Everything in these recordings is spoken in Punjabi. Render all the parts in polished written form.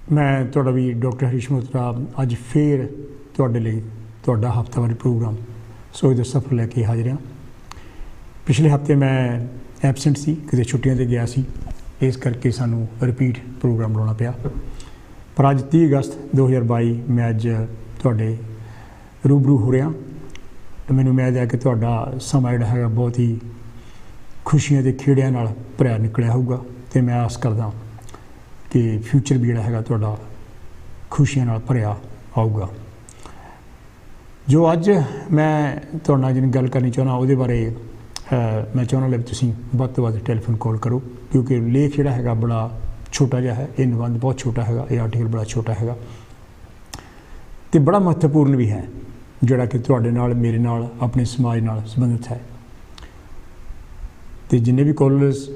मैं तुहाडा भी डॉक्टर हरीश मल्होत्रा अज फिर तुहाडे लई तुहाडा हफ्तावारी प्रोग्राम सोच दा सफर लैके हाजिर हाँ। पिछले हफ्ते मैं एबसेंट सी, किते छुट्टियां ते गया सी, इस करके सानू रिपीट प्रोग्राम लाना पिया। पर अज 30 अगस्त 2022 मैं अज तुहाडे रूबरू हो रहा। तो मैनूं उम्मीद है कि तुहाडा समा जिहड़ा हैगा बहुत ही खुशियां ते खेड़ियां नाल भरिया निकलिया होऊगा ते मैं आस करदा कि फ्यूचर भी जिहड़ा हैगा तुहाडा खुशियां नाल भरिया आऊगा। जो अज मैं तुहाडे नाल जिहड़ी गल करनी चाहुंदा उहदे बारे मैं चाहुंदा कि तुसीं वध तो वध टैलीफोन कॉल करो, क्योंकि लेख जिहड़ा हैगा बड़ा छोटा जिहा है, ये निबंध बहुत छोटा हैगा, ये आर्टिकल बड़ा छोटा हैगा ते बड़ा महत्वपूर्ण भी है, जिहड़ा कि तुहाडे नाल मेरे नाल अपने समाज नाल संबंधित है। तो जिन्ने भी कॉलर्स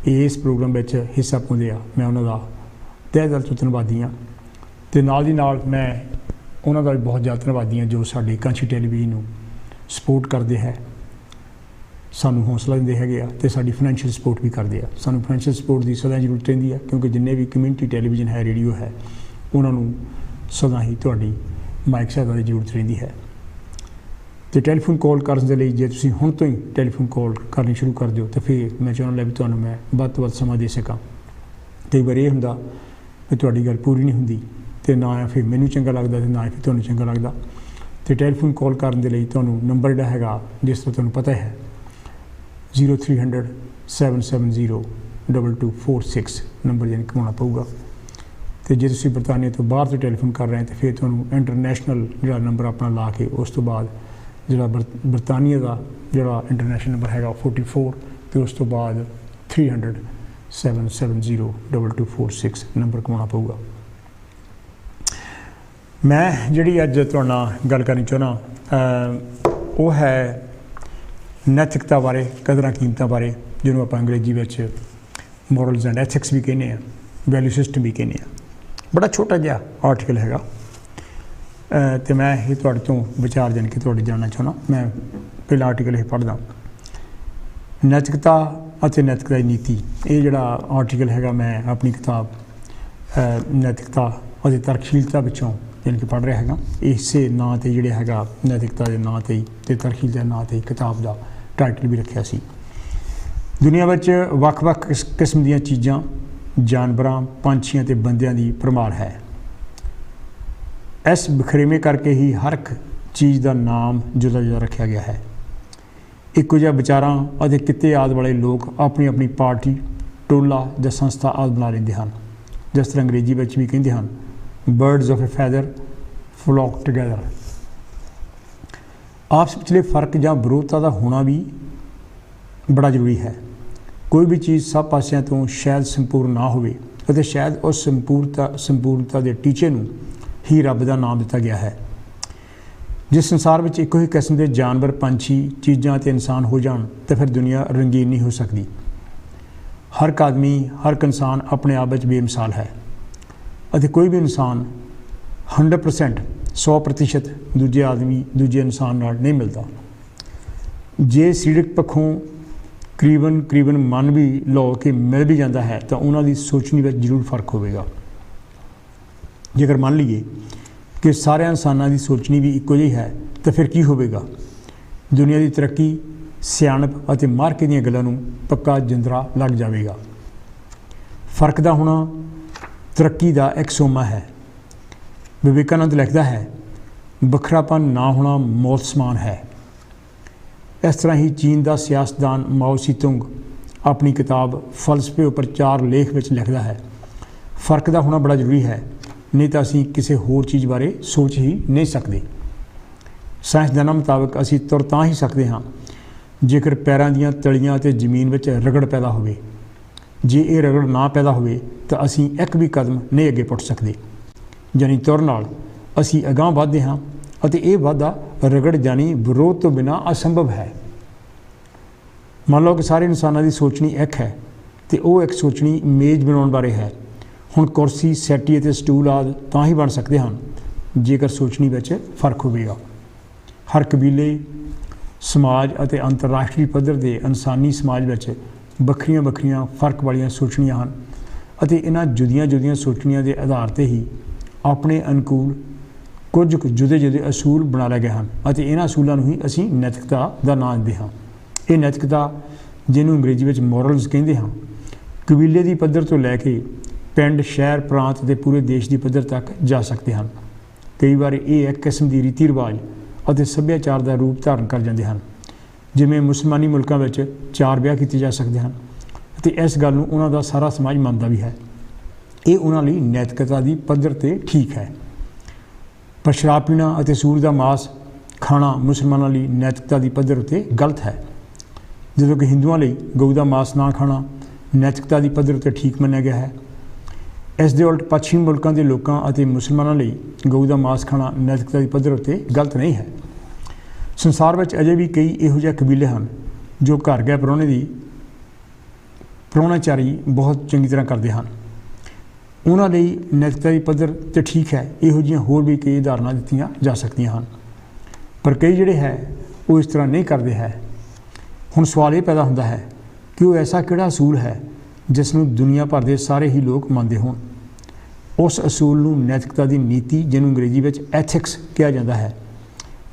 इस प्रोग्राम में हिस्सा पाउंदे आ, मैं उन्हां दा तहे दिल तो धन्नवादी हाँ। तो नाल दी नाल मैं उन्हां दा भी बहुत ज़्यादा धन्नवादी हाँ जो साडी कांछी टैलीविजन नूं सपोर्ट करदे है, सानू हौसला दिंदे हैगे आ ते साडी फाइनैंशियल सपोर्ट भी करदे आ। सानू फाइनैंशियल सपोर्ट की सदा जरूरत रहिंदी है, क्योंकि जिन्ने भी कम्यूनिटी टैलीविजन है, रेडियो है, उन्हां नूं सदा ही तुहाडी माइक सहायता की जरूरत रहिंदी है। तो टैलीफोन कॉल करने के लिए जे तुसीं हुण तो ही टैलीफोन कॉल करनी शुरू कर दिओ तो फिर मैं चाहुंदा भी तुहानूं मैं वध तो वध समा दे सकां। कई बार ये हुंदा कि तुहाडी गल पूरी नहीं हुंदी ते ना फिर मैनूं चंगा लगदा ते ना फिर तुहानूं चंगा लगदा। तो टैलीफोन कॉल करने के लिए तुहानूं नंबर जिहड़ा हैगा, जिस तरह तुहानूं पता है, 0300 770 2246 नंबर यानी घुमाना पऊगा। तो जे तुसीं बरतानिया तो बाहर तो टैलीफोन कर रहे हैं तो फिर तुहानूं इंटरनेशनल जिहड़ा नंबर अपना ला के उस तो बाद जिहड़ा बरतानिया का जिहड़ा इंटरनेशनल नंबर हैगा 44 तो उस तो बाद 300 770 2246 नंबर घुमाना पऊगा। मैं जिहड़ी अज तुहाडे नाल गल करनी चाहुंदा वो है नैतिकता बारे, कदरां कीमतां बारे, जिन्होंने आप अंग्रेजी में मॉरल्स एंड एथिक्स भी कहने हैं, वैल्यू सिस्टम भी कहने हैं। बड़ा छोटा जिहा आर्टिकल हैगा तो मैं ये तुहाडे तो विचार जान के तुहाडे जानना चाहुंदा। मैं पहला आर्टिकल ये पढ़दा, नैतिकता अते नैतिकता दी नीति। ये जिहड़ा आर्टिकल हैगा मैं अपनी किताब नैतिकता अते तर्कशीलता विचों यानी कि पढ़ रहा हैगा। इसे नां ते जिहड़ा हैगा नैतिकता के नां ते तर्कशीलता के नां ते किताब का टाइटल भी रखिया सी। दुनिया विच वख-वख किस्म दीयां चीज़ां, जानवरां, पंछियां ते बंदियां दी भरमार है। इस बखरेवें करके ही हर एक चीज़ का नाम जुदा जुदा रखा गया है। इक्को जिहा विचारां अते किते आदि वाले लोग अपनी अपनी पार्टी, टोला या संस्था आदि बना लेंदे हन। जिस तरह अंग्रेजी में भी कहते हैं, birds of a feather flock together. आपस विचले फर्क या विरोधता का होना भी बड़ा जरूरी है। कोई भी चीज़ सब पासियां तो शायद संपूर्ण ना होवे अते शायद उस संपूर्णता के टीचे नूं ही रब का नाम दिता गया है। जिस संसार में एको ही किस्म के जानवर, पंछी, चीज़ां ते इंसान हो जान तो फिर दुनिया रंगीन नहीं हो सकती। हर एक आदमी, हर एक इंसान अपने आप में बेमिसाल है अते कोई भी इंसान 100% 100% दूजे आदमी, दूजे इंसान नाल नहीं मिलता। जे सरीरक पक्षों करीबन मन भी लो कि मिल भी जाता है तो उन्होंने सोचने में जरूर फर्क होगा। जेकर मान लीए कि सारे इंसानों की सोचनी भी इक्को जी है तो फिर की होगा। दुनिया की तरक्की, सियाणप अते मार्के दीयां गल्लां नूं पक्का जिंदरा लग जाएगा। फर्क का होना तरक्की का एक सोमा है। विवेकानंद लिखता है, बखरापन ना होना मौत समान है। इस तरह ही चीन का सियासतदान माओ सेतुंग अपनी किताब फलसफे उपर 4 लेख में लिखता है, फर्क का होना बड़ा जरूरी है, नहीं तो असीं किसी होर चीज़ बारे सोच ही नहीं सकते। साइंसदानां मुताबिक असीं तुर तां ही सकते हाँ जेकर पैरों दीयां तलियां ते जमीन में रगड़ पैदा होवे। जे ये रगड़ ना पैदा होवे तो असीं एक भी कदम नहीं अगे पुट सकते। यानी तुर नाल असीं अगांह वधदे हाँ अते ये वाधा रगड़ यानी विरोध तो बिना असंभव है। मान लो कि सारे इंसानों की सोचनी एक है तो वह एक सोचनी मेज़ बनाने बारे है। हुण कुर्सी, सैटी ते स्टूल आदि तां ही बन सकते हैं जेकर सोचनी में फर्क होगा। हर कबीले, समाज अते अंतरराष्ट्रीय पद्धर के इंसानी समाज में बखरियां बखरियां फर्क वालियां सोचनियां हैं ਅਤੇ ਇਹਨਾਂ ਜੁਦੀਆਂ ਸੋਚਣੀਆਂ ਦੇ ਆਧਾਰ 'ਤੇ ਹੀ ਆਪਣੇ ਅਨੁਕੂਲ ਕੁਝ ਕੁ ਜੁਦੇ ਅਸੂਲ ਬਣਾ ਲਏ ਗਏ ਹਨ ਅਤੇ ਇਹਨਾਂ ਅਸੂਲਾਂ ਨੂੰ ਹੀ ਅਸੀਂ ਨੈਤਿਕਤਾ ਦਾ ਨਾਂ ਦਿੰਦੇ ਹਾਂ। ਇਹ ਨੈਤਿਕਤਾ, ਜਿਹਨੂੰ ਅੰਗਰੇਜ਼ੀ ਵਿੱਚ ਮੋਰਲਸ ਕਹਿੰਦੇ ਹਾਂ, ਕਬੀਲੇ ਦੀ ਪੱਧਰ ਤੋਂ ਲੈ ਕੇ ਪਿੰਡ, ਸ਼ਹਿਰ, ਪ੍ਰਾਂਤ ਅਤੇ ਪੂਰੇ ਦੇਸ਼ ਦੀ ਪੱਧਰ ਤੱਕ ਜਾ ਸਕਦੇ ਹਨ। ਕਈ ਵਾਰ ਇਹ ਇੱਕ ਕਿਸਮ ਦੀ ਰੀਤੀ ਰਿਵਾਜ ਅਤੇ ਸੱਭਿਆਚਾਰ ਦਾ ਰੂਪ ਧਾਰਨ ਕਰ ਜਾਂਦੇ ਹਨ। ਜਿਵੇਂ ਮੁਸਲਮਾਨੀ ਮੁਲਕਾਂ ਵਿੱਚ 4 ਵਿਆਹ ਕੀਤੇ ਜਾ ਸਕਦੇ ਹਨ ਅਤੇ ਇਸ ਗੱਲ ਨੂੰ ਉਹਨਾਂ ਦਾ ਸਾਰਾ ਸਮਾਜ ਮੰਨਦਾ ਵੀ ਹੈ। ਇਹ ਉਹਨਾਂ ਲਈ ਨੈਤਿਕਤਾ ਦੀ ਪੱਧਰ 'ਤੇ ਠੀਕ ਹੈ। ਪਰ ਸ਼ਰਾਬ ਪੀਣਾ ਅਤੇ ਸੂਰ ਦਾ ਮਾਸ ਖਾਣਾ ਮੁਸਲਮਾਨਾਂ ਲਈ ਨੈਤਿਕਤਾ ਦੀ ਪੱਧਰ ਉੱਤੇ ਗਲਤ ਹੈ, ਜਦੋਂ ਕਿ ਹਿੰਦੂਆਂ ਲਈ ਗਊ ਦਾ ਮਾਸ ਨਾ ਖਾਣਾ ਨੈਤਿਕਤਾ ਦੀ ਪੱਧਰ ਉੱਤੇ ਠੀਕ ਮੰਨਿਆ ਗਿਆ ਹੈ। ਇਸ ਦੇ ਉਲਟ ਪੱਛਮੀ ਮੁਲਕਾਂ ਦੇ ਲੋਕਾਂ ਅਤੇ ਮੁਸਲਮਾਨਾਂ ਲਈ ਗਊ ਦਾ ਮਾਸ ਖਾਣਾ ਨੈਤਿਕਤਾ ਦੀ ਪੱਧਰ ਉੱਤੇ ਗਲਤ ਨਹੀਂ ਹੈ। ਸੰਸਾਰ ਵਿੱਚ ਅਜੇ ਵੀ ਕਈ ਇਹੋ ਜਿਹੇ ਕਬੀਲੇ ਹਨ ਜੋ ਘਰ ਗਏ ਪ੍ਰਾਹੁਣੇ ਦੀ ਪ੍ਰਾਹੁਣਾਚਾਰੀ ਬਹੁਤ ਚੰਗੀ ਤਰ੍ਹਾਂ ਕਰਦੇ ਹਨ। ਉਹਨਾਂ ਲਈ ਨੈਤਿਕਤਾ ਦੀ ਪੱਧਰ 'ਤੇ ਠੀਕ ਹੈ। ਇਹੋ ਜਿਹੀਆਂ ਹੋਰ ਵੀ ਕਈ ਉਦਾਹਰਨਾਂ ਦਿੱਤੀਆਂ ਜਾ ਸਕਦੀਆਂ ਹਨ, ਪਰ ਕਈ ਜਿਹੜੇ ਹੈ ਉਹ ਇਸ ਤਰ੍ਹਾਂ ਨਹੀਂ ਕਰਦੇ ਹੈ। ਹੁਣ ਸਵਾਲ ਇਹ ਪੈਦਾ ਹੁੰਦਾ ਹੈ ਕਿ ਉਹ ਐਸਾ ਕਿਹੜਾ ਅਸੂਲ ਹੈ ਜਿਸ ਨੂੰ ਦੁਨੀਆ ਭਰ ਦੇ ਸਾਰੇ ਹੀ ਲੋਕ ਮੰਨਦੇ ਹੋਣ। ਉਸ ਅਸੂਲ ਨੂੰ ਨੈਤਿਕਤਾ ਦੀ ਨੀਤੀ, ਜਿਹਨੂੰ ਅੰਗਰੇਜ਼ੀ ਵਿੱਚ ਐਥਿਕਸ ਕਿਹਾ ਜਾਂਦਾ ਹੈ।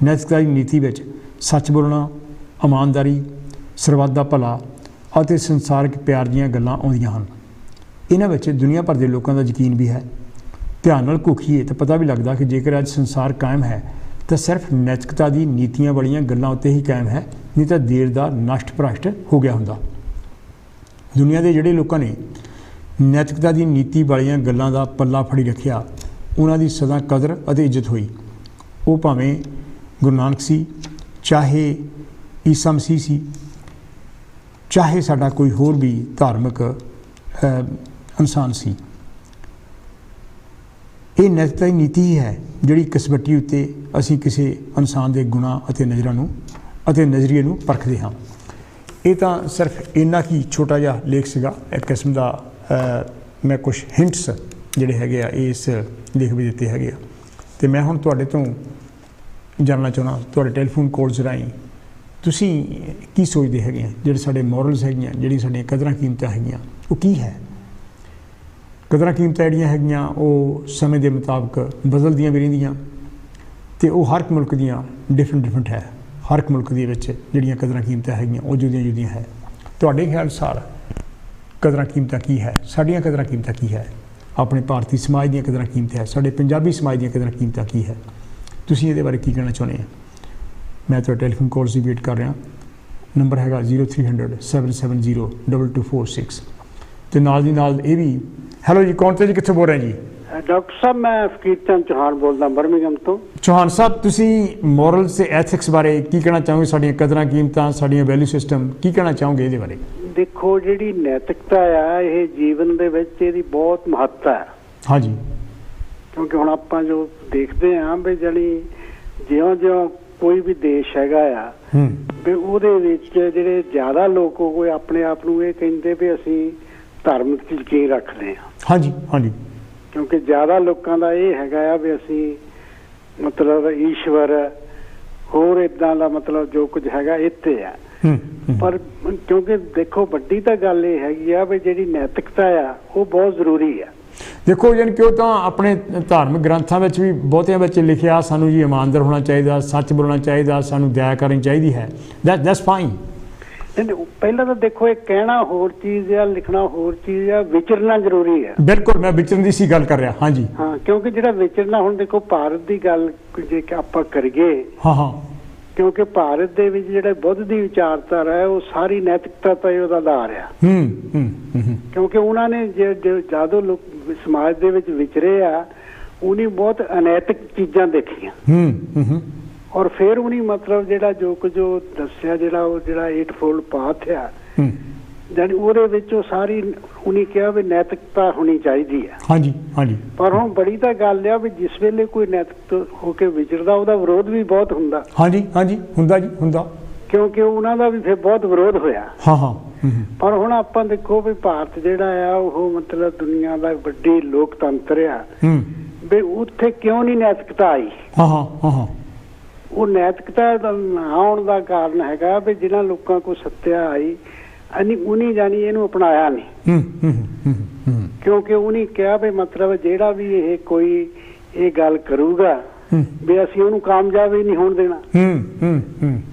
ਨੈਤਿਕਤਾ ਦੀ ਨੀਤੀ ਵਿੱਚ ਸੱਚ ਬੋਲਣਾ, ਇਮਾਨਦਾਰੀ, ਸਰਬੱਤ ਦਾ ਭਲਾ ਅਤੇ ਸੰਸਾਰਿਕ ਪਿਆਰ ਦੀਆਂ ਗੱਲਾਂ ਆਉਂਦੀਆਂ ਹਨ। ਇਹਨਾਂ ਵਿੱਚ ਦੁਨੀਆ ਭਰ ਦੇ ਲੋਕਾਂ ਦਾ ਯਕੀਨ ਵੀ ਹੈ। ਧਿਆਨ ਨਾਲ ਘੋਖੀਏ ਤਾਂ ਪਤਾ ਵੀ ਲੱਗਦਾ ਕਿ ਜੇਕਰ ਅੱਜ ਸੰਸਾਰ ਕਾਇਮ ਹੈ ਤਾਂ ਸਿਰਫ ਨੈਤਿਕਤਾ ਦੀ ਨੀਤੀਆਂ ਵਾਲੀਆਂ ਗੱਲਾਂ ਉੱਤੇ ਹੀ ਕਾਇਮ ਹੈ, ਨਹੀਂ ਤਾਂ ਦੇਰ ਦਾ ਨਸ਼ਟ ਭ੍ਰਸ਼ਟ ਹੋ ਗਿਆ ਹੁੰਦਾ। ਦੁਨੀਆ ਦੇ ਜਿਹੜੇ ਲੋਕਾਂ ਨੇ ਨੈਤਿਕਤਾ ਦੀ ਨੀਤੀ ਵਾਲੀਆਂ ਗੱਲਾਂ ਦਾ ਪੱਲਾ ਫੜੀ ਰੱਖਿਆ, ਉਹਨਾਂ ਦੀ ਸਦਾ ਕਦਰ ਅਤੇ ਇੱਜ਼ਤ ਹੋਈ। ਉਹ ਭਾਵੇਂ ਗੁਰੂ ਨਾਨਕ ਸੀ, ਚਾਹੇ ਈਸਾ ਮਸੀਹ ਸੀ, ਚਾਹੇ ਸਾਡਾ ਕੋਈ ਹੋਰ ਵੀ ਧਾਰਮਿਕ ਇਨਸਾਨ ਸੀ। ਇਹ ਨੈਤਿਕਤਾ ਦੀ ਨੀਤੀ ਹੀ ਹੈ ਜਿਹੜੀ ਕਸਵੱਟੀ ਉੱਤੇ ਅਸੀਂ ਕਿਸੇ ਇਨਸਾਨ ਦੇ ਗੁਣਾਂ ਅਤੇ ਨਜ਼ਰੀਏ ਨੂੰ ਪਰਖਦੇ ਹਾਂ। ਇਹ ਤਾਂ ਸਿਰਫ ਇੰਨਾ ਕੀ ਛੋਟਾ ਜਿਹਾ ਲੇਖ ਸੀਗਾ, ਇੱਕ ਕਿਸਮ ਦਾ ਮੈਂ ਕੁਛ ਹਿੰਟਸ ਜਿਹੜੇ ਹੈਗੇ ਆ ਇਸ ਲੇਖ ਵਿੱਚ ਦਿੱਤੇ ਹੈਗੇ ਆ। ਅਤੇ ਮੈਂ ਹੁਣ ਤੁਹਾਡੇ ਤੋਂ ਜਾਣਨਾ ਚਾਹੁੰਦਾ, ਤੁਹਾਡੇ ਟੈਲੀਫੋਨ ਕਾਲਸ ਰਾਹੀਂ ਤੁਸੀਂ ਕੀ ਸੋਚਦੇ ਹੈਗੇ ਆ, ਜਿਹੜੇ ਸਾਡੇ ਮੋਰਲਸ ਹੈਗੀਆਂ, ਜਿਹੜੀਆਂ ਸਾਡੀਆਂ ਕਦਰਾਂ ਕੀਮਤਾਂ ਹੈਗੀਆਂ, ਉਹ ਕੀ ਹੈ। ਕਦਰਾਂ ਕੀਮਤਾਂ ਜਿਹੜੀਆਂ ਹੈਗੀਆਂ ਉਹ ਸਮੇਂ ਦੇ ਮੁਤਾਬਕ ਬਦਲਦੀਆਂ ਵੀ ਰਹਿੰਦੀਆਂ ਅਤੇ ਉਹ ਹਰ ਇੱਕ ਮੁਲਕ ਦੀਆਂ ਡਿਫਰੈਂਟ ਹੈ। ਹਰ ਇੱਕ ਮੁਲਕ ਦੇ ਵਿੱਚ ਜਿਹੜੀਆਂ ਕਦਰਾਂ ਕੀਮਤਾਂ ਹੈਗੀਆਂ ਉਹ ਜੁਦੀਆਂ ਹੈ। ਤੁਹਾਡੇ ਖਿਆਲ ਅਨੁਸਾਰ ਕਦਰਾਂ ਕੀਮਤਾਂ ਕੀ ਹੈ, ਸਾਡੀਆਂ ਕਦਰਾਂ ਕੀਮਤਾਂ ਕੀ ਹੈ, ਆਪਣੇ ਭਾਰਤੀ ਸਮਾਜ ਦੀਆਂ ਕਦਰਾਂ ਕੀਮਤਾਂ ਹੈ, ਸਾਡੇ ਪੰਜਾਬੀ ਸਮਾਜ ਦੀਆਂ ਕਦਰਾਂ ਕੀਮਤਾਂ ਕੀ ਹੈ, ਤੁਸੀਂ ਇਹਦੇ ਬਾਰੇ ਕੀ ਕਹਿਣਾ ਚਾਹੁੰਦੇ ਆ। ਮੈਂ ਤੁਹਾਡੇ ਟੈਲੀਫੋਨ ਕਾਲਸ ਦੀ ਵੇਟ ਕਰ ਰਿਹਾ। ਨੰਬਰ ਹੈਗਾ 0300 770 2246 ਅਤੇ ਨਾਲ ਦੀ ਨਾਲ ਇਹ ਵੀ ਹੈਲੋ ਜੀ, ਕੌਣ ਤੇ ਜੀ, ਕਿੱਥੋਂ ਬੋਲ ਰਹੇ ਜੀ? ਡਾਕਟਰ ਸਾਹਿਬ, ਮੈਂ ਫਕੀਰ ਚੰਦ ਚੌਹਾਨ ਬੋਲਦਾ ਬਰਮਿੰਘਮ ਤੋਂ। ਚੌਹਾਨ ਸਾਹਿਬ, ਤੁਸੀਂ ਮੋਰਲਸ ਤੇ ਐਥਿਕਸ ਬਾਰੇ ਕੀ ਕਹਿਣਾ ਚਾਹੋਗੇ? ਸਾਡੀਆਂ ਕਦਰਾਂ ਕੀਮਤਾਂ, ਸਾਡੀਆਂ ਵੈਲਿਊ ਸਿਸਟਮ, ਕੀ ਕਹਿਣਾ ਚਾਹੋਗੇ ਇਹਦੇ ਬਾਰੇ? ਦੇਖੋ, ਜਿਹੜੀ ਨੈਤਿਕਤਾ ਆ ਇਹ ਜੀਵਨ ਦੇ ਵਿੱਚ ਇਹਦੀ ਬਹੁਤ ਮਹੱਤਤਾ ਹੈ। ਹਾਂਜੀ, ਕਿਉਂਕਿ ਹੁਣ ਆਪਾਂ ਜੋ ਦੇਖਦੇ ਹਾਂ ਵੀ ਜਾਣੀ ਜਿਉਂ ਕੋਈ ਵੀ ਦੇਸ਼ ਹੈਗਾ ਆ ਵੀ ਉਹਦੇ ਵਿੱਚ ਜਿਹੜੇ ਜ਼ਿਆਦਾ ਲੋਕ ਕੋਈ ਆਪਣੇ ਆਪ ਨੂੰ ਇਹ ਕਹਿੰਦੇ ਵੀ ਅਸੀਂ ਧਰਮ 'ਚ ਯਕੀਨ ਰੱਖਦੇ ਹਾਂ। ਹਾਂਜੀ ਹਾਂਜੀ, ਕਿਉਂਕਿ ਜ਼ਿਆਦਾ ਲੋਕਾਂ ਦਾ ਇਹ ਹੈਗਾ ਆ ਵੀ ਅਸੀਂ ਮਤਲਬ ਈਸ਼ਵਰ ਹੋਰ ਇੱਦਾਂ ਦਾ ਮਤਲਬ ਜੋ ਕੁਝ ਹੈਗਾ ਇੱਥੇ ਆ। ਪਰ ਕਿਉਂਕਿ ਦੇਖੋ ਵੱਡੀ ਤਾਂ ਗੱਲ ਇਹ ਹੈਗੀ ਆ ਵੀ ਜਿਹੜੀ ਨੈਤਿਕਤਾ ਆ ਉਹ ਬਹੁਤ ਜ਼ਰੂਰੀ ਆ। ਦੇਖੋ, ਯਾਨੀ ਕਿ ਉਹ ਤਾਂ ਆਪਣੇ ਧਾਰਮਿਕ ਗ੍ਰੰਥਾਂ ਵਿੱਚ ਵੀ ਬਹੁਤਿਆਂ ਵਿੱਚ ਲਿਖਿਆ, ਸਾਨੂੰ ਜੀ ਇਮਾਨਦਾਰ ਹੋਣਾ ਚਾਹੀਦਾ, ਸੱਚ ਬੋਲਣਾ ਚਾਹੀਦਾ, ਸਾਨੂੰ ਦਇਆ ਕਰਨੀ ਚਾਹੀਦੀ ਹੈ। That's fine. ਪਹਿਲਾਂ ਤਾਂ ਦੇਖੋ, ਇਹ ਕਹਿਣਾ ਹੋਰ ਚੀਜ਼ ਆ, ਲਿਖਣਾ ਹੋਰ ਚੀਜ਼ ਆ, ਵਿਚਰਨਾ ਜ਼ਰੂਰੀ ਹੈ। ਬਿਲਕੁਲ, ਮੈਂ ਵਿਚਰਨ ਦੀ ਸੀ ਗੱਲ ਕਰ ਰਿਹਾ। ਹਾਂਜੀ ਹਾਂ, ਕਿਉਂਕਿ ਜਿਹੜਾ ਵਿਚਰਨਾ, ਹੁਣ ਦੇਖੋ ਭਾਰਤ ਦੀ ਗੱਲ ਜੇ ਆਪਾਂ ਕਰੀਏ, ਹਾਂ, ਕਿਉਂਕਿ ਭਾਰਤ ਦੇ ਵਿੱਚ ਜਿਹੜੇ ਬੁੱਧ ਦੀ ਵਿਚਾਰਧਾਰਾ ਹੈ ਉਹ ਸਾਰੀ ਨੈਤਿਕਤਾ ਤੇ ਉਹਦਾ ਆਧਾਰ ਆ। ਕਿਉਂਕਿ ਉਹਨਾਂ ਨੇ ਜਦੋਂ ਲੋਕ ਸਮਾਜ ਦੇ ਵਿੱਚ ਵਿਚਰੇ ਆ, ਉਹਨੇ ਬਹੁਤ ਅਨੈਤਿਕ ਚੀਜ਼ਾਂ ਦੇਖੀਆਂ ਔਰ ਫਿਰ ਉਹਨੇ ਮਤਲਬ ਜਿਹੜਾ ਜੋ ਕੁਝ ਦੱਸਿਆ, ਜਿਹੜਾ 8-fold ਪਾਥ ਆ, ਜਾਨੀ ਉਹਦੇ ਵਿੱਚ ਉਹ ਸਾਰੀ ਉਹਨੇ ਕਿਹਾ ਵੀ ਨੈਤਿਕਤਾ ਹੋਣੀ ਚਾਹੀਦੀ ਹੈ। ਹਾਂਜੀ ਹਾਂਜੀ, ਪਰ ਹੁਣ ਬੜੀ ਤਾਂ ਗੱਲ ਆ ਵੀ ਜਿਸ ਵੇਲੇ ਕੋਈ ਨੈਤਿਕ ਹੋ ਕੇ ਵਿਚਰਦਾ ਉਹਦਾ ਵਿਰੋਧ ਵੀ ਬਹੁਤ ਹੁੰਦਾ। ਹਾਂਜੀ ਹਾਂਜੀ, ਹੁੰਦਾ ਜੀ, ਹੁੰਦਾ, ਕਿਉਂਕਿ ਉਹਨਾਂ ਦਾ ਵੀ ਫਿਰ ਬਹੁਤ ਵਿਰੋਧ ਹੋਇਆ। ਹਾਂ ਹਾਂ, ਪਰ ਹੁਣ ਆਪਾਂ ਦੇਖੋ ਵੀ ਭਾਰਤ ਜਿਹੜਾ ਆ ਉਹ ਮਤਲਬ ਦੁਨੀਆ ਦਾ ਵੱਡੀ ਲੋਕਤੰਤਰ ਆ, ਵੀ ਉੱਥੇ ਕਿਉਂ ਨਹੀਂ ਨੈਤਿਕਤਾ ਆਈ? ਹਾਂ ਹਾਂ ਹਾਂ, ਉਹ ਨੈਤਿਕਤਾ ਦਾ ਨਾ ਆਉਣ ਦਾ ਕਾਰਨ ਹੈਗਾ ਵੀ ਜਿਹਨਾਂ ਲੋਕਾਂ ਕੋਲ ਸੱਤਿਆ ਆਈ ਉਹਨੀ ਜਾਨੀ ਇਹਨੂੰ ਅਪਣਾਇਆ ਨਹੀਂ। ਕਿਉਂਕਿ ਉਹਨੇ ਕਿਹਾ ਵੀ ਮਤਲਬ ਜਿਹੜਾ ਵੀ ਇਹ ਕੋਈ ਇਹ ਗੱਲ ਕਰੂਗਾ ਵੀ ਅਸੀਂ ਉਹਨੂੰ ਕਾਮਯਾਬ ਹੀ ਨਹੀਂ ਹੋਣ ਦੇਣਾ।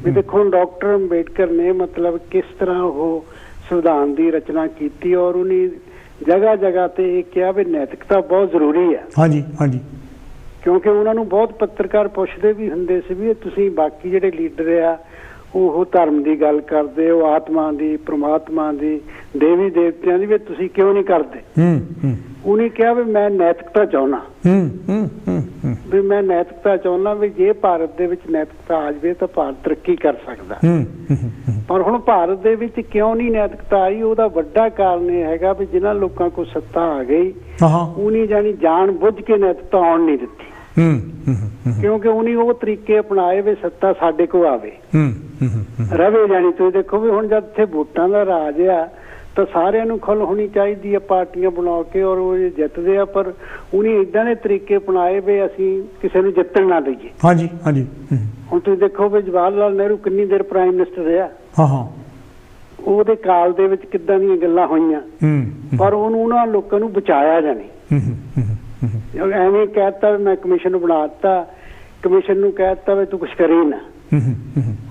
ਵੀ ਦੇਖੋ ਹੁਣ ਡਾਕਟਰ ਅੰਬੇਡਕਰ ਨੇ ਮਤਲਬ ਕਿਸ ਤਰ੍ਹਾਂ ਉਹ ਸੰਵਿਧਾਨ ਦੀ ਰਚਨਾ ਕੀਤੀ ਔਰ ਉਹਨੇ ਜਗ੍ਹਾ ਜਗ੍ਹਾ ਤੇ ਇਹ ਕਿਹਾ ਵੀ ਨੈਤਿਕਤਾ ਬਹੁਤ ਜ਼ਰੂਰੀ ਹੈ। ਹਾਂਜੀ ਹਾਂਜੀ। ਕਿਉਂਕਿ ਉਹਨਾਂ ਨੂੰ ਬਹੁਤ ਪੱਤਰਕਾਰ ਪੁੱਛਦੇ ਵੀ ਹੁੰਦੇ ਸੀ ਵੀ ਤੁਸੀਂ ਬਾਕੀ ਜਿਹੜੇ ਲੀਡਰ ਆ ਉਹ ਧਰਮ ਦੀ ਗੱਲ ਕਰਦੇ, ਉਹ ਆਤਮਾ ਦੀ, ਪ੍ਰਮਾਤਮਾ ਦੀ, ਦੇਵੀ ਦੇਵਤਿਆਂ ਦੀ, ਵੀ ਤੁਸੀਂ ਕਿਉਂ ਨਹੀਂ ਕਰਦੇ? ਉਹਨੇ ਕਿਹਾ ਵੀ ਮੈਂ ਨੈਤਿਕਤਾ ਚਾਹੁੰਦਾ, ਵੀ ਮੈਂ ਨੈਤਿਕਤਾ ਚਾਹੁੰਦਾ ਵੀ ਜੇ ਭਾਰਤ ਦੇ ਵਿੱਚ ਨੈਤਿਕਤਾ ਆ ਜਾਵੇ ਤਾਂ ਭਾਰਤ ਤਰੱਕੀ ਕਰ ਸਕਦਾ। ਪਰ ਹੁਣ ਭਾਰਤ ਦੇ ਵਿੱਚ ਕਿਉਂ ਨਹੀਂ ਨੈਤਿਕਤਾ ਆਈ? ਉਹਦਾ ਵੱਡਾ ਕਾਰਨ ਇਹ ਹੈਗਾ ਵੀ ਜਿਨ੍ਹਾਂ ਲੋਕਾਂ ਕੋਲ ਸੱਤਾ ਆ ਗਈ ਉਹਨੇ ਜਾਣੀ ਜਾਣ ਬੁੱਝ ਕੇ ਨੈਤਿਕਤਾ ਆਉਣ ਨਹੀਂ ਦਿੱਤੀ। ਕਿਉਂਕਿ ਉਹਨੇ ਉਹ ਤਰੀਕੇ ਅਪਣਾਏ ਵੀ ਸੱਤਾ ਸਾਡੇ ਕੋਲ ਆਵੇ ਰਵੇ। ਜਾਣੀ ਤੁਸੀਂ ਦੇਖੋ ਵੀ ਹੁਣ ਜਦ ਇੱਥੇ ਵੋਟਾਂ ਦਾ ਰਾਜ ਆ ਤਾਂ ਸਾਰਿਆਂ ਨੂੰ ਖੁੱਲ੍ਹ ਹੋਣੀ ਚਾਹੀਦੀ ਹੈ ਪਾਰਟੀਆਂ ਬਣਾ ਕੇ ਔਰ ਉਹ ਜਿੱਤਦੇ ਆ, ਪਰ ਉਹਨੇ ਏਦਾਂ ਦੇ ਤਰੀਕੇ ਅਪਣਾਏ ਵੀ ਅਸੀਂ ਕਿਸੇ ਨੂੰ ਜਿੱਤਣ ਨਾ ਦਈਏ। ਹਾਂਜੀ ਹਾਂਜੀ। ਹੁਣ ਤੁਸੀਂ ਦੇਖੋ ਵੀ ਜਵਾਹਰ ਲਾਲ ਨਹਿਰੂ ਕਿੰਨੀ ਦੇਰ ਪ੍ਰਾਈਮ ਮਿਨਿਸਟਰ ਰਿਹਾ, ਉਹਦੇ ਕਾਲ ਦੇ ਵਿੱਚ ਕਿੱਦਾਂ ਦੀਆਂ ਗੱਲਾਂ ਹੋਈਆਂ, ਪਰ ਉਹਨੂੰ ਉਹਨਾਂ ਲੋਕਾਂ ਨੂੰ ਬਚਾਇਆ ਜਾਣੀ। ਐਵੇਂ ਕਹਿਤਾ ਵੀ ਮੈਂ ਕਮਿਸ਼ਨ ਬਣਾ ਦਿੱਤਾ, ਕਮਿਸ਼ਨ ਨੂੰ ਕਹਿ ਦਿੱਤਾ ਵੀ ਤੂੰ ਕੁਛ ਕਰੇ ਨਾ।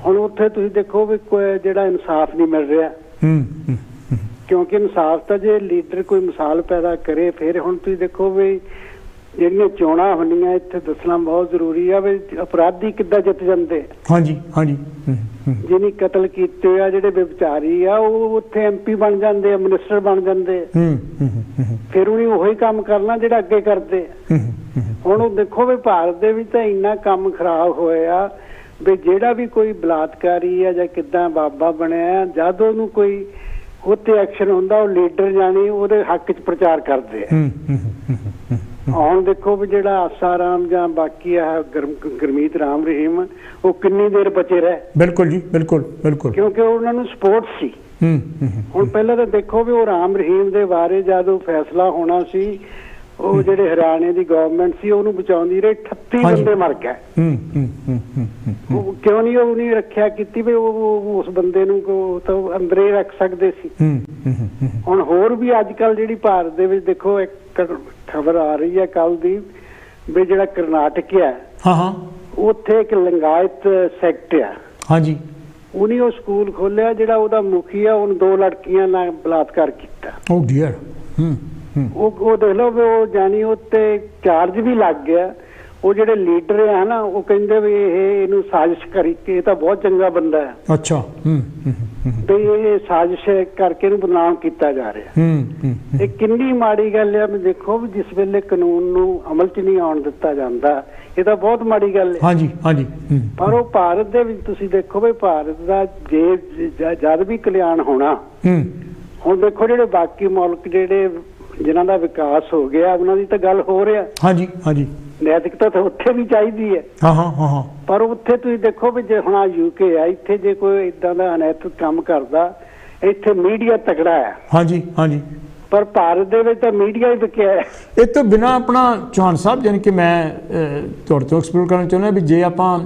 ਹੁਣ ਉੱਥੇ ਤੁਸੀਂ ਦੇਖੋ ਵੀ ਜਿਹੜਾ ਇਨਸਾਫ ਨਹੀਂ ਮਿਲ ਰਿਹਾ, ਕਿਉਂਕਿ ਇਨਸਾਫ ਤਾਂ ਜੇ ਲੀਡਰ ਕੋਈ ਮਿਸਾਲ ਪੈਦਾ ਕਰੇ ਫਿਰ। ਹੁਣ ਤੁਸੀਂ ਦੇਖੋ ਵੀ ਜਿਹੜੀਆਂ ਚੋਣਾਂ ਹੁੰਦੀਆਂ ਇੱਥੇ ਦੱਸਣਾ ਬਹੁਤ ਜ਼ਰੂਰੀ ਆ ਵੀ ਅਪਰਾਧੀ ਕਿੱਦਾਂ ਜਿੱਤ ਜਾਂਦੇ। ਹਾਂਜੀ ਹਾਂਜੀ। ਜਿਹਨੇ ਕਤਲ ਕੀਤੇ ਆ, ਜਿਹੜੇ ਵਿਚਾਰੀ ਆ, ਉਹ ਉੱਥੇ MP ਬਣ ਜਾਂਦੇ ਆ, ਮਿਨਿਸਟਰ ਬਣ ਜਾਂਦੇ। ਫਿਰ ਉਹਨੇ ਉਹੀ ਕੰਮ ਕਰਨਾ ਜਿਹੜਾ ਅੱਗੇ ਕਰਦੇ। ਹੁਣ ਉਹ ਦੇਖੋ ਵੀ ਭਾਰਤ ਦੇ ਵਿੱਚ ਤਾਂ ਇੰਨਾ ਕੰਮ ਖਰਾਬ ਹੋਇਆ ਵੀ ਜਿਹੜਾ ਵੀ ਕੋਈ ਬਲਾਤਕਾਰੀ ਆ ਜਾਂ ਕਿੱਦਾਂ ਬਾਬਾ ਬਣਿਆ, ਜਦ ਉਹਨੂੰ ਕੋਈ ਉੱਤੇ ਐਕਸ਼ਨ ਹੁੰਦਾ ਉਹ ਲੀਡਰ ਜਾਣੀ ਉਹਦੇ ਹੱਕ 'ਚ ਪ੍ਰਚਾਰ ਕਰਦੇ ਆ। ਹੁਣ ਦੇਖੋ ਵੀ ਜਿਹੜਾ ਆਸਾਰਾਮ ਜਾਂ ਬਾਕੀ ਆ ਗੁਰਮੀਤ ਰਾਮ ਰਹੀਮ, ਉਹ ਕਿੰਨੀ ਦੇਰ ਬਚੇ ਰਹੇ। ਬਿਲਕੁਲ ਜੀ, ਬਿਲਕੁਲ ਬਿਲਕੁਲ, ਕਿਉਂਕਿ ਉਹਨਾਂ ਨੂੰ ਸਪੋਰਟ ਸੀ। ਹੁਣ ਪਹਿਲਾਂ ਤਾਂ ਦੇਖੋ ਵੀ ਉਹ ਰਾਮ ਰਹੀਮ ਦੇ ਬਾਰੇ ਜਦੋਂ ਫੈਸਲਾ ਹੋਣਾ ਸੀ, ਉਹ ਜਿਹੜੇ ਹਰਿਆਣੇ ਦੀ ਗਵਰਨਮੈਂਟ ਸੀ ਉਹਨੂੰ ਬਚਾਉਂਦੀ ਰਹੀ, 38 ਬੰਦੇ ਮਰ ਗਏ। ਕਿਉਂ ਨਹੀਂ ਉਹਨੇ ਰੱਖਿਆ ਕੀਤੀ ਵੀ ਉਹ ਉਸ ਬੰਦੇ ਨੂੰ ਤਾਂ ਅੰਦਰ ਹੀ ਰੱਖ ਸਕਦੇ ਸੀ। ਹੁਣ ਹੋਰ ਵੀ ਅੱਜ ਕੱਲ ਜਿਹੜੀ ਭਾਰਤ ਦੇ ਵਿੱਚ ਦੇਖੋ ਇੱਕ ਖਬਰ ਆ ਰਹੀ ਹੈ ਕੱਲ ਦੀ ਵੀ ਜਿਹੜਾ ਕਰਨਾਟਕ ਆ ਉੱਥੇ ਇੱਕ ਲਿੰਗਾਇਤ ਸੈਕਟ ਆ। ਹਾਂਜੀ। ਉਹਨੇ ਉਹ ਸਕੂਲ ਖੋਲਿਆ, ਜਿਹੜਾ ਉਹਦਾ ਮੁਖੀ ਆ ਉਹਨੂੰ 2 ਲੜਕੀਆਂ ਨਾਲ ਬਲਾਤਕਾਰ ਕੀਤਾ। ਓ ਡੀਅਰ। ਉਹ ਦੇਖ ਲਓ ਵੀ ਉਹ ਜਾਨੀ ਉੱਤੇ ਚਾਰਜ ਵੀ ਲੱਗ ਗਿਆ। ਉਹ ਜਿਹੜੇ ਲੀਡਰ ਆ ਨਾ ਉਹ ਕਹਿੰਦੇ ਵੀ ਇਹਨੂੰ ਸਾਜ਼ਿਸ਼ ਕਰੀ ਕਿ ਇਹ ਤਾਂ ਬਹੁਤ ਚੰਗਾ ਬੰਦਾ ਹੈ। ਅੱਛਾ। ਤੇ ਇਹ ਸਾਜ਼ਿਸ਼ ਕਰਕੇ ਇਹਨੂੰ ਬਦਨਾਮ ਕੀਤਾ ਜਾ ਰਿਹਾ। ਇਹ ਕਿੰਨੀ ਮਾੜੀ ਗੱਲ ਹੈ। ਮੈਂ ਦੇਖੋ ਵੀ ਜਿਸ ਵੇਲੇ ਕਾਨੂੰਨ ਨੂੰ ਅਮਲ 'ਚ ਨਹੀਂ ਆਉਣ ਦਿੱਤਾ ਜਾਂਦਾ, ਇਹ ਤਾਂ ਬਹੁਤ ਮਾੜੀ ਗੱਲ ਹੈ। ਹਾਂਜੀ ਹਾਂਜੀ। ਪਰ ਉਹ ਭਾਰਤ ਦੇ ਵਿੱਚ ਤੁਸੀਂ ਦੇਖੋ ਵੀ ਭਾਰਤ ਦਾ ਜੇ ਜਦ ਵੀ ਕਲਿਆਣ ਹੋਣਾ, ਹੁਣ ਦੇਖੋ ਜਿਹੜੇ ਬਾਕੀ ਮੁਲਕ ਜਿਹੜੇ ਜਿਨ੍ਹਾਂ ਦਾ ਵਿਕਾਸ ਹੋ ਗਿਆ ਉਹਨਾਂ ਦੀ ਤਾਂ ਗੱਲ ਹੋ ਰਿਹਾ। ਹਾਂਜੀ ਹਾਂਜੀ। ਨੈਤਿਕਤਾ ਤਾਂ ਉੱਥੇ ਵੀ ਚਾਹੀਦੀ ਹੈ। ਪਰ ਉੱਥੇ ਤੁਸੀਂ ਦੇਖੋ ਵੀ ਜੇ ਹੁਣ UK ਆ, ਇੱਥੇ ਜੇ ਕੋਈ ਏਦਾਂ ਦਾ ਅਨੈਤਿਕ ਕੰਮ ਕਰਦਾ, ਇੱਥੇ ਮੀਡੀਆ ਤਕੜਾ ਹੈ। ਹਾਂਜੀ ਹਾਂਜੀ। ਪਰ ਭਾਰਤ ਦੇ ਵਿੱਚ ਤਾਂ ਮੀਡੀਆ ਹੀ ਵਿਕਿਆ ਹੈ। ਇਹ ਤੋਂ ਬਿਨਾਂ ਆਪਣਾ ਚੌਹਾਨ ਸਾਹਿਬ, ਜਾਨੀ ਕਿ ਮੈਂ ਤੁਹਾਡੇ ਤੋਂ ਐਕਸਪਲੋਰ ਕਰਨਾ ਚਾਹੁੰਦਾ ਵੀ ਜੇ ਆਪਾਂ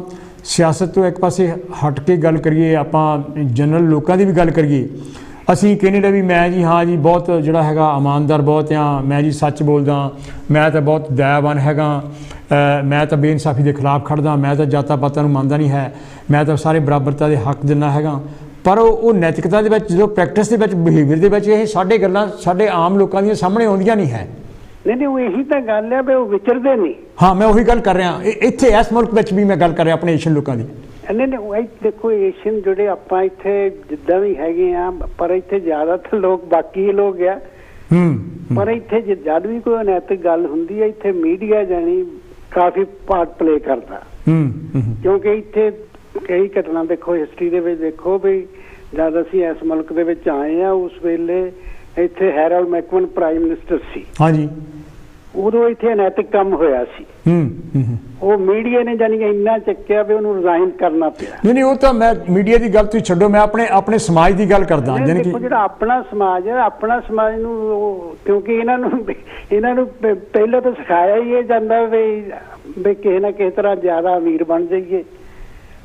ਸਿਆਸਤ ਤੋਂ ਇੱਕ ਪਾਸੇ ਹਟ ਕੇ ਗੱਲ ਕਰੀਏ, ਆਪਾਂ ਜਨਰਲ ਲੋਕਾਂ ਦੀ ਵੀ ਗੱਲ ਕਰੀਏ, ਅਸੀਂ ਕਹਿੰਦੇ ਵੀ ਮੈਂ ਜੀ ਹਾਂ ਜੀ ਬਹੁਤ ਜਿਹੜਾ ਹੈਗਾ ਇਮਾਨਦਾਰ ਬਹੁਤ ਆ, ਮੈਂ ਜੀ ਸੱਚ ਬੋਲਦਾ, ਮੈਂ ਤਾਂ ਬਹੁਤ ਦਇਆਵਾਨ ਹੈਗਾ, ਮੈਂ ਤਾਂ ਬੇਇਨਸਾਫੀ ਦੇ ਖਿਲਾਫ ਖੜਦਾ, ਮੈਂ ਤਾਂ ਜਾਤਾਂ ਪਾਤਾਂ ਨੂੰ ਮੰਨਦਾ ਨਹੀਂ ਹੈ, ਮੈਂ ਤਾਂ ਸਾਰੇ ਬਰਾਬਰਤਾ ਦੇ ਹੱਕ ਦਿੰਦਾ ਹੈਗਾ। ਪਰ ਉਹ ਨੈਤਿਕਤਾ ਦੇ ਵਿੱਚ ਜਦੋਂ ਪ੍ਰੈਕਟਿਸ ਦੇ ਵਿੱਚ ਬਿਹੇਵੀਅਰ ਦੇ ਵਿੱਚ ਇਹ ਸਾਡੇ ਗੱਲਾਂ ਸਾਡੇ ਆਮ ਲੋਕਾਂ ਦੀਆਂ ਸਾਹਮਣੇ ਆਉਂਦੀਆਂ ਨਹੀਂ ਹੈ। ਨਹੀਂ ਉਹ ਇਹੀ ਤਾਂ ਗੱਲ ਹੈ ਵੀ ਉਹ ਵਿਚਰਦੇ ਨਹੀਂ। ਹਾਂ, ਮੈਂ ਉਹੀ ਗੱਲ ਕਰ ਰਿਹਾ ਇੱਥੇ ਇਸ ਮੁਲਕ ਵਿੱਚ ਵੀ ਮੈਂ ਗੱਲ ਕਰ ਰਿਹਾ ਆਪਣੇ ਏਸ਼ੀਅਨ ਲੋਕਾਂ ਦੀ। ਨਹੀਂ ਦੇਖੋ ਏਸ਼ੀਅਨ ਜਿਹੜੇ ਆਪਾਂ ਇੱਥੇ ਜਿੱਦਾਂ ਵੀ ਹੈਗੇ ਆ, ਪਰ ਇੱਥੇ ਜ਼ਿਆਦਾਤਰ ਲੋਕ ਬਾਕੀ ਲੋਕ ਆ। ਪਰ ਇੱਥੇ ਜਦ ਵੀ ਕੋਈ ਅਨੈਤਿਕ ਗੱਲ ਹੁੰਦੀ ਹੈ ਇੱਥੇ ਮੀਡੀਆ ਜਾਣੀ ਕਾਫੀ ਪਾਰਟ ਪਲੇ ਕਰਦਾ। ਕਿਉਂਕਿ ਇੱਥੇ ਕਈ ਘਟਨਾ ਦੇਖੋ ਹਿਸਟਰੀ ਦੇ ਵਿੱਚ ਦੇਖੋ ਵੀ ਜਦ ਅਸੀਂ ਇਸ ਮੁਲਕ ਦੇ ਵਿੱਚ ਆਏ ਆ ਉਸ ਵੇਲੇ ਇੱਥੇ ਹੈਰਲਡ ਮੈਕਮਨ ਪ੍ਰਾਈਮ ਮਿਨਿਸਟਰ ਸੀ। ਹਾਂਜੀ। ਉਦੋਂ ਇੱਥੇ ਅਨੈਤਿਕ ਕੰਮ ਹੋਇਆ ਸੀ। ਉਹ ਮੀਡੀਆ ਨੇ ਜਾਨੀ ਇੰਨਾ ਚੱਕਿਆ ਵੀ ਉਹਨੂੰ ਰਿਜ਼ਾਈਨ ਕਰਨਾ ਪਿਆ। ਨਹੀਂ ਉਹ ਤਾਂ ਮੈਂ ਮੀਡੀਆ ਦੀ ਗੱਲ ਤੁਸੀਂ ਛੱਡੋ, ਮੈਂ ਆਪਣੇ ਸਮਾਜ ਦੀ ਗੱਲ ਕਰਦਾ। ਜਾਨੀ ਕਿ ਜਿਹੜਾ ਆਪਣਾ ਸਮਾਜ ਹੈ, ਆਪਣਾ ਸਮਾਜ ਨੂੰ ਕਿਉਂਕਿ ਇਹਨਾਂ ਨੂੰ ਪਹਿਲਾਂ ਤਾਂ ਸਿਖਾਇਆ ਹੀ ਇਹ ਜਾਂਦਾ ਵੀ ਕਿਸੇ ਨਾ ਕਿਸੇ ਤਰ੍ਹਾਂ ਜ਼ਿਆਦਾ ਅਮੀਰ ਬਣ ਜਾਈਏ।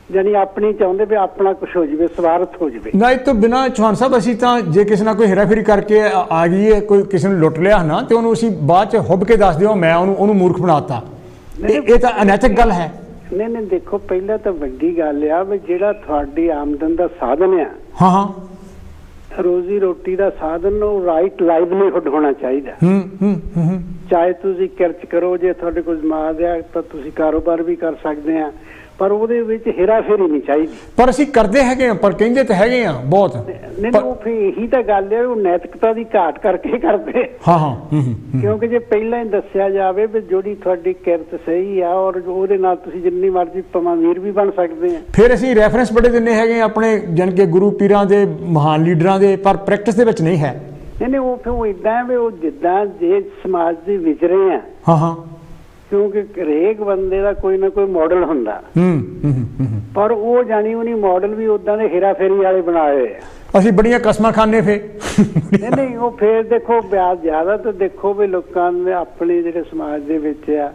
ਜਾਨੀ ਆਪਣੀ ਚਾਹੁੰਦੇ ਵੀ ਆਪਣਾ ਕੁਝ ਹੋ ਜਾਵੇ, ਸਵਾਰਥ ਹੋ ਜਾਵੇ। ਨਾ ਇਹ ਤੋਂ ਬਿਨਾਂ ਚੌਹਾਨ ਸਾਹਿਬ ਅਸੀਂ ਤਾਂ ਜੇ ਕਿਸੇ ਨਾਲ ਕੋਈ ਹੇਰਾਫੇਰੀ ਕਰਕੇ ਆ ਗਈ ਹੈ, ਕੋਈ ਕਿਸੇ ਨੂੰ ਲੁੱਟ ਲਿਆ ਨਾ, ਤੇ ਉਹਨੂੰ ਅਸੀਂ ਬਾਅਦ ਚ ਹੁੱਬ ਕੇ ਦੱਸ ਦਿਓ ਮੈਂ ਉਹਨੂੰ ਮੂਰਖ ਬਣਾਤਾ। ਇਹ ਤਾਂ ਅਨੈਤਿਕ ਗੱਲ ਹੈ। ਨਹੀਂ ਦੇਖੋ, ਪਹਿਲਾਂ ਤਾਂ ਵੱਡੀ ਗੱਲ ਆ ਵੀ ਜਿਹੜਾ ਤੁਹਾਡੀ ਆਮਦਨ ਦਾ ਸਾਧਨ ਆ, ਹਾਂ ਰੋਜ਼ੀ ਰੋਟੀ ਦਾ ਸਾਧਨ, ਉਹ ਰਾਈਟ ਲਾਈਵਲੀਹੁੱਡ ਹੋਣਾ ਚਾਹੀਦਾ। ਚਾਹੇ ਤੁਸੀਂ ਕਿਰਚ ਕਰੋ, ਜੇ ਤੁਹਾਡੇ ਕੋਲ ਜਮਾਤ ਆ ਤਾਂ ਤੁਸੀਂ ਕਾਰੋਬਾਰ ਵੀ ਕਰ ਸਕਦੇ ਆ, ਪਰ ਉਹਦੇ ਵਿੱਚ ਹੇਰਾਫੇਰੀ ਨਹੀਂ ਚਾਹੀਦੀ। ਪਰ ਅਸੀਂ ਕਰਦੇ ਹੈਗੇ ਆ, ਪਰ ਕਹਿੰਦੇ ਤਾਂ ਹੈਗੇ ਆ ਬਹੁਤ। ਨਹੀਂ ਉਹ ਫਿਰ ਇਹੀ ਤਾਂ ਗੱਲ ਹੈ, ਉਹ ਨੈਤਿਕਤਾ ਦੀ ਘਾਟ ਕਰਕੇ ਕਰਦੇ। ਕਿਉਂਕਿ ਜੇ ਪਹਿਲਾਂ ਹੀ ਦੱਸਿਆ ਜਾਵੇ ਵੀ ਜਿਹੜੀ ਤੁਹਾਡੀ ਕਿਰਤ ਸਹੀ ਆ ਔਰ ਉਹਦੇ ਨਾਲ ਤੁਸੀਂ ਜਿੰਨੀ ਮਰਜ਼ੀ ਅਮੀਰ ਵੀ ਬਣ ਸਕਦੇ ਆ। ਫਿਰ ਅਸੀਂ ਰੈਫਰੈਂਸ ਬੜੇ ਦਿੰਦੇ ਹੈਗੇ ਆਪਣੇ ਜਾਨ ਕੇ ਗੁਰੂ ਪੀਰਾਂ ਦੇ, ਮਹਾਨ ਲੀਡਰਾਂ ਦੇ, ਪਰ ਪ੍ਰੈਕਟਿਸ ਦੇ ਵਿੱਚ ਨਹੀਂ ਹੈ। ਨਹੀਂ ਉਹ ਫਿਰ ਉਹ ਇਦਾਂ ਵੀ ਉਹ ਜਿੱਦਾਂ ਜੇ ਸਮਾਜ ਦੇ ਵਿਚਰੇ ਆ, ਕਿਉਂਕਿ ਹਰੇਕ ਬੰਦੇ ਦਾ ਕੋਈ ਨਾ ਕੋਈ ਮਾਡਲ ਹੁੰਦਾ, ਪਰ ਉਹ ਜਾਣੀ ਉਹਨੀ ਮਾਡਲ ਵੀ ਉਦਾਂ ਦੇ ਹੇਰਾਫੇਰੀ ਵਾਲੇ ਬਣਾਏ ਆ। ਅਸੀਂ ਬੜੀਆਂ ਕਸਮਾਂ ਖਾਨੇ ਫੇ। ਨਹੀਂ ਉਹ ਫੇਰ ਦੇਖੋ ਵਿਆਜ ਜ਼ਿਆਦਾ, ਤਾਂ ਦੇਖੋ ਵੀ ਲੋਕਾਂ ਨੇ ਆਪਣੇ ਜਿਹੜੇ ਸਮਾਜ ਦੇ ਵਿੱਚ ਆ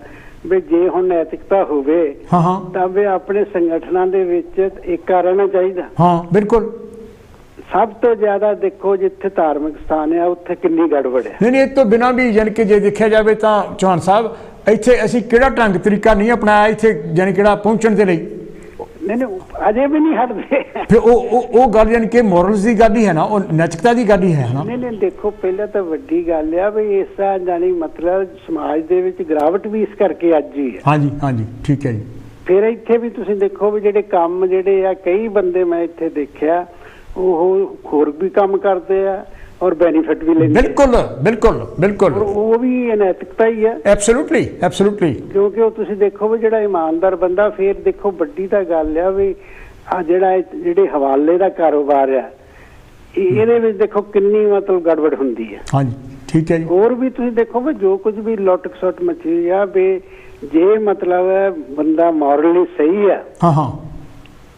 ਵੀ ਜੇ ਹੁਣ ਨੈਤਿਕਤਾ ਹੋਵੇ ਤਾਂ ਵੀ ਆਪਣੇ ਸੰਗਠਨਾਂ ਦੇ ਵਿੱਚ ਏਕਾ ਰਹਿਣਾ ਚਾਹੀਦਾ। ਹਾਂ ਬਿਲਕੁਲ। ਸਭ ਤੋਂ ਜ਼ਿਆਦਾ ਦੇਖੋ ਜਿੱਥੇ ਧਾਰਮਿਕ ਸਥਾਨ ਆ ਉੱਥੇ ਕਿੰਨੀ ਗੜਬੜ ਹੈ। ਨਹੀਂ ਇਹ ਤੋਂ ਬਿਨਾਂ ਵੀ ਜਾਣੀ ਕਿ ਜੇ ਦੇਖਿਆ ਜਾਵੇ ਤਾਂ ਚੌਹਾਨ ਸਾਹਿਬ ਇੱਥੇ ਅਸੀਂ ਕਿਹੜਾ ਢੰਗ ਤਰੀਕਾ ਨਹੀਂ ਅਪਣਾਇਆ ਇੱਥੇ ਜਾਣੀ ਕਿਹੜਾ ਪਹੁੰਚਣ ਦੇ ਲਈ। ਨਹੀਂ ਅਜੇ ਵੀ ਨਹੀਂ ਹਟਦੇ। ਫਿਰ ਉਹ ਗੱਲ ਜਾਣੀ ਕਿ ਮੋਰਲਸ ਦੀ ਗੱਲ ਹੀ ਹੈ ਨਾ, ਉਹ ਨੈਤਿਕਤਾ ਦੀ ਗੱਲ ਹੀ ਹੈ ਨਾ। ਨਹੀਂ ਦੇਖੋ ਪਹਿਲਾਂ ਤਾਂ ਵੱਡੀ ਗੱਲ ਆ ਵੀ ਇਸ ਤਰ੍ਹਾਂ ਜਾਣੀ ਮਤਲਬ ਸਮਾਜ ਦੇ ਵਿੱਚ ਗਿਰਾਵਟ ਵੀ ਇਸ ਕਰਕੇ ਅੱਜ ਹੀ ਹੈ। ਹਾਂਜੀ ਠੀਕ ਹੈ ਜੀ। ਫਿਰ ਇੱਥੇ ਵੀ ਤੁਸੀਂ ਦੇਖੋ ਵੀ ਜਿਹੜੇ ਕੰਮ ਜਿਹੜੇ ਆ ਕਈ ਬੰਦੇ ਮੈਂ ਇੱਥੇ ਦੇਖਿਆ ਉਹ ਹੋਰ ਵੀ ਕੰਮ ਕਰਦੇ ਆ ਔਰ ਬੈਨੀਫਿਟ ਵੀ ਲੈਂਦੇ। ਬਿਲਕੁਲ ਉਹ ਵੀ ਅਨੈਤਿਕਤਾ ਹੀ ਹੈ। ਐਬਸੋਲੂਟਲੀ ਕਿਉਂਕਿ ਉਹ ਤੁਸੀਂ ਦੇਖੋ ਵੀ ਜਿਹੜਾ ਇਮਾਨਦਾਰ ਬੰਦਾ, ਫਿਰ ਦੇਖੋ ਵੱਡੀ ਤਾਂ ਗੱਲ ਆ ਵੀ ਆ ਜਿਹੜੇ ਹਵਾਲੇ ਦਾ ਕਾਰੋਬਾਰ ਆ ਇਹਦੇ ਵਿੱਚ ਦੇਖੋ ਕਿੰਨੀ ਮਤਲਬ ਗੜਬੜ ਹੁੰਦੀ ਹੈ। ਹਾਂਜੀ ਠੀਕ ਹੈ ਜੀ। ਹੋਰ ਵੀ ਤੁਸੀਂ ਦੇਖੋ ਵੀ ਜੋ ਕੁਝ ਵੀ ਲੁੱਟ ਖਸੁੱਟ ਮਚੀ ਆ ਵੀ ਜੇ ਮਤਲਬ ਬੰਦਾ ਮੋਰਲੀ ਸਹੀ ਆ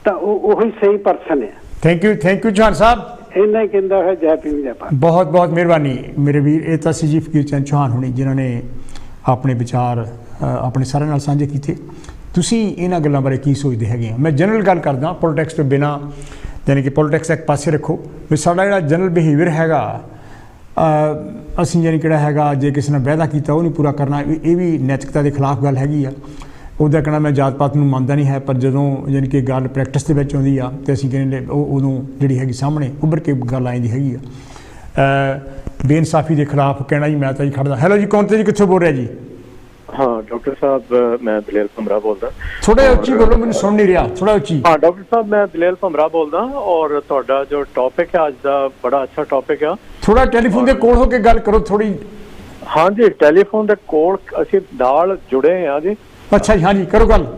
ਤਾਂ ਉਹੀ ਸਹੀ ਪਰਸਨ ਹੈ। ਥੈਂਕ ਯੂ ਚੌਹਾਨ ਸਾਹਿਬ। ਇੰਨਾ ਕਹਿੰਦਾ ਹੈ ਜੈ ਭੀਮ ਜੈ ਭਾਰਤ। ਬਹੁਤ ਮਿਹਰਬਾਨੀ ਮੇਰੇ ਵੀਰ। ਇਹ ਤਾਂ ਸੀ ਜੀ ਫਕੀਰ ਚੰਦ ਚੌਹਾਨ ਹੋਣੀ ਜਿਨ੍ਹਾਂ ਨੇ ਆਪਣੇ ਵਿਚਾਰ ਆਪਣੇ ਸਾਰਿਆਂ ਨਾਲ ਸਾਂਝੇ ਕੀਤੇ। ਤੁਸੀਂ ਇਹਨਾਂ ਗੱਲਾਂ ਬਾਰੇ ਕੀ ਸੋਚਦੇ ਹੈਗੇ ਆ? ਮੈਂ ਜਨਰਲ ਗੱਲ ਕਰਦਾ, ਪੋਲੀਟਿਕਸ ਤੋਂ ਬਿਨਾਂ, ਯਾਨੀ ਕਿ ਪੋਲੀਟਿਕਸ ਇੱਕ ਪਾਸੇ ਰੱਖੋ ਵੀ ਸਾਡਾ ਜਿਹੜਾ ਜਨਰਲ ਬਿਹੇਵੀਅਰ ਹੈਗਾ ਅਸੀਂ ਯਾਨੀ ਕਿਹੜਾ ਹੈਗਾ ਜੇ ਕਿਸੇ ਨਾਲ ਵਾਅਦਾ ਕੀਤਾ ਉਹ ਨਹੀਂ ਪੂਰਾ ਕਰਨਾ, ਇਹ ਵੀ ਨੈਤਿਕਤਾ ਦੇ ਖਿਲਾਫ ਗੱਲ ਹੈਗੀ ਆ। ਉਹਦਾ ਕਹਿਣਾ ਮੈਂ ਜਾਤ ਪਾਤ ਨੂੰ ਮੰਨਦਾ ਨਹੀਂ ਹੈ, ਪਰ ਜਦੋਂ ਯਾਨੀ ਕਿ ਗੱਲ ਪ੍ਰੈਕਟਿਸ ਦੇ ਵਿੱਚ ਆਉਂਦੀ ਆ ਤੇ ਅਸੀਂ ਕਹਿੰਦੇ ਉਹ ਉਦੋਂ ਜਿਹੜੀ ਹੈਗੀ ਸਾਹਮਣੇ ਉੱਭਰ ਕੇ ਗੱਲ ਆਉਂਦੀ ਹੈਗੀ ਆ। ਬੇਇਨਸਾਫੀ ਦੇ ਖਿਲਾਫ ਕਹਿਣਾ ਜੀ ਮੈਂ ਤਾਂ ਜੀ ਖੜਦਾ। ਹੈਲੋ ਜੀ, ਕੌਣ ਤੇ ਜੀ, ਕਿੱਥੋਂ ਬੋਲ ਰਿਹਾ ਜੀ? हाँ डॉक्टर साहब, मैं दलेल भमरा बोलदा। थोड़ा उच्ची बोलो, मैंने सुन नहीं रहा, थोड़ा उच्ची। हाँ डॉक्टर साहब, मैं दलेल भमरा बोलदा और ਤੁਹਾਡਾ जो टॉपिक है आज दा बड़ा अच्छा टॉपिक है। थोड़ा टेलीफोन ਦੇ ਕੋਲ ਹੋ ਕੇ ਗੱਲ ਕਰੋ ਥੋੜੀ। हाँ जी, टेलीफोन ਦੇ ਕੋਲ ਅਸੀਂ ਨਾਲ ਜੁੜੇ ਹਾਂ ਜੀ। अच्छा जी, हाँ जी करो गल।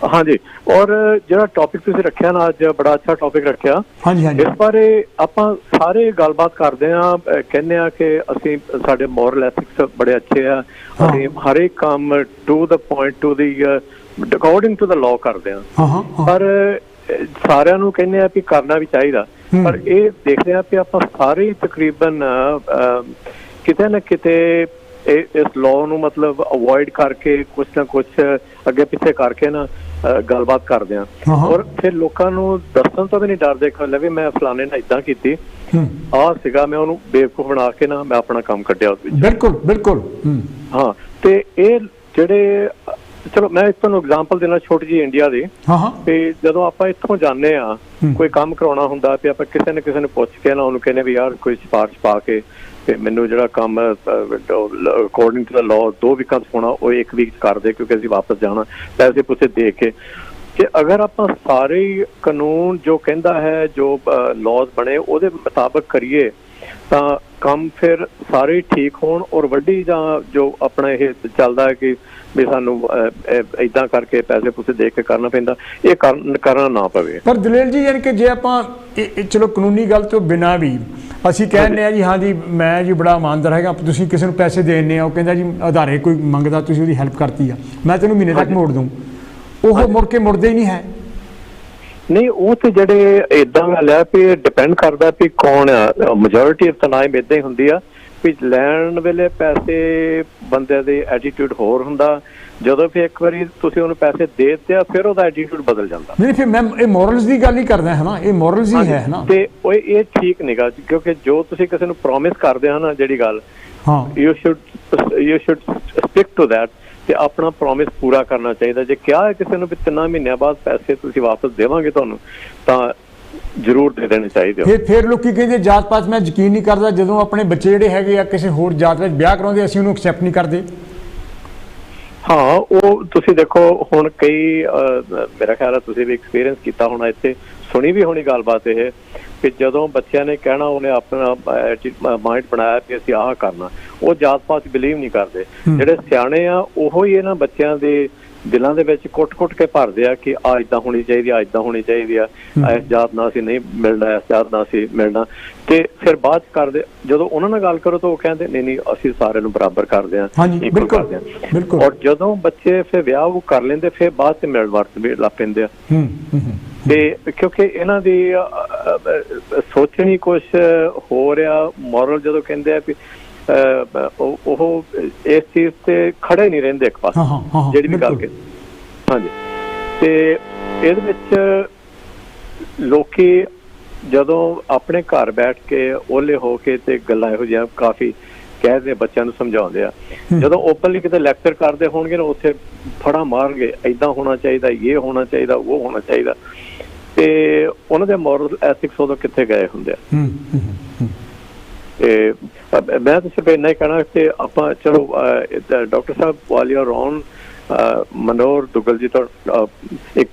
हाँ जी, और ਜਿਹੜਾ ਟੌਪਿਕ ਤੁਸੀਂ ਰੱਖਿਆ ਨਾ ਅੱਜ ਬੜਾ ਅੱਛਾ ਟੌਪਿਕ ਰੱਖਿਆ। ਹਾਂਜੀ ਇਸ ਬਾਰੇ ਆਪਾਂ ਸਾਰੇ ਗੱਲਬਾਤ ਕਰਦੇ ਆ, ਕਹਿੰਦੇ ਆ ਕਿ ਅਸੀਂ ਸਾਡੇ ਮੋਰਲ ਐਥਿਕਸ ਬੜੇ ਅੱਛੇ ਆ, ਅਸੀਂ ਹਰ ਇੱਕ ਕੰਮ to the point to the according to the law ਕਰਦੇ ਆ। ਪਰ ਸਾਰਿਆਂ ਨੂੰ ਕਹਿੰਦੇ ਆ ਵੀ ਕਰਨਾ ਵੀ ਚਾਹੀਦਾ, ਪਰ ਇਹ ਦੇਖਦੇ ਆ ਵੀ ਆਪਾਂ ਸਾਰੇ ਤਕਰੀਬਨ ਕਿਤੇ ਨਾ ਕਿਤੇ ਇਸ ਲਾਅ ਨੂੰ ਮਤਲਬ ਅਵੋਇਡ ਕਰਕੇ ਕੁਛ ਨਾ ਕੁਛ ਅੱਗੇ ਪਿੱਛੇ ਕਰਕੇ ਨਾ ਗੱਲਬਾਤ ਕਰਦੇ ਆ, ਔਰ ਫਿਰ ਲੋਕਾਂ ਨੂੰ ਦੱਸਣ ਤੋਂ ਵੀ ਨਹੀਂ ਡਰਦੇ ਕਿ ਵੀ ਮੈਂ ਫਲਾਣੇ ਨਾਲ ਏਦਾਂ ਕੀਤੀ, ਆਹ ਸੀਗਾ, ਮੈਂ ਉਹਨੂੰ ਬੇਵਕੂਫ ਬਣਾ ਕੇ ਨਾ ਮੈਂ ਆਪਣਾ ਕੰਮ ਕੱਢਿਆ ਉਸ ਵਿੱਚ। ਬਿਲਕੁਲ ਹਾਂ। ਤੇ ਇਹ ਜਿਹੜੇ ਚਲੋ ਮੈਂ ਤੁਹਾਨੂੰ ਐਗਜ਼ਾਮਪਲ ਦੇਣਾ ਛੋਟੀ ਜਿਹੀ ਇੰਡੀਆ ਦੀ। ਤੇ ਜਦੋਂ ਆਪਾਂ ਇੱਥੋਂ ਜਾਂਦੇ ਆ ਕੋਈ ਕੰਮ ਕਰਾਉਣਾ ਹੁੰਦਾ ਤੇ ਆਪਾਂ ਕਿਸੇ ਨਾ ਕਿਸੇ ਨੂੰ ਪੁੱਛ ਕੇ ਨਾ ਉਹਨੂੰ ਕਹਿੰਦੇ ਵੀ ਯਾਰ ਕੋਈ ਸਿਫਾਰਿਸ਼ ਪਾ ਕੇ ਤੇ ਮੈਨੂੰ ਜਿਹੜਾ ਕੰਮ ਅਕੋਰਡਿੰਗ ਟੂ ਦ ਲਾਅ 2 ਵੀਕਾਂ ਹੋਣਾ ਉਹ 1 ਵੀਕ ਕਰ ਦੇ, ਕਿਉਂਕਿ ਅਸੀਂ ਵਾਪਸ ਜਾਣਾ, ਪੈਸੇ ਪੂਸੇ ਦੇ ਕੇ। ਕਿ ਅਗਰ ਆਪਾਂ ਸਾਰੇ ਕਾਨੂੰਨ ਜੋ ਕਹਿੰਦਾ ਹੈ, ਜੋ ਲਾਜ਼ ਬਣੇ ਉਹਦੇ ਮੁਤਾਬਕ ਕਰੀਏ ਤਾਂ ਕੰਮ ਫਿਰ ਸਾਰੇ ਠੀਕ ਹੋਣ, ਔਰ ਵੱਡੀ ਜਾਂ ਜੋ ਆਪਣਾ ਇਹ ਚੱਲਦਾ ਹੈ ਕਿ ਵੀ ਸਾਨੂੰ ਏਦਾਂ ਕਰਕੇ ਪੈਸੇ ਪੂਸੇ ਦੇ ਕੇ ਕਰਨਾ ਪੈਂਦਾ, ਇਹ ਕਰਨਾ ਨਾ ਪਵੇ। ਪਰ ਦਲੇਲ ਜੀ ਯਾਨੀ ਕਿ ਜੇ ਆਪਾਂ ਚਲੋ ਕਾਨੂੰਨੀ ਗੱਲ ਤੋਂ ਬਿਨਾਂ ਵੀ ਅਸੀਂ ਕਹਿੰਦੇ ਆ ਜੀ ਹਾਂ ਜੀ ਮੈਂ ਜੀ ਬੜਾ ਇਮਾਨਦਾਰ ਹੈਗਾ, ਤੁਸੀਂ ਕਿਸੇ ਨੂੰ ਪੈਸੇ ਦੇ ਦਿੰਦੇ ਆ, ਉਹ ਕਹਿੰਦਾ ਜੀ ਆਧਾਰੇ ਕੋਈ ਮੰਗਦਾ ਤੁਸੀਂ ਉਹਦੀ ਹੈਲਪ ਕਰਤੀ ਆ, ਮੈਂ ਤੈਨੂੰ ਮਹੀਨੇ ਤੱਕ ਮੋੜ ਦੂੰ, ਉਹ ਮੁੜ ਕੇ ਮੁੜਦੇ ਹੀ ਨਹੀਂ ਹੈ। ਨਹੀਂ ਉਹ ਤੇ ਜਿਹੜੇ ਏਦਾਂ ਗੱਲ ਆ ਵੀ ਡਿਪੈਂਡ ਕਰਦਾ ਵੀ ਕੌਣ ਆ, ਮੈਜੋਰਿਟੀ ਆਫ ਟਾਈਮ ਏਦਾਂ ਹੀ ਹੁੰਦੀ ਆ ਵੀ ਲੈਣ ਵੇਲੇ ਪੈਸੇ ਬੰਦੇ ਦੇ ਐਟੀਟਿਊਡ ਹੋਰ ਹੁੰਦਾ, ਜਦੋਂ ਫਿਰ ਇੱਕ ਵਾਰੀ ਤੁਸੀਂ ਉਹਨੂੰ ਪੈਸੇ ਦੇ ਦਿੱਤੇ ਆ ਫਿਰ ਉਹਦਾ ਐਟੀਟਿਊਡ ਬਦਲ ਜਾਂਦਾ। ਨਹੀਂ ਫਿਰ ਮੈਂ ਇਹ ਮੋਰਲਸ ਦੀ ਗੱਲ ਹੀ ਕਰਦਾ ਹੈ ਨਾ, ਇਹ ਮੋਰਲਸ ਹੀ ਹੈ ਨਾ। ਤੇ ਉਹ ਇਹ ਠੀਕ ਨਹੀਂਗਾ, ਕਿਉਂਕਿ ਜੋ ਤੁਸੀਂ ਕਿਸੇ ਨੂੰ ਪ੍ਰੋਮਿਸ ਕਰਦੇ ਹੋ ਨਾ ਜਿਹੜੀ ਗੱਲ, ਹਾਂ you should stick to that, ਤੇ ਆਪਣਾ ਪ੍ਰੋਮਿਸ ਪੂਰਾ ਕਰਨਾ ਚਾਹੀਦਾ। ਜੇ ਕਿਹਾ ਹੈ ਕਿਸੇ ਨੂੰ ਵੀ 3 ਮਹੀਨਿਆਂ ਬਾਅਦ ਪੈਸੇ ਤੁਸੀਂ ਵਾਪਸ ਦੇਵਾਂਗੇ ਤੁਹਾਨੂੰ, ਤਾਂ ਜ਼ਰੂਰ ਦੇ ਦੇਣੇ ਚਾਹੀਦੇ। ਫਿਰ ਲੋਕੀ ਕਹਿੰਦੇ ਜਾਤ ਪਾਤ ਮੈਂ ਯਕੀਨ ਨਹੀਂ ਕਰਦਾ, ਜਦੋਂ ਆਪਣੇ ਬੱਚੇ ਜਿਹੜੇ ਹੈਗੇ ਆ ਕਿਸੇ ਹੋਰ ਜਾਤ ਵਿੱਚ ਵਿਆਹ ਕਰਾਉਂਦੇ ਅਸੀਂ ਉਹਨੂੰ ਐਕਸੈਪਟ ਨਹੀਂ ਕਰਦੇ। ਹਾਂ, ਉਹ ਤੁਸੀਂ ਦੇਖੋ ਹੁਣ ਕਈ ਮੇਰਾ ਖਿਆਲ ਹੈ ਤੁਸੀਂ ਵੀ ਐਕਸਪੀਰੀਅੰਸ ਕੀਤਾ ਹੋਣਾ, ਇੱਥੇ ਸੁਣੀ ਵੀ ਹੋਣੀ ਗੱਲਬਾਤ ਇਹ, ਕਿ ਜਦੋਂ ਬੱਚਿਆਂ ਨੇ ਕਹਿਣਾ ਉਹਨੇ ਆਪਣਾ ਮਾਈਂਡ ਬਣਾਇਆ ਕਿ ਅਸੀਂ ਆਹ ਕਰਨਾ, ਉਹ ਜਾਤ ਪਾਤ ਬਿਲੀਵ ਨਹੀਂ ਕਰਦੇ। ਜਿਹੜੇ ਸਿਆਣੇ ਆ ਉਹੋ ਹੀ ਇਹਨਾਂ ਬੱਚਿਆਂ ਦੇ ਦਿਲਾਂ ਦੇ ਵਿੱਚ ਕੁੱਟ ਕੇ ਭਰਦੇ ਆ ਕਿ ਆ ਇੱਦਾਂ ਹੋਣੀ ਚਾਹੀਦੀ ਆ, ਇੱਦਾਂ ਹੋਣੀ ਚਾਹੀਦੀ ਆ, ਇਸ ਜਾਤ ਨਾਲ ਅਸੀਂ ਨਹੀਂ ਮਿਲਣਾ, ਇਸ ਜਾਤ ਨਾਲ ਅਸੀਂ ਮਿਲਣਾ। ਤੇ ਫਿਰ ਬਾਅਦ ਚ ਕਰਦੇ, ਜਦੋਂ ਉਹਨਾਂ ਨਾਲ ਗੱਲ ਕਰੋ ਤਾਂ ਉਹ ਕਹਿੰਦੇ ਨਹੀਂ ਅਸੀਂ ਸਾਰਿਆਂ ਨੂੰ ਬਰਾਬਰ ਕਰਦੇ ਹਾਂ, ਇਕੁਅਲ ਕਰਦੇ ਹਾਂ। ਔਰ ਜਦੋਂ ਬੱਚੇ ਫਿਰ ਵਿਆਹ ਉਹ ਕਰ ਲੈਂਦੇ ਫਿਰ ਬਾਅਦ ਚ ਮਿਲ ਵਰਤ ਵੀ ਲੱਗ ਪੈਂਦੇ ਆ। ਤੇ ਕਿਉਂਕਿ ਇਹਨਾਂ ਦੀ ਸੋਚਣੀ ਕੁਛ ਹੋ ਰਿਹਾ, ਮੋਰਲ ਜਦੋਂ ਕਹਿੰਦੇ ਆ ਵੀ ਉਹ ਇਸ ਚੀਜ਼ ਤੇ ਖੜੇ ਨਹੀਂ ਰਹਿੰਦੇ ਇੱਕ ਪਾਸੇ, ਜਿਹੜੀ ਵੀ ਗੱਲ ਕਿ ਹਾਂਜੀ। ਤੇ ਇਹਦੇ ਵਿੱਚ ਲੋਕੀ ਜਦੋਂ ਆਪਣੇ ਘਰ ਬੈਠ ਕੇ ਓਲੇ ਹੋ ਕੇ ਤੇ ਗੱਲਾਂ ਇਹੋ ਜਿਹੀਆਂ ਕਾਫੀ ਕਹਿਦੇ ਬੱਚਿਆਂ ਨੂੰ ਸਮਝਾਉਂਦੇ ਆ, ਜਦੋਂ ਓਪਨਲੀ ਕਿਤੇ ਲੈਕਚਰ ਕਰਦੇ ਹੋਣਗੇ ਨਾ ਉੱਥੇ ਫੜਾ ਮਾਰਨਗੇ, ਏਦਾਂ ਹੋਣਾ ਚਾਹੀਦਾ, ਇਹ ਹੋਣਾ ਚਾਹੀਦਾ, ਉਹ ਹੋਣਾ ਚਾਹੀਦਾ, ਤੇ ਉਹਨਾਂ ਦੇ ਮੋਰਲ ਐਥਿਕਸ ਉਦੋਂ ਕਿੱਥੇ ਗਏ ਹੁੰਦੇ ਆ। ਤੇ ਮੈਂ ਤਾਂ ਸਿਰਫ ਇੰਨਾ ਹੀ ਕਹਿਣਾ ਕਿ ਆਪਾਂ ਚਲੋ ਡਾਕਟਰ ਸਾਹਿਬ ਵਾਲ you are on, Manohar Duggal ji ਤੋਂ ਇੱਕ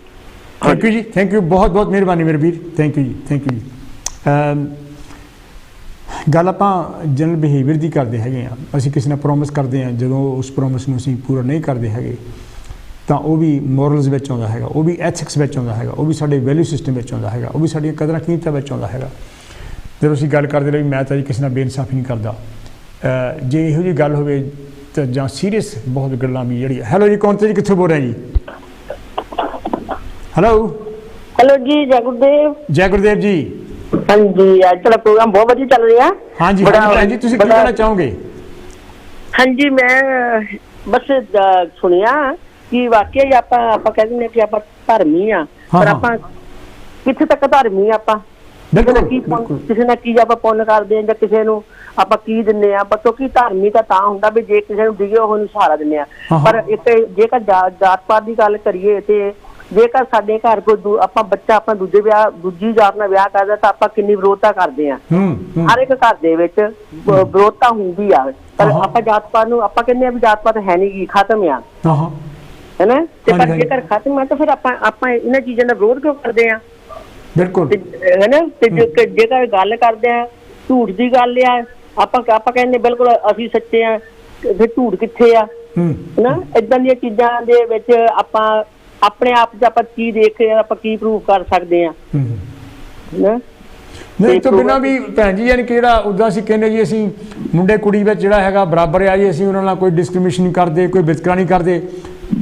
ਥੈਂਕ ਯੂ ਜੀ, ਥੈਂਕ ਯੂ, ਬਹੁਤ ਬਹੁਤ ਮਿਹਰਬਾਨੀ ਮੇਰੇ ਵੀਰ, ਥੈਂਕ ਯੂ ਜੀ, ਥੈਂਕ ਯੂ ਜੀ। ਗੱਲ ਆਪਾਂ ਜਨਰਲ ਬਿਹੇਵੀਅਰ ਦੀ ਕਰਦੇ ਹੈਗੇ ਆ, ਅਸੀਂ ਕਿਸੇ ਨਾਲ ਪ੍ਰੋਮਿਸ ਕਰਦੇ ਹਾਂ, ਜਦੋਂ ਉਸ ਪ੍ਰੋਮਿਸ ਨੂੰ ਅਸੀਂ ਪੂਰਾ ਨਹੀਂ ਕਰਦੇ ਹੈਗੇ ਤਾਂ ਉਹ ਵੀ ਮੋਰਲਸ ਵਿੱਚ ਆਉਂਦਾ ਹੈਗਾ, ਉਹ ਵੀ ਐਥਿਕਸ ਵਿੱਚ ਆਉਂਦਾ ਹੈਗਾ, ਉਹ ਵੀ ਸਾਡੇ ਵੈਲਿਊ ਸਿਸਟਮ ਵਿੱਚ ਆਉਂਦਾ ਹੈਗਾ, ਉਹ ਵੀ ਸਾਡੀਆਂ ਕਦਰਾਂ ਕੀਮਤਾਂ ਵਿੱਚ ਆਉਂਦਾ ਹੈਗਾ। ਜਦੋਂ ਅਸੀਂ ਗੱਲ ਕਰਦੇ ਰਹੇ ਮੈਂ ਤਾਂ ਜੀ ਕਿਸੇ ਨਾਲ ਬੇਇਨਸਾਫੀ ਨਹੀਂ ਕਰਦਾ, ਜੇ ਇਹੋ ਜਿਹੀ ਗੱਲ ਹੋਵੇ ਤਾਂ ਜਾਂ ਸੀਰੀਅਸ ਬਹੁਤ ਗੱਲਾਂ ਵੀ ਜਿਹੜੀ। ਹੈਲੋ ਜੀ, ਕੌਣ ਤੇ ਜੀ, ਕਿੱਥੋਂ ਬੋਲ ਰਹੇ ਜੀ? ਹੈਲੋ ਜੀ, ਜੈ ਗੁਰਦੇਵ। ਜੈ ਗੁਰਦੇਵ ਜੀ। ਹਾਂਜੀ, ਅੱਜ ਤੁਹਾਡਾ ਪ੍ਰੋਗਰਾਮ ਬਹੁਤ ਵਧੀਆ ਚੱਲ ਰਿਹਾ। ਹਾਂਜੀ ਭੈਣ ਜੀ, ਤੁਸੀਂ ਕੀ ਕਹਿਣਾ ਚਾਹੋਗੇ? ਹਾਂਜੀ, ਮੈਂ ਬਸ ਸੁਣਿਆ ਕਿ ਵਾਕਿਆ ਹੀ ਆਪਾਂ ਕਹਿ ਦਿੰਦੇ ਕਿ ਆਪਾਂ ਧਰਮੀ ਆ, ਪਰ ਆਪਾਂ ਕਿੱਥੇ ਤੱਕ ਧਰਮੀ ਆ? ਆਪਾਂ ਕਿਸੇ ਨਾਲ ਕੀ ਆਪਾਂ ਪੁੰਨ ਕਰਦੇ ਆ ਜਾਂ ਕਿਸੇ ਨੂੰ ਆਪਾਂ ਕੀ ਦਿੰਦੇ ਆ? ਕਿਉਂਕਿ ਧਰਮੀ ਤਾਂ ਹੁੰਦਾ ਵੀ ਜੇ ਕਿਸੇ ਨੂੰ ਦਿਗੇ ਉਹਨੂੰ ਸਹਾਰਾ ਦਿੰਦੇ ਆ। ਪਰ ਇੱਕ ਜੇਕਰ ਜਾਤ ਪਾਤ ਦੀ ਗੱਲ ਕਰੀਏ ਤੇ ਜੇਕਰ ਸਾਡੇ ਘਰ ਕੋਈ ਆਪਾਂ ਬੱਚਾ ਆਪਣਾ ਦੂਜੀ ਜਾਤ ਨਾਲ ਵਿਆਹ ਕਰਦਾ ਤਾਂ ਆਪਾਂ ਕਿੰਨੀ ਵਿਰੋਧਤਾ ਕਰਦੇ ਆ। ਹਰ ਇੱਕ ਘਰ ਦੇ ਵਿੱਚ ਵਿਰੋਧਤਾ ਹੁੰਦੀ ਆ, ਪਰ ਆਪਾਂ ਜਾਤ ਪਾਤ ਨੂੰ ਆਪਾਂ ਕਹਿੰਦੇ ਆ ਵੀ ਜਾਤ ਪਾਤ ਹੈ ਨੀ ਗੀ, ਖਤਮ ਆ, ਹੈਨਾ? ਤੇ ਪਰ ਜੇਕਰ ਖਤਮ ਆ ਤਾਂ ਫਿਰ ਆਪਾਂ ਇਹਨਾਂ ਚੀਜ਼ਾਂ ਦਾ ਵਿਰੋਧ ਕਿਉਂ ਕਰਦੇ ਆ? ਬਿਲਕੁਲ, ਹੈਨਾ? ਤੇ ਜੇਕਰ ਗੱਲ ਕਰਦੇ ਆ ਝੂਠ ਦੀ ਗੱਲ ਆ, ਆਪਾਂ ਕਹਿੰਦੇ ਬਿਲਕੁਲ ਅਸੀਂ ਸੱਚੇ ਆ, ਫਿਰ ਝੂਠ ਕਿੱਥੇ ਆ? ਹਨਾ? ਏਦਾਂ ਦੀਆਂ ਚੀਜ਼ਾਂ ਦੇ ਵਿੱਚ ਆਪਾਂ ਆਪਣੇ ਆਪ ਚ ਆਪਾਂ ਕੀ ਦੇਖ ਰਹੇ, ਆਪਾਂ ਕੀ ਪ੍ਰੂਵ ਕਰ ਸਕਦੇ ਆ? ਨਹੀਂ ਤੋਂ ਬਿਨਾਂ ਵੀ ਭੈਣ ਜੀ, ਯਾਨੀ ਕਿ ਜਿਹੜਾ ਉੱਦਾਂ ਅਸੀਂ ਕਹਿੰਦੇ ਜੀ ਅਸੀਂ ਮੁੰਡੇ ਕੁੜੀ ਵਿੱਚ ਜਿਹੜਾ ਹੈਗਾ ਬਰਾਬਰ ਆ ਜੀ, ਅਸੀਂ ਉਹਨਾਂ ਨਾਲ ਕੋਈ ਡਿਸਕ੍ਰਿਮੀਨੇਸ਼ਨ ਨਹੀਂ ਕਰਦੇ, ਕੋਈ ਵਿਤਕਰਾ ਨਹੀਂ ਕਰਦੇ,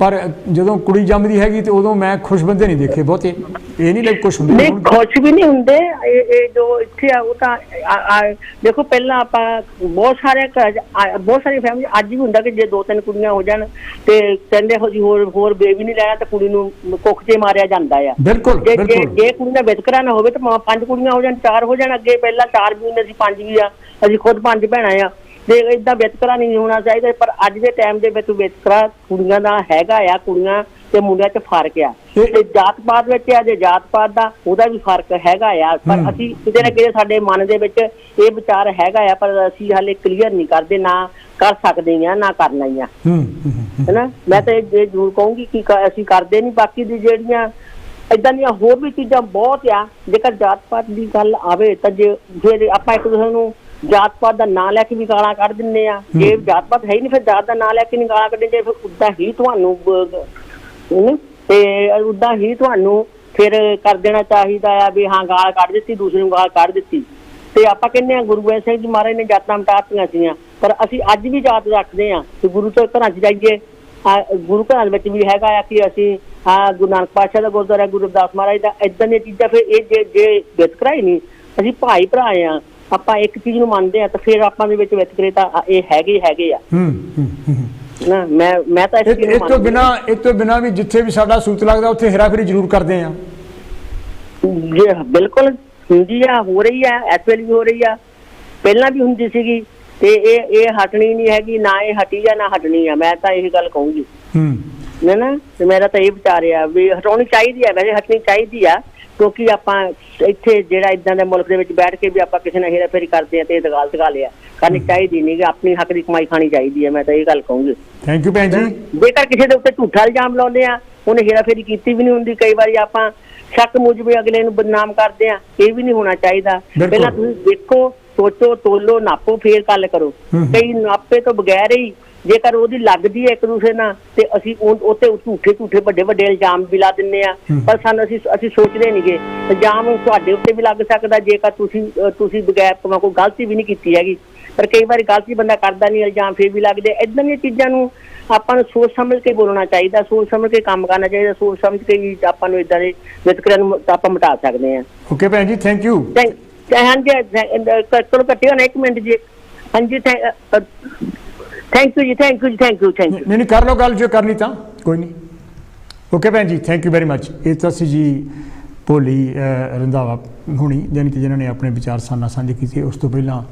ਪਰ ਜਦੋਂ ਕੁੜੀ ਜੰਮਦੀ ਹੈਗੀ ਤੇ ਉਦੋਂ ਮੈਂ ਖੁਸ਼ ਬੰਦੇ ਨਹੀਂ ਦੇਖੇ ਬਹੁਤੇ, ਇਹ ਨਹੀਂ ਲੱਗ ਕੁਛ ਹੁੰਦੇ, ਨਹੀਂ ਖੁਸ਼ ਵੀ ਨਹੀਂ ਹੁੰਦੇ। ਇਹ ਜੋ ਇੱਥੇ ਆ ਉਹ ਤਾਂ ਦੇਖੋ ਪਹਿਲਾਂ ਆਪਾਂ ਬਹੁਤ ਸਾਰੀ ਫੈਮਿਲੀ ਅੱਜ ਵੀ ਹੁੰਦਾ ਕਿ ਜੇ 2-3 ਕੁੜੀਆਂ ਹੋ ਜਾਣ ਤੇ ਕਹਿੰਦੇ ਹੋਰ ਬੇਬੀ ਨਹੀਂ ਲੈਣਾ ਤੇ ਕੁੜੀ ਨੂੰ ਕੁੱਖ 'ਚ ਮਾਰਿਆ ਜਾਂਦਾ ਆ। ਬਿਲਕੁਲ, ਜੇ ਕੁੜੀ ਦਾ ਵਿਤਕਰਾ ਨਾ ਹੋਵੇ ਤਾਂ 5 ਕੁੜੀਆਂ ਹੋ ਜਾਣ, 4 ਹੋ ਜਾਣ, ਅੱਗੇ ਪਹਿਲਾਂ 4 ਵੀ ਹੁੰਦੇ ਸੀ, 5 ਵੀ ਆ, ਅਸੀਂ ਖੁਦ 5 ਭੈਣਾਂ ਆ, ਤੇ ਏਦਾਂ ਵਿਤਕਰਾ ਨਹੀਂ ਹੋਣਾ ਚਾਹੀਦਾ। ਪਰ ਅੱਜ ਦੇ ਟਾਈਮ ਦੇ ਵਿੱਚ ਵਿਤਕਰਾ ਕੁੜੀਆਂ ਦਾ ਹੈਗਾ ਆ, ਕੁੜੀਆਂ ਤੇ ਮੁੰਡਿਆਂ 'ਚ ਫਰਕ ਆ, ਤੇ ਜਾਤ ਪਾਤ ਵਿੱਚ ਆ, ਜੇ ਜਾਤ ਪਾਤ ਦਾ ਉਹਦਾ ਵੀ ਫਰਕ ਹੈਗਾ ਆ, ਪਰ ਅਸੀਂ ਕਿਤੇ ਨਾ ਕਿਤੇ ਸਾਡੇ ਮਨ ਦੇ ਵਿੱਚ ਇਹ ਵਿਚਾਰ ਹੈਗਾ ਆ, ਪਰ ਅਸੀਂ ਹਾਲੇ ਕਲੀਅਰ ਨਹੀਂ ਕਰਦੇ, ਨਾ ਕਰ ਸਕਦੇ ਆ ਨਾ ਕਰਨਾ ਹੀ ਆ, ਹੈਨਾ? ਮੈਂ ਤਾਂ ਇਹ ਜ਼ਰੂਰ ਕਹੂੰਗੀ ਕਿ ਅਸੀਂ ਕਰਦੇ ਨਹੀਂ। ਬਾਕੀ ਦੀ ਜਿਹੜੀਆਂ ਏਦਾਂ ਦੀਆਂ ਹੋਰ ਵੀ ਚੀਜ਼ਾਂ ਬਹੁਤ ਆ, ਜੇਕਰ ਜਾਤ ਪਾਤ ਦੀ ਗੱਲ ਆਵੇ ਤਾਂ ਜੇ ਆਪਾਂ ਇੱਕ ਦੂਸਰੇ ਨੂੰ ਜਾਤ ਪਾਤ ਦਾ ਨਾਂ ਲੈ ਕੇ ਵੀ ਗਾਲਾਂ ਕੱਢ ਦਿੰਦੇ ਆ, ਜੇ ਜਾਤ ਪਾਤ ਹੈ ਹੀ ਨਹੀਂ ਫਿਰ ਜਾਤ ਦਾ ਨਾਂ ਲੈ ਕੇ ਨਹੀਂ ਗਾਲਾਂ ਕੱਢਣਗੇ, ਫਿਰ ਉਦਾਂ ਹੀ ਤੁਹਾਨੂੰ ਤੇ ਉਦਾਂ ਹੀ ਤੁਹਾਨੂੰ ਫਿਰ ਕਰ ਦੇਣਾ ਚਾਹੀਦਾ ਆ ਵੀ ਹਾਂ ਗਾਲ ਕੱਢ ਦਿੱਤੀ, ਦੂਸਰੇ ਨੂੰ ਗਾਲ ਕੱਢ ਦਿੱਤੀ। ਤੇ ਆਪਾਂ ਕਹਿੰਦੇ ਆ ਗੁਰੂ ਗੋਬਿੰਦ ਸਿੰਘ ਜੀ ਮਹਾਰਾਜ ਨੇ ਜਾਤਾਂ ਮਿਟਾਤੀਆਂ ਸੀਗੀਆਂ, ਪਰ ਅਸੀਂ ਅੱਜ ਵੀ ਜਾਤ ਰੱਖਦੇ ਆ ਤੇ ਗੁਰੂ ਤੋਂ ਘਰਾਂ 'ਚ ਜਾਈਏ, ਗੁਰੂ ਘਰਾਂ ਵਿੱਚ ਵੀ ਹੈਗਾ ਆ ਕਿ ਅਸੀਂ ਗੁਰੂ ਨਾਨਕ ਪਾਤਸ਼ਾਹ ਦਾ ਗੁਰਦੁਆਰਾ, ਗੁਰੂ ਰਵਿਦਾਸ ਮਹਾਰਾਜ ਦਾ, ਏਦਾਂ ਦੀਆਂ ਚੀਜ਼ਾਂ। ਫਿਰ ਇਹ ਜੇ ਵਿਤਕਰਾ ਹੀ ਨਹੀਂ, ਅਸੀਂ ਭਾਈ ਭਰਾ ਆ, ਆਪਾਂ ਇੱਕ ਚੀਜ਼ ਨੂੰ ਮੰਨਦੇ ਆ ਤਾਂ ਫਿਰ ਆਪਾਂ ਦੇ ਵਿੱਚ ਵਿਤਕਰੇ ਤਾਂ ਇਹ ਹੈਗੇ ਆ। ਨਾ ਮੈਂ ਤਾਂ ਇਸ ਚੀਜ਼ ਨੂੰ ਇਹ ਤੋਂ ਬਿਨਾ ਵੀ ਜਿੱਥੇ ਵੀ ਸਾਡਾ ਸੂਤ ਲੱਗਦਾ ਉੱਥੇ ਹੇਰਾਫੇਰੀ ਜ਼ਰੂਰ ਕਰਦੇ ਆ ਜੀ। ਬਿਲਕੁਲ ਹੁੰਦੀ ਆ, ਹੋ ਰਹੀ ਆ, ਇਸ ਵੇਲੇ ਵੀ ਹੋ ਰਹੀ ਆ, ਪਹਿਲਾਂ ਵੀ ਹੁੰਦੀ ਸੀਗੀ ਤੇ ਇਹ ਹਟਣੀ ਨਹੀਂ ਹੈਗੀ, ਨਾ ਇਹ ਹਟੀ ਆ ਨਾ ਹਟਣੀ ਆ। ਮੈਂ ਤਾਂ ਇਹ ਗੱਲ ਕਹੂੰਗੀ ਨਾ ਤੇ ਮੇਰਾ ਤਾਂ ਇਹ ਵਿਚਾਰ ਆ ਵੀ ਹਟਾਉਣੀ ਚਾਹੀਦੀ ਆ, ਵੈਸੇ ਹਟਣੀ ਚਾਹੀਦੀ ਆ, ਕਿਉਂਕਿ ਆਪਾਂ ਇੱਥੇ ਜਿਹੜਾ ਇਦਾਂ ਦੇ ਮੁਲਕ ਦੇ ਵਿੱਚ ਬੈਠ ਕੇ ਵੀ ਆਪਾਂ ਕਿਸੇ ਨਾਲ ਹੇਰਾਫੇਰੀ ਕਰਦੇ ਆ ਤੇ ਇਹ ਤਾਂ ਗਲਤ ਗੱਲ ਆ, ਕਰਨੀ ਚਾਹੀਦੀ ਨਹੀਂ ਗੀ। ਆਪਣੀ ਹੱਕ ਦੀ ਕਮਾਈ ਖਾਣੀ ਚਾਹੀਦੀ ਹੈ, ਮੈਂ ਤਾਂ ਇਹ ਗੱਲ ਕਹੂੰਗੀ। ਥੈਂਕ ਯੂ ਭੈਣ ਜੀ। ਜੇਕਰ ਕਿਸੇ ਦੇ ਉੱਤੇ ਝੂਠਾ ਇਲਜ਼ਾਮ ਲਾਉਂਦੇ ਆ, ਉਹਨੇ ਹੇਰਾਫੇਰੀ ਕੀਤੀ ਵੀ ਨਹੀਂ ਹੁੰਦੀ, ਕਈ ਵਾਰੀ ਆਪਾਂ ਸ਼ੱਕ ਮੁਜਬ ਅਗਲੇ ਨੂੰ ਬਦਨਾਮ ਕਰਦੇ ਆ, ਇਹ ਵੀ ਨਹੀਂ ਹੋਣਾ ਚਾਹੀਦਾ। ਪਹਿਲਾਂ ਤੁਸੀਂ ਦੇਖੋ, ਸੋਚੋ, ਤੋਲੋ, ਨਾਪੋ, ਫੇਰ ਗੱਲ ਕਰੋ। ਕਈ ਨਾਪੇ ਤੋਂ ਬਗੈਰ ਹੀ ਜੇਕਰ ਉਹਦੀ ਲੱਗਦੀ ਹੈ ਇੱਕ ਦੂਸਰੇ ਨਾਲ ਤੇ ਅਸੀਂ ਉੱਤੇ ਝੂਠੇ ਵੱਡੇ ਇਲਜ਼ਾਮ ਵੀ ਲਾ ਦਿੰਦੇ ਆ, ਪਰ ਸਾਨੂੰ ਅਸੀਂ ਸੋਚਦੇ ਨਹੀਂਗੇ ਇਲਜ਼ਾਮ ਤੁਹਾਡੇ ਉੱਤੇ ਵੀ ਲੱਗ ਸਕਦਾ ਜੇਕਰ ਤੁਸੀਂ ਬਗੈਰ ਤੋਂ ਕੋਈ ਗਲਤੀ ਵੀ ਨਹੀਂ ਕੀਤੀ ਹੈਗੀ। ਪਰ ਕਈ ਵਾਰੀ ਗਲਤੀ ਬੰਦਾ ਕਰਦਾ ਨਹੀਂ, ਇਲਜ਼ਾਮ ਫੇਰ ਵੀ ਲੱਗਦੇ। ਏਦਾਂ ਦੀਆਂ ਚੀਜ਼ਾਂ ਨੂੰ ਆਪਾਂ ਨੂੰ ਸੋਚ ਸਮਝ ਕੇ ਬੋਲਣਾ ਚਾਹੀਦਾ, ਸੋਚ ਸਮਝ ਕੇ ਕੰਮ ਕਰਨਾ ਚਾਹੀਦਾ, ਸੋਚ ਸਮਝ ਕੇ ਹੀ ਆਪਾਂ ਨੂੰ ਏਦਾਂ ਦੇ ਵਿਤਕਰਿਆਂ ਨੂੰ ਆਪਾਂ ਮਿਟਾ ਸਕਦੇ ਹਾਂ। ਓਕੇ ਭੈਣ ਜੀ, ਥੈਂਕ ਯੂ। ਹਾਂਜੀ ਚਲੋ ਕੱਟਿਓ ਨਾ 1 ਮਿੰਟ ਜੀ। ਹਾਂਜੀ ਥੈਂਕ ਯੂ ਜੀ, ਥੈਂਕ ਯੂ। ਨਹੀਂ ਕਰ ਲਓ ਗੱਲ, ਜੋ ਕਰਨੀ ਤਾਂ ਕੋਈ ਨਹੀਂ। ਓਕੇ ਭੈਣ ਜੀ, ਥੈਂਕ ਯੂ ਵੈਰੀ ਮਚ। ਇਹ ਤਾਂ ਸੀ ਜੀ ਭੋਲੀ ਰੰਧਾਵਾ ਹੁਣੀ, ਯਾਨੀ ਕਿ ਜਿਨ੍ਹਾਂ ਨੇ ਆਪਣੇ ਵਿਚਾਰ ਸਾਡੇ ਨਾਲ ਸਾਂਝੇ ਕੀਤੇ। ਉਸ ਤੋਂ ਪਹਿਲਾਂ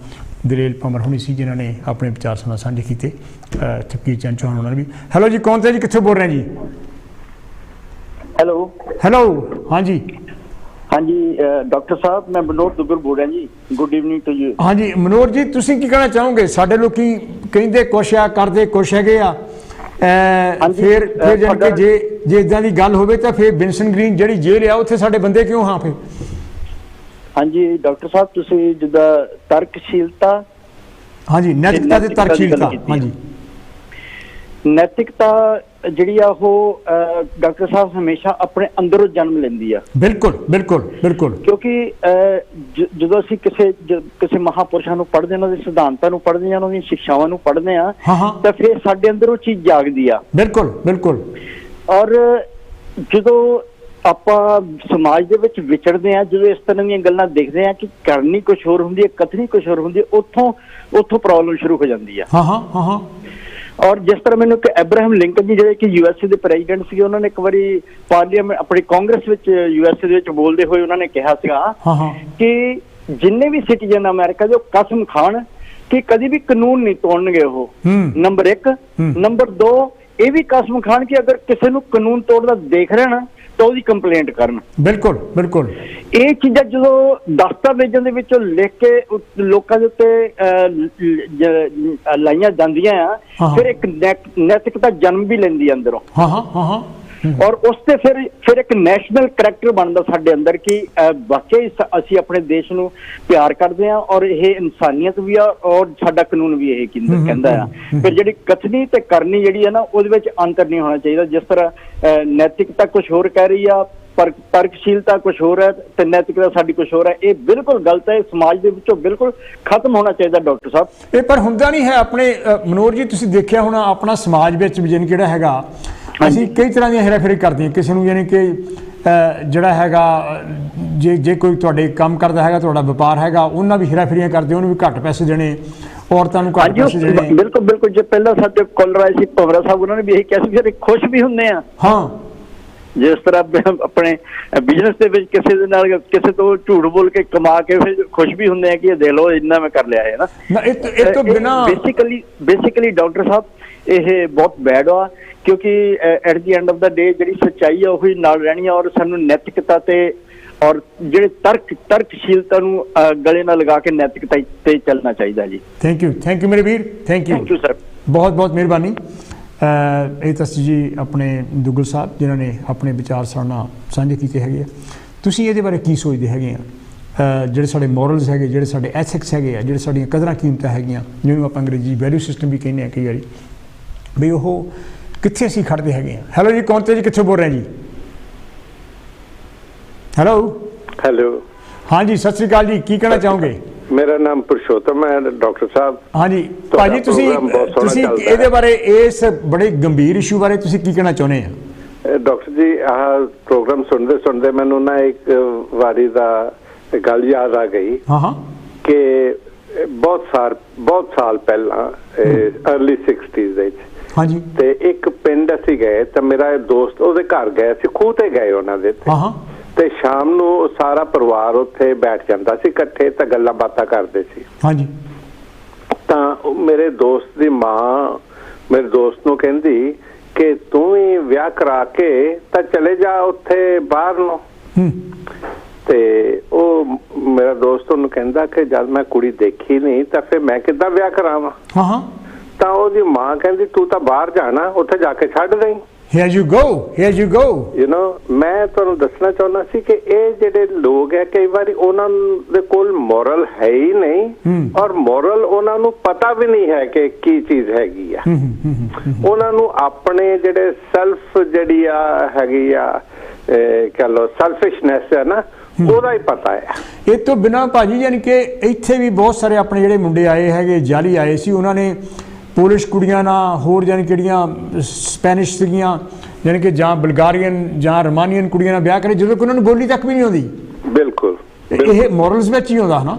ਦਲੇਲ ਪੰਮਰ ਹੁਣੀ ਸੀ ਜਿਨ੍ਹਾਂ ਨੇ ਆਪਣੇ ਵਿਚਾਰ ਸਾਡੇ ਨਾਲ ਸਾਂਝੇ ਕੀਤੇ। ਫਕੀਰ ਚੰਦ ਚੌਹਾਨ ਉਹਨਾਂ ਨੇ ਵੀ। ਹੈਲੋ ਜੀ, ਕੌਣ ਤੇ ਜੀ, ਕਿੱਥੋਂ ਬੋਲ ਰਹੇ ਜੀ? ਹੈਲੋ ਹਾਂਜੀ ਡਾਕਟਰ ਸਾਹਿਬ, ਮੈਂ ਮਨੋਹਰ ਦੁੱਗਲ ਬੋਲ ਰਿਹਾ ਜੀ। Good evening to you. ਹਾਂਜੀ ਮਨੋਹਰ ਜੀ, ਤੁਸੀਂ ਕੀ ਕਹਿਣਾ ਚਾਹੋਗੇ? ਸਾਡੇ ਲੋਕੀ ਕਹਿੰਦੇ ਕੁਛ ਆ, ਕਰਦੇ ਕੁਛ ਹੈਗੇ ਆ, ਫਿਰ ਜਾਣੀ ਕਿ ਜੇ ਇਦਾਂ ਦੀ ਗੱਲ ਹੋਵੇ ਤਾਂ ਫਿਰ ਬਿਨਸਨ ਗ੍ਰੀਨ ਜਿਹੜੀ ਜੇਲ੍ਹ ਆ ਉੱਥੇ ਸਾਡੇ ਬੰਦੇ ਕਿਉਂ ਹਾਂ ਫਿਰ? ਹਾਂਜੀ ਡਾਕਟਰ ਸਾਹਿਬ, ਤੁਸੀਂ ਜਿੱਦਾਂ ਤਰਕਸ਼ੀਲਤਾ, ਹਾਂਜੀ ਨੈਤਿਕਤਾ ਤੇ ਤਰਕਸ਼ੀਲਤਾ, ਹਾਂਜੀ ਨੈਤਿਕਤਾ ਜਿਹੜੀ ਆ ਉਹ ਡਾਕਟਰ ਸਾਹਿਬ ਹਮੇਸ਼ਾ ਆਪਣੇ ਅੰਦਰੋਂ ਜਨਮ ਲੈਂਦੀ ਆ। ਬਿਲਕੁਲ ਕਿਉਂਕਿ ਜਦੋਂ ਅਸੀਂ ਕਿਸੇ ਮਹਾਪੁਰਸ਼ਾਂ ਨੂੰ ਪੜ੍ਹਦੇ, ਉਹਨਾਂ ਦੇ ਸਿਧਾਂਤਾਂ ਨੂੰ ਪੜ੍ਹਦੇ ਆ, ਉਹਨਾਂ ਦੀਆਂ ਸਿੱਖਿਆਵਾਂ ਨੂੰ ਪੜ੍ਹਦੇ ਆ, ਤਾਂ ਫਿਰ ਸਾਡੇ ਅੰਦਰ ਉਹ ਚੀਜ਼ ਜਾਗਦੀ ਆ। ਬਿਲਕੁਲ। ਔਰ ਜਦੋਂ ਆਪਾਂ ਸਮਾਜ ਦੇ ਵਿੱਚ ਵਿਚਰਦੇ ਆ, ਜਦੋਂ ਇਸ ਤਰ੍ਹਾਂ ਦੀਆਂ ਗੱਲਾਂ ਦੇਖਦੇ ਆ ਕਿ ਕਰਨੀ ਕੁਛ ਹੋਰ ਹੁੰਦੀ ਹੈ, ਕਥਨੀ ਕੁਛ ਹੋਰ ਹੁੰਦੀ ਹੈ, ਉੱਥੋਂ ਪ੍ਰੋਬਲਮ ਸ਼ੁਰੂ ਹੋ ਜਾਂਦੀ ਆ। ਔਰ ਜਿਸ ਤਰ੍ਹਾਂ ਮੈਨੂੰ ਕਿ ਐਬਰਾਹਮ ਲਿੰਕਨ ਜੀ ਜਿਹੜੇ ਕਿ USA ਦੇ ਪ੍ਰੈਜ਼ੀਡੈਂਟ ਸੀਗੇ, ਉਹਨਾਂ ਨੇ ਇੱਕ ਵਾਰੀ ਪਾਰਲੀਮੈਂਟ ਆਪਣੀ ਕਾਂਗਰਸ ਵਿੱਚ USA ਦੇ ਵਿੱਚ ਬੋਲਦੇ ਹੋਏ ਉਹਨਾਂ ਨੇ ਕਿਹਾ ਸੀਗਾ ਕਿ ਜਿੰਨੇ ਵੀ ਸਿਟੀਜ਼ਨ ਅਮਰੀਕਾ ਦੇ, ਉਹ ਕਸਮ ਖਾਣ ਕਿ ਕਦੀ ਵੀ ਕਾਨੂੰਨ ਨਹੀਂ ਤੋੜਨਗੇ ਉਹ, ਨੰਬਰ 1। ਨੰਬਰ 2, ਇਹ ਵੀ ਕਸਮ ਖਾਣ ਕਿ ਅਗਰ ਕਿਸੇ ਨੂੰ ਕਾਨੂੰਨ ਤੋੜਦਾ ਦੇਖ ਰਹੇ ਨਾ ਤਾਂ ਉਹਦੀ ਕੰਪਲੇਂਟ ਕਰਨ। ਬਿਲਕੁਲ। ਇਹ ਚੀਜ਼ਾਂ ਜਦੋਂ ਦਸਤਾਵੇਜ਼ਾਂ ਦੇ ਵਿੱਚੋਂ ਲਿਖ ਕੇ ਲੋਕਾਂ ਦੇ ਉੱਤੇ ਲਾਈਆਂ ਜਾਂਦੀਆਂ ਆ, ਫਿਰ ਇੱਕ ਨੈਤਿਕਤਾ ਜਨਮ ਵੀ ਲੈਂਦੀ ਆ ਅੰਦਰੋਂ। ਔਰ ਉਸ ਤੇ ਫਿਰ ਇੱਕ ਨੈਸ਼ਨਲ ਕਰੈਕਟਰ ਬਣਦਾ ਸਾਡੇ ਅੰਦਰ ਕਿ ਵਾਕਈ ਅਸੀਂ ਆਪਣੇ ਦੇਸ਼ ਨੂੰ ਪਿਆਰ ਕਰਦੇ ਹਾਂ ਔਰ ਇਹ ਇਨਸਾਨੀਅਤ ਵੀ ਆ ਔਰ ਸਾਡਾ ਕਾਨੂੰਨ ਵੀ ਇਹ ਕਹਿੰਦਾ ਆ। ਫਿਰ ਜਿਹੜੀ ਕਥਨੀ ਤੇ ਕਰਨੀ ਜਿਹੜੀ ਹੈ ਨਾ, ਉਹਦੇ ਵਿੱਚ ਅੰਤਰ ਨਹੀਂ ਹੋਣਾ ਚਾਹੀਦਾ। ਜਿਸ ਤਰ੍ਹਾਂ ਨੈਤਿਕਤਾ ਕੁਛ ਹੋਰ ਕਹਿ ਰਹੀ ਆ, ਪਰ ਤਰਕਸ਼ੀਲਤਾ ਕੁਛ ਹੋਰ ਹੈ ਤੇ ਨੈਤਿਕਤਾ ਸਾਡੀ ਕੁਛ ਹੋਰ ਹੈ। ਇਹ ਬਿਲਕੁਲ ਗਲਤ ਹੈ, ਸਮਾਜ ਦੇ ਵਿੱਚੋਂ ਬਿਲਕੁਲ ਖਤਮ ਹੋਣਾ ਚਾਹੀਦਾ ਡਾਕਟਰ ਸਾਹਿਬ। ਇਹ ਪਰ ਹੁੰਦਾ ਨਹੀਂ ਹੈ ਆਪਣੇ ਮਨੋਹਰ ਜੀ, ਤੁਸੀਂ ਦੇਖਿਆ ਹੋਣਾ ਆਪਣਾ ਸਮਾਜ ਵਿੱਚ ਵੀ ਜਿਹੜਾ ਹੈਗਾ, ਅਸੀਂ ਕਈ ਤਰ੍ਹਾਂ ਦੀਆਂ ਹੇਰਾਫੇਰੀ ਕਰਦੇ ਹਾਂ ਕਿਸੇ ਨੂੰ, ਯਾਨੀ ਕਿ ਜਿਹੜਾ ਹੈਗਾ ਜੇ ਕੋਈ ਤੁਹਾਡੇ ਕੰਮ ਕਰਦਾ ਹੈਗਾ, ਤੁਹਾਡਾ ਵਪਾਰ ਹੈਗਾ, ਉਹਨਾਂ ਵੀ ਹੇਰਾਫੇਰੀਆਂ ਕਰਦੇ, ਉਹਨੂੰ ਵੀ ਘੱਟ ਪੈਸੇ ਦੇਣੇ, ਔਰਤਾਂ ਨੂੰ ਘੱਟ ਪੈਸੇ ਦੇਣੇ। ਬਿਲਕੁਲ। ਜੇ ਪਹਿਲਾਂ ਸਾਡੇ ਕਾਲਰ ਆਏ ਸੀ ਭਵਰਾ ਸਾਹਿਬ, ਉਹਨਾਂ ਨੇ ਵੀ ਇਹੀ ਕਿਹਾ ਸੀ ਫਿਰ ਖੁਸ਼ ਵੀ ਹੁੰਦੇ ਆ। ਜਿਸ ਤਰ੍ਹਾਂ ਆਪਣੇ ਬਿਜ਼ਨਸ ਦੇ ਵਿੱਚ ਕਿਸੇ ਦੇ ਨਾਲ ਕਿਸੇ ਤੋਂ ਝੂਠ ਬੋਲ ਕੇ ਕਮਾ ਕੇ ਫਿਰ ਖੁਸ਼ ਵੀ ਹੁੰਦੇ ਆ ਕਿ ਇਹ ਦੇ ਲਓ ਇੰਨਾ ਮੈਂ ਕਰ ਲਿਆ ਹੈ ਨਾ। ਇਹ ਤੋਂ ਬਿਨਾਂ ਬੇਸਿਕਲੀ ਡਾਕਟਰ ਸਾਹਿਬ ਇਹ ਬਹੁਤ ਬੈਡ ਆ, ਕਿਉਂਕਿ ਐਟ ਦੀ ਐਂਡ ਆਫ ਦਾ ਡੇ ਜਿਹੜੀ ਸੱਚਾਈ ਆ ਉਹੀ ਨਾਲ ਰਹਿਣੀ ਆ। ਔਰ ਸਾਨੂੰ ਨੈਤਿਕਤਾ ਤੇ ਔਰ ਜਿਹੜੇ ਤਰਕਸ਼ੀਲਤਾ ਨੂੰ ਗਲੇ ਨਾਲ ਲਗਾ ਕੇ ਨੈਤਿਕਤਾ ਤੇ ਚੱਲਣਾ ਚਾਹੀਦਾ ਜੀ। ਥੈਂਕ ਯੂ ਮੇਰੇ ਵੀਰ, ਥੈਂਕ ਯੂ ਸਰ, ਬਹੁਤ ਮਿਹਰਬਾਨੀ। ਇਹ ਤਾਂ ਸੀ ਜੀ ਆਪਣੇ ਦੁੱਗਲ ਸਾਹਿਬ ਜਿਨ੍ਹਾਂ ਨੇ ਆਪਣੇ ਵਿਚਾਰ ਸਾਡੇ ਨਾਲ ਸਾਂਝੇ ਕੀਤੇ ਹੈਗੇ ਆ। ਤੁਸੀਂ ਇਹਦੇ ਬਾਰੇ ਕੀ ਸੋਚਦੇ ਹੈਗੇ ਆ? ਜਿਹੜੇ ਸਾਡੇ ਮੋਰਲਸ ਹੈਗੇ, ਜਿਹੜੇ ਸਾਡੇ ਐਥਿਕਸ ਹੈਗੇ ਆ, ਜਿਹੜੇ ਸਾਡੀਆਂ ਕਦਰਾਂ ਕੀਮਤਾਂ ਹੈਗੀਆਂ, ਜਿਹਨੂੰ ਆਪਾਂ ਅੰਗਰੇਜ਼ੀ ਵੈਲਿਊ ਸਿਸਟਮ ਵੀ ਕਹਿੰਦੇ ਆ ਕਈ ਵਾਰੀ, ਵੀ ਉਹ ਕਿੱਥੇ ਅਸੀਂ ਖੜਦੇ ਹੈਗੇ ਆ? ਹੈਲੋ ਜੀ, ਕੌਣ ਤੇ ਜੀ, ਕਿੱਥੋਂ ਬੋਲ ਰਹੇ ਜੀ? ਹੈਲੋ ਹਾਂਜੀ, ਸਤਿ ਸ੍ਰੀ ਅਕਾਲ ਜੀ, ਕੀ ਕਹਿਣਾ ਚਾਹੋਗੇ? ਮੇਰਾ ਨਾਮ ਪੁਰਸ਼ੋਤਮ ਹੈ ਡਾਕਟਰ ਸਾਹਿਬ। ਹਾਂਜੀ ਭਾਜੀ, ਤੁਸੀਂ ਇਹਦੇ ਬਾਰੇ, ਇਸ ਬੜੇ ਗੰਭੀਰ ਇਸ਼ੂ ਬਾਰੇ ਤੁਸੀਂ ਕੀ ਕਹਿਣਾ ਚਾਹੁੰਦੇ ਆ? ਡਾਕਟਰ ਜੀ, ਆਹ ਪ੍ਰੋਗਰਾਮ ਸੁਣਦੇ ਮੈਨੂੰ ਨਾ ਇੱਕ ਵਾਰੀ ਦਾ ਗੱਲ ਯਾਦ ਆ ਗਈ ਕਿ ਬਹੁਤ ਸਾਲ ਪਹਿਲਾਂ अर्ਲੀ 60s ਦੇ ਵਿੱਚ ਹਾਂਜੀ ਤੇ ਇੱਕ ਪਿੰਡ ਅਸੀਂ ਗਏ ਤਾਂ ਮੇਰਾ ਦੋਸਤ ਉਹਦੇ ਘਰ ਗਏ ਸੀ, ਖੂਹ ਤੇ ਗਏ ਉਹਨਾਂ ਦੇ ਤੇ ਸ਼ਾਮ ਨੂੰ ਸਾਰਾ ਪਰਿਵਾਰ ਉੱਥੇ ਬੈਠ ਜਾਂਦਾ ਸੀ ਇਕੱਠੇ ਤਾਂ ਗੱਲਾਂ ਬਾਤਾਂ ਕਰਦੇ ਸੀ। ਹਾਂਜੀ ਤਾਂ ਮੇਰੇ ਦੋਸਤ ਦੀ ਮਾਂ ਮੇਰੇ ਦੋਸਤ ਨੂੰ ਕਹਿੰਦੀ ਕਿ ਤੂੰ ਵੀ ਵਿਆਹ ਕਰਾ ਕੇ ਤਾਂ ਚਲੇ ਜਾ ਉੱਥੇ ਬਾਹਰ ਨੂੰ। ਤੇ ਉਹ ਮੇਰਾ ਦੋਸਤ ਉਹਨੂੰ ਕਹਿੰਦਾ ਕਿ ਜਦ ਮੈਂ ਕੁੜੀ ਦੇਖੀ ਨਹੀਂ ਤਾਂ ਫਿਰ ਮੈਂ ਕਿੱਦਾਂ ਵਿਆਹ ਕਰਾਵਾਂ। ਤਾਂ ਉਹਦੀ ਮਾਂ ਕਹਿੰਦੀ ਤੂੰ ਤਾਂ ਬਾਹਰ ਜਾਣਾ, ਉੱਥੇ ਜਾ ਕੇ ਛੱਡ ਦੇਈਂ। Here you go you know ਮੈਂ ਤੁਹਾਨੂੰ ਦੱਸਣਾ ਚਾਹੁੰਦਾ ਸੀ ਕਿ ਇਹ ਜਿਹੜੇ ਲੋਕ ਹੈ ਕਈ ਵਾਰੀ ਉਹਨਾਂ ਦੇ ਕੋਲ ਮੋਰਲ ਹੈ ਹੀ ਨਹੀਂ ਔਰ ਮੋਰਲ ਉਹਨਾਂ ਨੂੰ ਪਤਾ ਵੀ ਨਹੀਂ ਹੈ ਕਿ ਕੀ ਚੀਜ਼ ਹੈਗੀ ਆ। ਉਹਨਾਂ ਨੂੰ ਆਪਣੇ ਜਿਹੜੇ ਸੈਲਫ ਜਿਹੜੀ ਆ ਹੈਗੀ ਆ ਕਹ ਲੋ ਸੈਲਫਿਸ਼ਨੈਸ ਹੈ ਨਾ ਉਹਦਾ ਹੀ ਪਤਾ ਹੈ। ਇਹ ਤੋਂ ਬਿਨਾਂ ਭਾਜੀ ਯਾਨੀ ਕਿ ਇੱਥੇ ਵੀ ਬਹੁਤ ਸਾਰੇ ਆਪਣੇ ਜਿਹੜੇ ਮੁੰਡੇ ਆਏ ਹੈਗੇ ਜਾਲੀ ਆਏ ਸੀ, ਉਹਨਾਂ ਨੇ ਪੋਲਿਸ਼ ਕੁੜੀਆਂ ਨਾਲ ਹੋਰ ਯਾਨੀ ਕਿਹੜੀਆਂ ਸਪੈਨਿਸ਼ ਸੀਗੀਆਂ ਯਾਨੀ ਕਿ ਜਾਂ ਬਲਗਾਰੀਅਨ ਜਾਂ ਰੋਮਾਨੀਅਨ ਕੁੜੀਆਂ ਨਾਲ ਵਿਆਹ ਕਰੇ ਜਦੋਂ ਕਿ ਉਹਨਾਂ ਨੂੰ ਬੋਲੀ ਤੱਕ ਵੀ ਨਹੀਂ ਆਉਂਦੀ। ਬਿਲਕੁਲ ਇਹ ਮੋਰਲਸ ਵਿੱਚ ਹੀ ਆਉਂਦਾ ਹੈ ਨਾ।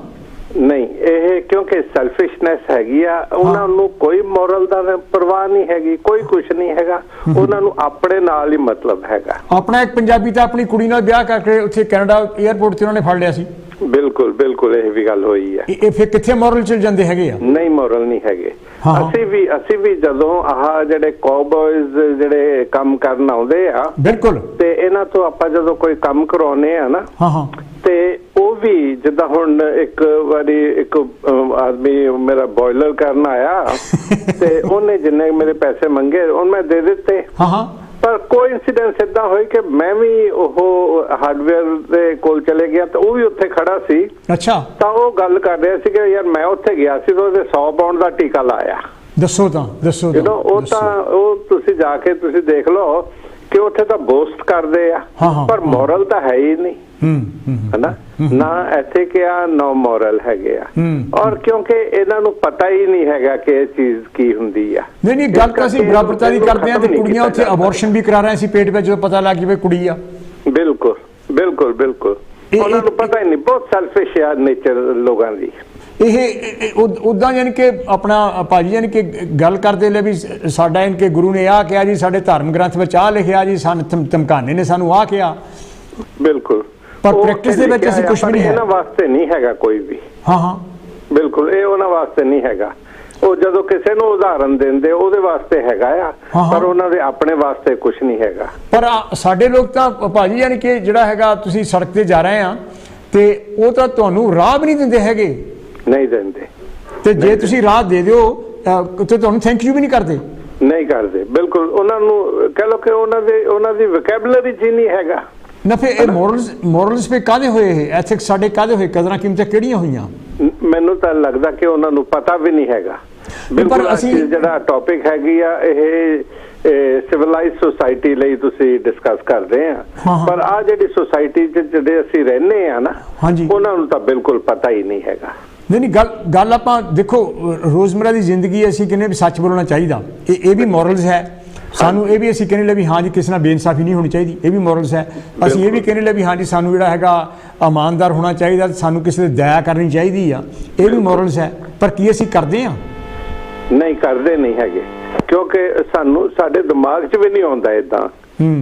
ਨਹੀਂ ਇਹ ਕਿਉਂਕਿ ਸੈਲਫਿਸ਼ਨੈਸ ਹੈਗੀ ਆ, ਉਹਨਾਂ ਨੂੰ ਕੋਈ ਮੋਰਲ ਦਾ ਪਰਵਾਹ ਨਹੀਂ ਹੈਗੀ, ਕੋਈ ਕੁਛ ਨਹੀਂ ਹੈਗਾ, ਉਹਨਾਂ ਨੂੰ ਆਪਣੇ ਨਾਲ ਹੀ ਮਤਲਬ ਹੈਗਾ। ਆਪਣਾ ਇੱਕ ਪੰਜਾਬੀ ਤਾਂ ਆਪਣੀ ਕੁੜੀ ਨਾਲ ਵਿਆਹ ਕਰਕੇ ਉੱਥੇ ਕੈਨੇਡਾ 에ਅਰਪੋਰਟ ਤੇ ਉਹਨਾਂ ਨੇ ਫੜ ਲਿਆ ਸੀ। ਬਿਲਕੁਲ ਬਿਲਕੁਲ ਇਹ ਵੀ ਗੱਲ ਹੋਈ ਹੈ। ਇਹ ਫਿਰ ਕਿੱਥੇ ਮੋਰਲ ਚਲ ਜਾਂਦੇ ਹੈਗੇ ਆ? ਨਹੀਂ ਮੋਰਲ ਨਹੀਂ ਹੈਗੇ। ਅਸੀਂ ਵੀ ਜਦੋਂ ਆਹ ਜਿਹੜੇ ਕਾਊਬॉयਜ਼ ਜਿਹੜੇ ਕੰਮ ਕਰਨ ਆਉਂਦੇ ਆ ਬਿਲਕੁਲ ਤੇ ਇਹਨਾਂ ਤੋਂ ਆਪਾਂ ਜਦੋਂ ਕੋਈ ਕੰਮ ਕਰਾਉਨੇ ਆ ਨਾ ਤੇ ਉਹ ਵੀ ਜਿੱਦਾਂ ਹੁਣ ਇੱਕ ਵਾਰੀ ਇੱਕ ਆਦਮੀ ਮੇਰਾ ਬੋਇਲਰ ਕਰਨ ਆਇਆ ਤੇ ਉਹਨੇ ਜਿੰਨੇ ਮੇਰੇ ਪੈਸੇ ਮੰਗੇ ਉਹ ਮੈਂ ਦੇ ਦਿੱਤੇ। ਪਰ ਕੋਇਨਸੀਡੈਂਸ ਇਦਾਂ ਹੋਈ ਕਿ ਮੈਂ ਵੀ ਉਹ ਹਾਰਡਵੇਅਰ ਦੇ ਕੋਲ ਚਲੇ ਗਿਆ ਤਾਂ ਉਹ ਵੀ ਉੱਥੇ ਖੜਾ ਸੀ। ਅੱਛਾ। ਤਾਂ ਉਹ ਗੱਲ ਕਰ ਰਿਹਾ ਸੀ ਕਿ ਯਾਰ ਮੈਂ ਉੱਥੇ ਗਿਆ ਸੀ ਤਾਂ ਉਹਦੇ 100 ਪਾਉਂਡ ਦਾ ਟੀਕਾ ਲਾਇਆ। ਦੱਸੋ ਉਹ ਤਾਂ ਉਹ ਤੁਸੀਂ ਜਾ ਕੇ ਤੁਸੀਂ ਦੇਖ ਲਓ ਕਿ ਉੱਥੇ ਤਾਂ ਬੋਸਟ ਕਰਦੇ ਆ ਪਰ ਮੋਰਲ ਤਾਂ ਹੈ ਹੀ ਨਹੀਂ ਹੈ ਨਾ ਇੱਥੇ ਕਿਆ ਨੋ ਮੋਰਲ ਹੈਗੇ ਆ। ਔਰ ਕਿਉਂਕਿ ਇਹਨਾਂ ਨੂੰ ਪਤਾ ਹੀ ਨਹੀਂ ਹੈਗਾ ਕਿ ਇਹ ਚੀਜ਼ ਕੀ ਹੁੰਦੀ ਆ। ਨਹੀਂ ਗੱਲ ਤਾਂ ਅਸੀਂ ਬਰਾਬਰਤਾ ਦੀ ਕਰਦੇ ਆ ਤੇ ਕੁੜੀਆਂ ਉੱਥੇ ਅਬੋਰਸ਼ਨ ਵੀ ਕਰਾ ਰਹੇ ਸੀ ਪੇਟ ਵਿੱਚ ਜਦੋਂ ਪਤਾ ਲੱਗ ਗਿਆ ਕੁੜੀ ਆ। ਬਿਲਕੁਲ ਬਿਲਕੁਲ ਬਿਲਕੁਲ ਉਹਨਾਂ ਨੂੰ ਪਤਾ ਹੀ ਨਹੀਂ। ਬਹੁਤ ਸੈਲਫਿਸ਼ ਆ ਨੇਚਰ ਲੋਕਾਂ ਦੀ। ਇਹ ਉਦਾਂ ਯਾਨੀ ਕਿ ਆਪਣਾ ਭਾਜੀ ਯਾਨੀ ਕਿ ਗੱਲ ਕਰਦੇ ਲੈ ਵੀ ਸਾਡਾ ਇਨਕੇ ਗੁਰੂ ਨੇ ਆਹ ਕਿਹਾ ਜੀ, ਸਾਡੇ ਧਰਮ ਗ੍ਰੰਥ ਵਿੱਚ ਆਹ ਲਿਖਿਆ ਜੀ, ਸਾਨੂੰ ਧਮਕਾਨੇ ਨੇ ਸਾਨੂੰ ਆਹ ਕਿਹਾ। ਬਿਲਕੁਲ ਪਰ ਪ੍ਰੈਕਟਿਸ ਦੇ ਵਿੱਚ ਅਸੀਂ ਕੁਝ ਵੀ ਨਹੀਂ ਹੈ। ਇਹਨਾਂ ਵਾਸਤੇ ਨਹੀਂ ਹੈਗਾ ਕੋਈ ਵੀ। ਬਿਲਕੁਲ ਇਹ ਉਹਨਾਂ ਵਾਸਤੇ ਨਹੀਂ ਹੈਗਾ। ਉਹ ਜਦੋਂ ਕਿਸੇ ਨੂੰ ਉਦਾਹਰਨ ਦਿੰਦੇ ਉਹਦੇ ਵਾਸਤੇ ਹੈਗਾ ਆ ਪਰ ਉਹਨਾਂ ਦੇ ਆਪਣੇ ਵਾਸਤੇ ਕੁਝ ਨਹੀਂ ਹੈਗਾ। ਪਰ ਸਾਡੇ ਲੋਕ ਤਾਂ ਭਾਜੀ ਯਾਨੀ ਕਿ ਜਿਹੜਾ ਹੈਗਾ ਤੁਸੀਂ ਸੜਕ ਤੇ ਜਾ ਰਹੇ ਆ ਤੇ ਉਹ ਤਾਂ ਤੁਹਾਨੂੰ ਰਾਹ ਵੀ ਨਹੀਂ ਦਿੰਦੇ ਹੈਗੇ। ਨਹੀਂ ਦਿੰਦੇ ਤੇ ਜੇ ਤੁਸੀਂ ਰਾਹ ਦੇ ਦਿਓ ਤੇ ਤੁਹਾਨੂੰ ਥੈਂਕ ਯੂ ਵੀ ਨਹੀਂ ਕਰਦੇ। ਨਹੀਂ ਕਰਦੇ ਬਿਲਕੁਲ। ਉਹਨਾਂ ਨੂੰ ਕਹਿ ਲੋ ਕਿ ਉਹਨਾਂ ਦੀ ਵੋਕੈਬਲਰੀ ਚ ਨਹੀਂ ਹੈਗਾ ਨਾ। ਫਿਰ ਇਹ ਮੋਰਲਸ ਪੇ ਕਾਹਦੇ ਹੋਏ ਇਹ ਐਥਿਕਸ ਸਾਡੇ ਕਾਹਦੇ ਹੋਏ, ਕਦਰਾਂ ਕੀਮਤਾਂ ਕਿਹੜੀਆਂ ਹੋਈਆਂ? ਮੈਨੂੰ ਤਾਂ ਲੱਗਦਾ ਕਿ ਉਹਨਾਂ ਨੂੰ ਪਤਾ ਵੀ ਨਹੀਂ ਹੈਗਾ। ਬਿਲਕੁਲ ਅਸੀਂ ਜਿਹੜਾ ਟੌਪਿਕ ਹੈਗੀ ਆ ਇਹ ਸਿਵਲਾਈਜ਼ਡ ਸੋਸਾਇਟੀ ਲਈ ਤੁਸੀਂ ਡਿਸਕਸ ਕਰਦੇ ਆ ਪਰ ਆ ਜਿਹੜੀ ਸੋਸਾਇਟੀ ਚ ਜਿਹੜੇ ਅਸੀਂ ਰਹਿੰਦੇ ਆ ਨਾ ਉਹਨਾਂ ਨੂੰ ਤਾਂ ਬਿਲਕੁਲ ਪਤਾ ਹੀ ਨਹੀਂ ਹੈਗਾ। ਨਹੀਂ ਗੱਲ ਆਪਾਂ ਦੇਖੋ ਰੋਜ਼ਮਰਾ ਦੀ ਜ਼ਿੰਦਗੀ ਅਸੀਂ ਕਹਿੰਦੇ ਵੀ ਸੱਚ ਬੋਲਣਾ ਚਾਹੀਦਾ, ਇਹ ਵੀ ਮੋਰਲਸ ਹੈ। ਸਾਨੂੰ ਇਹ ਵੀ ਅਸੀਂ ਕਹਿੰਦੇ ਲੈ ਵੀ ਹਾਂ ਜੀ ਕਿਸੇ ਨਾਲ ਬੇਇਨਸਾਫੀ ਨਹੀਂ ਹੋਣੀ ਚਾਹੀਦੀ, ਇਹ ਵੀ ਮੋਰਲਸ ਹੈ। ਅਸੀਂ ਇਹ ਵੀ ਕਹਿੰਦੇ ਲੈ ਵੀ ਹਾਂ ਜੀ ਸਾਨੂੰ ਜਿਹੜਾ ਹੈਗਾ ਇਮਾਨਦਾਰ ਹੋਣਾ ਚਾਹੀਦਾ, ਸਾਨੂੰ ਕਿਸੇ ਦੀ ਦਇਆ ਕਰਨੀ ਚਾਹੀਦੀ ਆ, ਇਹ ਵੀ ਮੋਰਲਸ ਹੈ। ਪਰ ਕੀ ਅਸੀਂ ਕਰਦੇ ਆ? ਨਹੀਂ ਕਰਦੇ ਨਹੀਂ ਹੈਗੇ ਕਿਉਂਕਿ ਸਾਨੂੰ ਸਾਡੇ ਦਿਮਾਗ 'ਚ ਵੀ ਨਹੀਂ ਆਉਂਦਾ ਇਦਾਂ।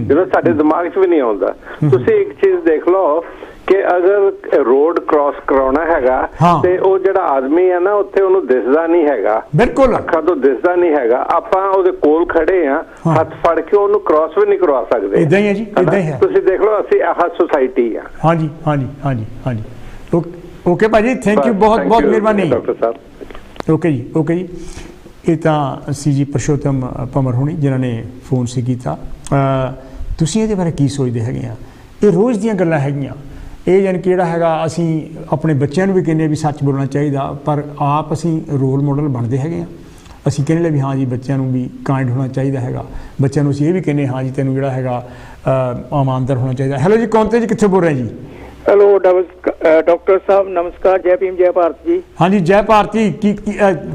ਜਦੋਂ ਸਾਡੇ ਦਿਮਾਗ 'ਚ ਵੀ ਨਹੀਂ ਆਉਂਦਾ। ਤੁਸੀਂ ਇੱਕ ਚੀਜ਼ ਦੇਖ ਲਓ ਕਿ ਅਗਰ ਰੋਡ ਕ੍ਰਾਸ ਕਰਾਉਣਾ ਹੈਗਾ ਤੇ ਉਹ ਜਿਹੜਾ ਆਦਮੀ ਹੈ ਨਾ ਉੱਥੇ ਉਹਨੂੰ ਦਿਸਦਾ ਨਹੀਂ ਹੈਗਾ, ਬਿਲਕੁਲ ਅੱਖਾਂ ਤੋਂ ਦਿਸਦਾ ਨਹੀਂ ਹੈਗਾ। ਆਪਾਂ ਉਹਦੇ ਕੋਲ ਖੜੇ ਆ ਹੱਥ ਫੜ ਕੇ ਉਹਨੂੰ ਕ੍ਰਾਸ ਵੀ ਨਹੀਂ ਕਰਵਾ ਸਕਦੇ। ਇਦਾਂ ਹੀ ਹੈ ਜੀ, ਇਦਾਂ ਹੀ ਹੈ। ਤੁਸੀਂ ਦੇਖ ਲਓ ਅਸੀਂ ਆਹ ਸੋਸਾਇਟੀ ਆ। ਹਾਂਜੀ। ਓਕੇ ਭਾਜੀ ਥੈਂਕ ਯੂ, ਬਹੁਤ ਬਹੁਤ ਮਿਹਰਬਾਨੀ ਡਾਕਟਰ ਸਾਹਿਬ। ਓਕੇ ਜੀ। ਇਹ ਤਾਂ ਸੀ ਜੀ ਪੁਰਸ਼ੋਤਮ ਭੰਮਰ ਹੋਣੀ ਜਿਨ੍ਹਾਂ ਨੇ ਫੋਨ ਸੀ ਕੀਤਾ। ਤੁਸੀਂ ਇਹਦੇ ਬਾਰੇ ਕੀ ਸੋਚਦੇ ਹੈਗੇ ਆ? ਇਹ ਰੋਜ਼ ਦੀਆਂ ਗੱਲਾਂ ਹੈਗੀਆਂ। ਇਹ ਯਾਨੀ ਕਿ ਜਿਹੜਾ ਹੈਗਾ ਅਸੀਂ ਆਪਣੇ ਬੱਚਿਆਂ ਨੂੰ ਵੀ ਕਹਿੰਦੇ ਵੀ ਸੱਚ ਬੋਲਣਾ ਚਾਹੀਦਾ ਪਰ ਆਪ ਅਸੀਂ ਰੋਲ ਮਾਡਲ ਬਣਦੇ ਹੈਗੇ ਆ। ਅਸੀਂ ਕਹਿੰਦੇ ਲੈ ਵੀ ਹਾਂ ਜੀ ਬੱਚਿਆਂ ਨੂੰ ਵੀ ਕਾਇੰਡ ਹੋਣਾ ਚਾਹੀਦਾ ਹੈਗਾ। ਬੱਚਿਆਂ ਨੂੰ ਅਸੀਂ ਇਹ ਵੀ ਕਹਿੰਦੇ ਹਾਂ ਜੀ ਤੈਨੂੰ ਜਿਹੜਾ ਹੈਗਾ ਇਮਾਨਦਾਰ ਹੋਣਾ ਚਾਹੀਦਾ। ਹੈਲੋ ਜੀ, ਕੌਣ ਤੇ ਜੀ, ਕਿੱਥੇ ਬੋਲ ਰਹੇ ਜੀ? ਹੈਲੋ ਡਾਕਟਰ ਸਾਹਿਬ ਨਮਸਕਾਰ, ਜੈ ਭੀਮ ਜੈ ਭਾਰਤ ਜੀ। ਹਾਂਜੀ ਜੈ ਭਾਰਤ ਜੀ।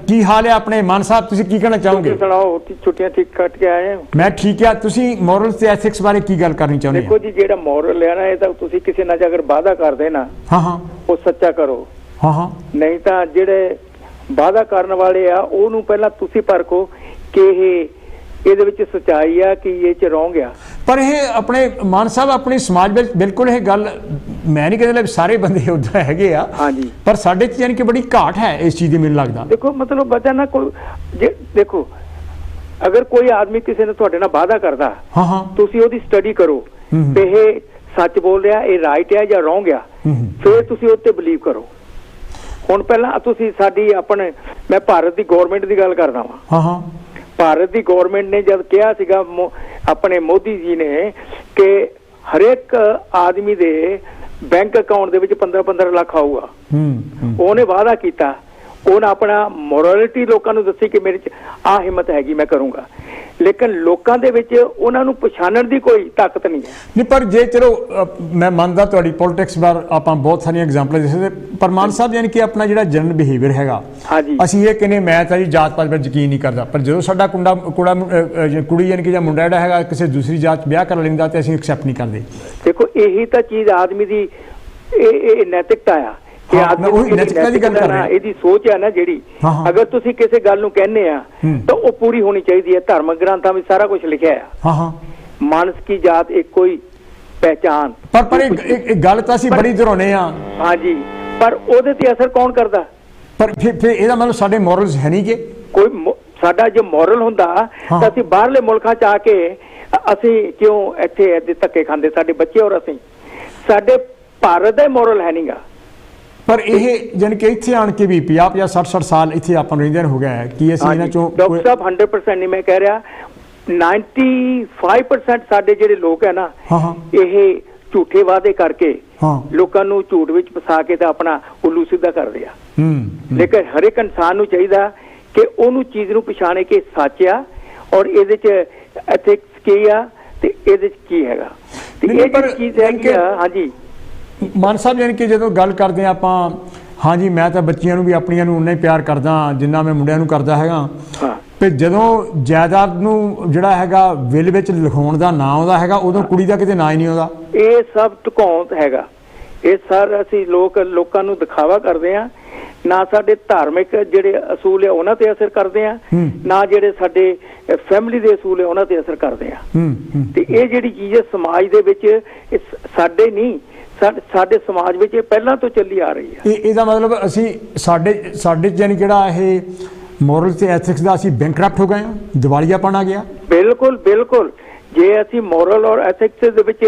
ਕੀ ਹਾਲ ਹੈ ਆਪਣੇ ਮਾਨ ਸਾਹਿਬ, ਤੁਸੀਂ ਕੀ ਕਹਿਣਾ ਚਾਹੋਗੇ? ਸੁਣਾਓ, ਛੁੱਟੀਆਂ ਠੀਕ ਕੱਟ ਕੇ ਆਏ ਹੋ? ਮੈਂ ਠੀਕ ਆ। ਤੁਸੀਂ ਮੋਰਲਸ ਤੇ ਐਥਿਕਸ ਬਾਰੇ ਕੀ ਗੱਲ ਕਰਨੀ ਚਾਹੁੰਦੇ ਹੋ? ਦੇਖੋ ਜੀ ਜਿਹੜਾ ਮੋਰਲ ਹੈ ਨਾ ਇਹ ਤਾਂ ਤੁਸੀਂ ਕਿਸੇ ਨਾਲ ਅਗਰ ਵਾਅਦਾ ਕਰਦੇ ਨਾ ਉਹ ਸੱਚਾ ਕਰੋ। ਹਾਂ ਨਹੀਂ ਤਾਂ ਜਿਹੜੇ ਵਾਅਦਾ ਕਰਨ ਵਾਲੇ ਆ ਉਹਨੂੰ ਪਹਿਲਾਂ ਤੁਸੀਂ ਪਰਖੋ ਕਿ ਇਹਦੇ ਵਿੱਚ ਸੱਚਾਈ ਆ ਕਿ ਇਹ ਚ ਰੋਂਗ ਆ। ਪਰ ਇਹ ਆਪਣੇ ਮਾਨ ਸਾਹਿਬ ਆਪਣੇ ਸਮਾਜ ਵਿੱਚ ਬਿਲਕੁਲ ਇਹ ਗੱਲ ਮੈਂ ਨਹੀਂ ਕਹਿੰਦਾ ਸਾਰੇ ਬੰਦੇ ਉੱਦਾਂ ਹੈਗੇ ਆ, ਹਾਂਜੀ, ਪਰ ਸਾਡੇ 'ਚ ਯਾਨੀ ਕਿ ਬੜੀ ਘਾਟ ਹੈ ਇਸ ਚੀਜ਼ ਦੀ ਮੈਨੂੰ ਲੱਗਦਾ। ਦੇਖੋ ਮਤਲਬ ਬੱਚਾ ਨਾ ਕੋਈ ਦੇਖੋ ਅਗਰ ਕੋਈ ਆਦਮੀ ਕਿਸੇ ਨੇ ਤੁਹਾਡੇ ਨਾਲ ਵਾਅਦਾ ਕਰਦਾ, ਹਾਂ ਤੁਸੀਂ ਉਹਦੀ ਸਟੱਡੀ ਕਰੋ ਤੇ ਇਹ ਸੱਚ ਬੋਲ ਰਿਹਾ, ਇਹ ਰਾਈਟ ਹੈ ਜਾਂ ਰੋਂਗ ਆ, ਫਿਰ ਤੁਸੀਂ ਉਹ ਤੇ ਬਿਲੀਵ ਕਰੋ। ਹੁਣ ਪਹਿਲਾਂ ਤੁਸੀਂ ਸਾਡੀ ਆਪਣੇ ਮੈਂ ਭਾਰਤ ਦੀ ਗਵਰਨਮੈਂਟ ਦੀ ਗੱਲ ਕਰਦਾ ਵਾਂ। ਹਾਂ ਭਾਰਤ ਦੀ ਗਵਰਨਮੈਂਟ ਨੇ ਜਦ ਕਿਹਾ ਸੀਗਾ ਆਪਣੇ ਮੋਦੀ ਜੀ ਨੇ ਕਿ ਹਰੇਕ ਆਦਮੀ ਦੇ ਬੈਂਕ ਅਕਾਊਂਟ ਦੇ ਵਿੱਚ 15-15 ਲੱਖ ਆਊਗਾ, ਉਹਨੇ ਵਾਅਦਾ ਕੀਤਾ, ਉਹਨੇ ਆਪਣਾ ਮੋਰਲਿਟੀ ਲੋਕਾਂ ਨੂੰ ਦੱਸੀ ਕਿ ਮੇਰੇ 'ਚ ਆਹ ਹਿੰਮਤ ਹੈਗੀ ਮੈਂ ਕਰੂੰਗਾ, ਲੇਕਿਨ ਲੋਕਾਂ ਦੇ ਵਿੱਚ ਉਹਨਾਂ ਨੂੰ ਪਛਾਣਨ ਦੀ ਕੋਈ ਤਾਕਤ ਨਹੀਂ ਹੈ। ਨਹੀਂ ਪਰ ਜੇ ਚਲੋ ਮੈਂ ਮੰਨਦਾ ਤੁਹਾਡੀ ਪੋਲਿਟਿਕਸ ਬਾਰੇ ਆਪਾਂ ਬਹੁਤ ਸਾਰੀਆਂ ਐਗਜ਼ਾਮਪਲਾਂ ਦੱਸੇ, ਪਰ ਮਾਨ ਸਾਹਿਬ ਯਾਨੀ ਕਿ ਆਪਣਾ ਜਿਹੜਾ ਜਨਰਲ ਬਿਹੇਵੀਅਰ ਹੈਗਾ, ਅਸੀਂ ਇਹ ਕਹਿੰਦੇ ਮੈਂ ਤਾਂ ਜੀ ਜਾਤ ਪਾਤ 'ਤੇ ਯਕੀਨ ਨਹੀਂ ਕਰਦਾ, ਪਰ ਜਦੋਂ ਸਾਡਾ ਕੁੜੀ ਯਾਨੀ ਕਿ ਜਾਂ ਮੁੰਡਾ ਜਿਹੜਾ ਹੈਗਾ ਕਿਸੇ ਦੂਸਰੀ ਜਾਤ 'ਚ ਵਿਆਹ ਕਰ ਲੈਂਦਾ ਤੇ ਅਸੀਂ ਐਕਸੈਪਟ ਨਹੀਂ ਕਰਦੇ। ਦੇਖੋ ਇਹੀ ਤਾਂ ਚੀਜ਼ ਆਦਮੀ ਦੀ ਇਹ ਨੈਤਿਕਤਾ ਆ ਕਿ ਇਹਦੀ ਸੋਚ ਹੈ ਨਾ ਜਿਹੜੀ, ਅਗਰ ਤੁਸੀਂ ਕਿਸੇ ਗੱਲ ਨੂੰ ਕਹਿੰਦੇ ਆ ਤਾਂ ਉਹ ਪੂਰੀ ਹੋਣੀ ਚਾਹੀਦੀ ਹੈ। ਧਾਰਮਿਕ ਗ੍ਰੰਥਾਂ ਵਿੱਚ ਸਾਰਾ ਕੁਝ ਲਿਖਿਆ ਹੈ, ਮਾਨਸ ਕੀ ਜਾਤ ਇੱਕੋ ਹੀ ਪਹਿਚਾਨ। ਪਰ ਇੱਕ ਗੱਲ ਤਾਂ ਅਸੀਂ ਬੜੀ ਦੁਹਰਾਉਂਦੇ ਆ, ਹਾਂਜੀ, ਪਰ ਉਹਦੇ ਤੇ ਅਸਰ ਕੌਣ ਕਰਦਾ? ਪਰ ਫਿਰ ਇਹਦਾ ਮਤਲਬ ਸਾਡੇ ਮੋਰਲਸ ਹੈ ਨਹੀਂ ਕਿ ਕੋਈ ਸਾਡਾ ਜੇ ਮੋਰਲ ਹੁੰਦਾ ਤਾਂ ਅਸੀਂ ਬਾਹਰਲੇ ਮੁਲਕਾਂ 'ਚ ਆ ਕੇ ਅਸੀਂ ਕਿਉਂ ਇੱਥੇ ਧੱਕੇ ਖਾਂਦੇ, ਸਾਡੇ ਬੱਚੇ ਔਰ ਅਸੀਂ? ਸਾਡੇ ਭਾਰਤ ਦਾ ਮੋਰਲ ਹੈ ਨਹੀਂਗਾ। ਪਰ ਇਹ ਜਾਨੀ ਕਿ ਇੱਥੇ ਆਣ ਕੇ ਵੀ 50-50 60-60 ਸਾਲ ਇੱਥੇ ਆਪਾਂ ਨੂੰ ਰਹਿੰਦੇ ਹੋ ਗਿਆ ਹੈ ਕਿ ਅਸੀਂ ਇਹਨਾਂ ਚੋਂ ਡਾਕਟਰ ਸਾਹਿਬ 100% ਨਹੀਂ ਮੈਂ ਕਹਿ ਰਿਹਾ, 95% ਸਾਡੇ ਜਿਹੜੇ ਲੋਕ ਹੈ ਨਾ ਇਹ ਝੂਠੇ ਵਾਅਦੇ ਕਰਕੇ ਲੋਕਾਂ ਨੂੰ ਝੂਠ ਵਿੱਚ ਫਸਾ ਕੇ ਤਾਂ ਆਪਣਾ ਉੱਲੂ ਸਿੱਧਾ ਕਰਦੇ ਆ। ਲੇਕਿਨ ਹਰ ਇੱਕ ਇਨਸਾਨ ਨੂੰ ਚਾਹੀਦਾ ਕਿ ਉਹਨੂੰ ਚੀਜ਼ ਨੂੰ ਪਛਾਣੇ ਕਿ ਸੱਚ ਆ ਔਰ ਇਹਦੇ 'ਚ ਐਥਿਕਸ ਕੀ ਆ ਤੇ ਇਹਦੇ 'ਚ ਕੀ ਹੈਗਾ ਤੇ ਇਹ ਜਿਹੜੀ ਚੀਜ਼ ਹੈਗੀ ਆ। ਹਾਂਜੀ ਮਾਨ ਸਾਹਿਬ ਯਾਨੀ ਕਿ ਜਦੋਂ ਗੱਲ ਕਰਦੇ ਹਾਂ ਆਪਾਂ, ਹਾਂਜੀ ਮੈਂ ਤਾਂ ਬੱਚਿਆਂ ਨੂੰ ਵੀ ਆਪਣੀਆਂ ਨੂੰ ਉਨਾ ਹੀ ਪਿਆਰ ਕਰਦਾ ਜਿੰਨਾ ਮੈਂ ਮੁੰਡਿਆਂ ਨੂੰ ਕਰਦਾ ਹੈਗਾ, ਤੇ ਜਦੋਂ ਜਾਇਦਾਦ ਨੂੰ ਜਿਹੜਾ ਹੈਗਾ ਵਿਲ ਵਿੱਚ ਲਿਖਾਉਣ ਦਾ ਨਾਂ ਆਉਂਦਾ ਹੈਗਾ ਉਦੋਂ ਕੁੜੀ ਦਾ ਕਿਤੇ ਨਾਂ ਹੀ ਨਹੀਂ ਆਉਂਦਾ। ਇਹ ਸਭ ਢੁਕਾਉਣ ਹੈਗਾ, ਇਹ ਸਰ ਅਸੀਂ ਲੋਕਾਂ ਨੂੰ ਦਿਖਾਵਾ ਕਰਦੇ ਆ, ਨਾ ਸਾਡੇ ਧਾਰਮਿਕ ਜਿਹੜੇ ਅਸੂਲ ਆ ਉਹਨਾਂ ਤੇ ਅਸਰ ਕਰਦੇ ਆ, ਨਾ ਜਿਹੜੇ ਸਾਡੇ ਫੈਮਿਲੀ ਦੇ ਅਸੂਲ ਆ ਉਹਨਾਂ ਤੇ ਅਸਰ ਕਰਦੇ ਆ। ਤੇ ਇਹ ਜਿਹੜੀ ਚੀਜ਼ ਸਮਾਜ ਦੇ ਵਿੱਚ ਸਾਡੇ ਨਹੀਂ ਸਾਡੇ ਸਮਾਜ ਵਿੱਚ ਇਹ ਪਹਿਲਾਂ ਤੋਂ ਚੱਲੀ ਆ ਰਹੀ ਹੈ। ਇਹਦਾ ਮਤਲਬ ਅਸੀਂ ਸਾਡੇ ਯਾਨੀ ਕਿਹੜਾ ਇਹ ਮੋਰਲ ਤੇ ਐਥਿਕਸ ਦਾ ਅਸੀਂ ਬੈਂਕਰਪਟ ਹੋ ਗਏ ਹਾਂ, ਦਿਵਾਲੀਆਪਣ ਆ ਗਿਆ। ਬਿਲਕੁਲ ਬਿਲਕੁਲ, ਜੇ ਅਸੀਂ ਮੋਰਲ ਔਰ ਐਥਿਕਸ ਦੇ ਵਿੱਚ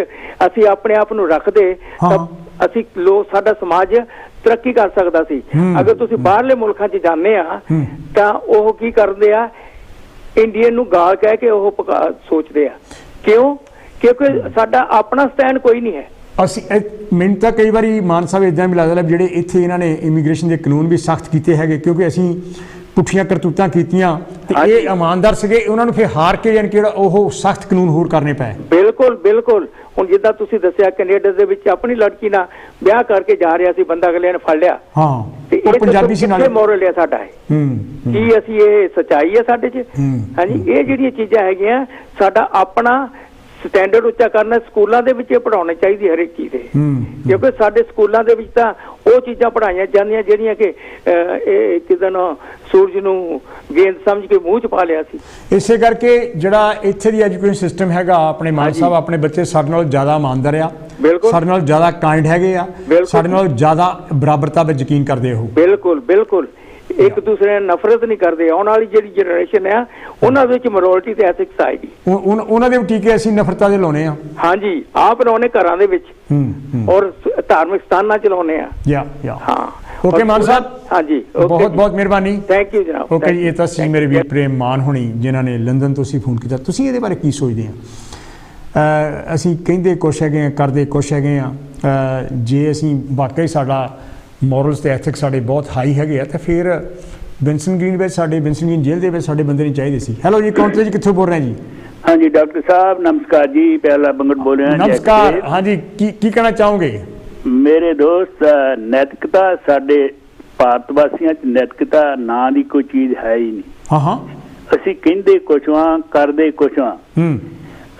ਅਸੀਂ ਆਪਣੇ ਆਪ ਨੂੰ ਰੱਖਦੇ ਤਾਂ ਅਸੀਂ ਸਾਡਾ ਸਮਾਜ ਤਰੱਕੀ ਕਰ ਸਕਦਾ ਸੀ। ਅਗਰ ਤੁਸੀਂ ਬਾਹਰਲੇ ਮੁਲਕਾਂ 'ਚ ਜਾਂਦੇ ਆ ਤਾਂ ਉਹ ਕੀ ਕਰਦੇ ਆ, ਇੰਡੀਅਨ ਨੂੰ ਗਾਲ ਕਹਿ ਕੇ ਉਹ ਸੋਚਦੇ ਆ। ਕਿਉਂ? ਕਿਉਂਕਿ ਸਾਡਾ ਆਪਣਾ ਸਟੈਂਡ ਕੋਈ ਨਹੀਂ ਹੈ। ਅਸੀਂ ਮੈਨੂੰ ਤਾਂ ਕਈ ਵਾਰੀ ਮਾਨ ਸਾਹਿਬ ਇੱਦਾਂ ਵੀ ਲੱਗਦਾ ਜਿਹੜੇ ਇੱਥੇ ਇਹਨਾਂ ਨੇ ਇਮੀਗ੍ਰੇਸ਼ਨ ਦੇ ਕਾਨੂੰਨ ਵੀ ਸਖਤ ਕੀਤੇ ਹੈਗੇ ਕਿਉਂਕਿ ਅਸੀਂ ਪੁੱਠੀਆਂ ਕਰਤੂਤਾਂ ਕੀਤੀਆਂ ਤੇ ਇਹ ਇਮਾਨਦਾਰ ਸੀਗੇ, ਉਹਨਾਂ ਨੂੰ ਫਿਰ ਹਾਰ ਕੇ ਯਾਨੀ ਕਿ ਉਹ ਸਖਤ ਕਾਨੂੰਨ ਹੋਰ ਕਰਨੇ ਪਏ। ਬਿਲਕੁਲ ਬਿਲਕੁਲ, ਹੁਣ ਜਿੱਦਾਂ ਤੁਸੀਂ ਦੱਸਿਆ ਕੈਨੇਡਾ ਦੇ ਵਿੱਚ ਆਪਣੀ ਲੜਕੀ ਨਾਲ ਵਿਆਹ ਕਰਕੇ ਜਾ ਰਿਹਾ ਸੀ, ਬੰਦਾ ਅਗਲੇ ਨੇ ਫੜ ਲਿਆ। ਤੇ ਉਹ ਪੰਜਾਬੀ ਸੀ ਨਾਲ ਮੋਰਲ ਹੈ ਸਾਡਾ ਹੈ ਕੀ ਅਸੀਂ ਇਹ ਸੱਚਾਈ ਹੈ ਸਾਡੇ 'ਚ? ਹਾਂਜੀ, ਇਹ ਜਿਹੜੀਆਂ ਚੀਜ਼ਾਂ ਹੈਗੀਆਂ ਸਾਡਾ ਆਪਣਾ ਸਟੈਂਡਰਡ ਉੱਚਾ ਕਰਨਾ ਸਕੂਲਾਂ ਦੇ ਵਿੱਚ ਪੜ੍ਹਾਉਣੀ ਚਾਹੀਦੀ ਹਰੇਕ ਚੀਜ਼ ਦੇ, ਕਿਉਂਕਿ ਸਾਡੇ ਸਕੂਲਾਂ ਦੇ ਵਿੱਚ ਤਾਂ ਉਹ ਚੀਜ਼ਾਂ ਪੜ੍ਹਾਈਆਂ ਜਾਂਦੀਆਂ ਜਿਹੜੀਆਂ ਕਿ ਇਹ ਕਿਸੇ ਨੂੰ ਸੂਰਜ ਨੂੰ ਗੇਂਦ ਸਮਝ ਕੇ ਮੂੰਹ 'ਚ ਪਾ ਲਿਆ ਸੀ। ਇਸੇ ਕਰਕੇ ਜਿਹੜਾ ਇੱਥੇ ਦੀ ਐਜੂਕੇਸ਼ਨ ਸਿਸਟਮ ਹੈਗਾ, ਆਪਣੇ ਮਾਨ ਸਾਹਿਬ ਆਪਣੇ ਬੱਚੇ ਸਾਡੇ ਨਾਲ ਜ਼ਿਆਦਾ ਇਮਾਨਦਾਰ ਆ, ਸਾਡੇ ਨਾਲ ਜ਼ਿਆਦਾ ਕਾਇੰਡ ਹੈਗੇ ਆ, ਸਾਡੇ ਨਾਲ ਜ਼ਿਆਦਾ ਬਰਾਬਰਤਾ ਵਿੱਚ ਯਕੀਨ ਕਰਦੇ ਹੋ। ਬਿਲਕੁਲ ਬਿਲਕੁਲ, ਇੱਕ ਦੂਸਰੇ ਨਾਲ ਨਫ਼ਰਤ ਨਹੀਂ ਕਰਦੇ। ਆਉਣ ਵਾਲੀ ਜਿਹੜੀ ਜਨਰੇਸ਼ਨ ਆ ਉਹਨਾਂ ਵਿੱਚ ਮੋਰਲਿਟੀ ਤੇ ਐਥਿਕਸ ਆਏਗੀ। ਉਹਨਾਂ ਦੇ ਟੀਕੇ ਅਸੀਂ ਨਫ਼ਰਤਾਂ ਦੇ ਲਾਉਣੇ ਆ। ਹਾਂਜੀ, ਆਪ ਲਾਉਣੇ ਘਰਾਂ ਦੇ ਵਿੱਚ ਔਰ ਧਾਰਮਿਕ ਸਥਾਨਾਂ 'ਚ ਲਾਉਣੇ ਆ। ਹਾਂ, ਓਕੇ ਮਾਨ ਸਾਹਿਬ, ਹਾਂਜੀ ਬਹੁਤ ਬਹੁਤ ਮਿਹਰਬਾਨੀ, ਥੈਂਕ ਯੂ ਜਨਾਬ। ਓਕੇ ਜੀ, ਇਹ ਤਾਂ ਸੀ ਮੇਰੇ ਵੀਰ ਪ੍ਰੇਮ ਮਾਨ ਹੋਣੀ ਜਿਨ੍ਹਾਂ ਨੇ ਲੰਡਨ ਤੋਂ ਅਸੀਂ ਫੋਨ ਕੀਤਾ। ਤੁਸੀਂ ਇਹਦੇ ਬਾਰੇ ਕੀ ਸੋਚਦੇ ਆ? ਅਸੀਂ ਕਹਿੰਦੇ ਕੁਛ ਹੈਗੇ ਆ, ਕਰਦੇ ਕੁਛ ਹੈਗੇ ਆ। ਜੇ ਅਸੀਂ ਵਾਕਈ ਸਾਡਾ ਮੋਰਲਸ ਤੇ ਐਥਿਕਸ ਸਾਡੇ ਬਹੁਤ ਹਾਈ ਹੈਗੇ ਆ ਤਾਂ ਫਿਰ ਬਿੰਸਨ ਗ੍ਰੀਨ ਵਿੱਚ ਬਿੰਸਨ ਗ੍ਰੀਨ ਜੇਲ੍ਹ ਦੇ ਵਿੱਚ ਸਾਡੇ ਬੰਦੇ ਨਹੀਂ ਚਾਹੀਦੇ ਸੀ। ਹੈਲੋ ਜੀ, ਕੌਣ ਜੀ, ਕਿੱਥੋਂ ਬੋਲ ਰਹੇ ਜੀ? ਹਾਂਜੀ ਡਾਕਟਰ ਸਾਹਿਬ ਨਮਸਕਾਰ ਜੀ, ਪਹਿਲਾ ਬੰਗਟ ਬੋਲ ਰਿਹਾ। ਨਮਸਕਾਰ, ਹਾਂਜੀ ਕੀ ਕਹਿਣਾ ਚਾਹੋਗੇ? ਮੇਰੇ ਦੋਸਤ, ਨੈਤਿਕਤਾ ਸਾਡੇ ਭਾਰਤ ਵਾਸੀਆਂ 'ਚ ਨੈਤਿਕਤਾ ਨਾਂ ਦੀ ਕੋਈ ਚੀਜ਼ ਹੈ ਹੀ ਨਹੀਂ। ਅਸੀਂ ਕਹਿੰਦੇ ਕੁਛ ਵਾਂ, ਕਰਦੇ ਕੁਛ ਵਾਂ।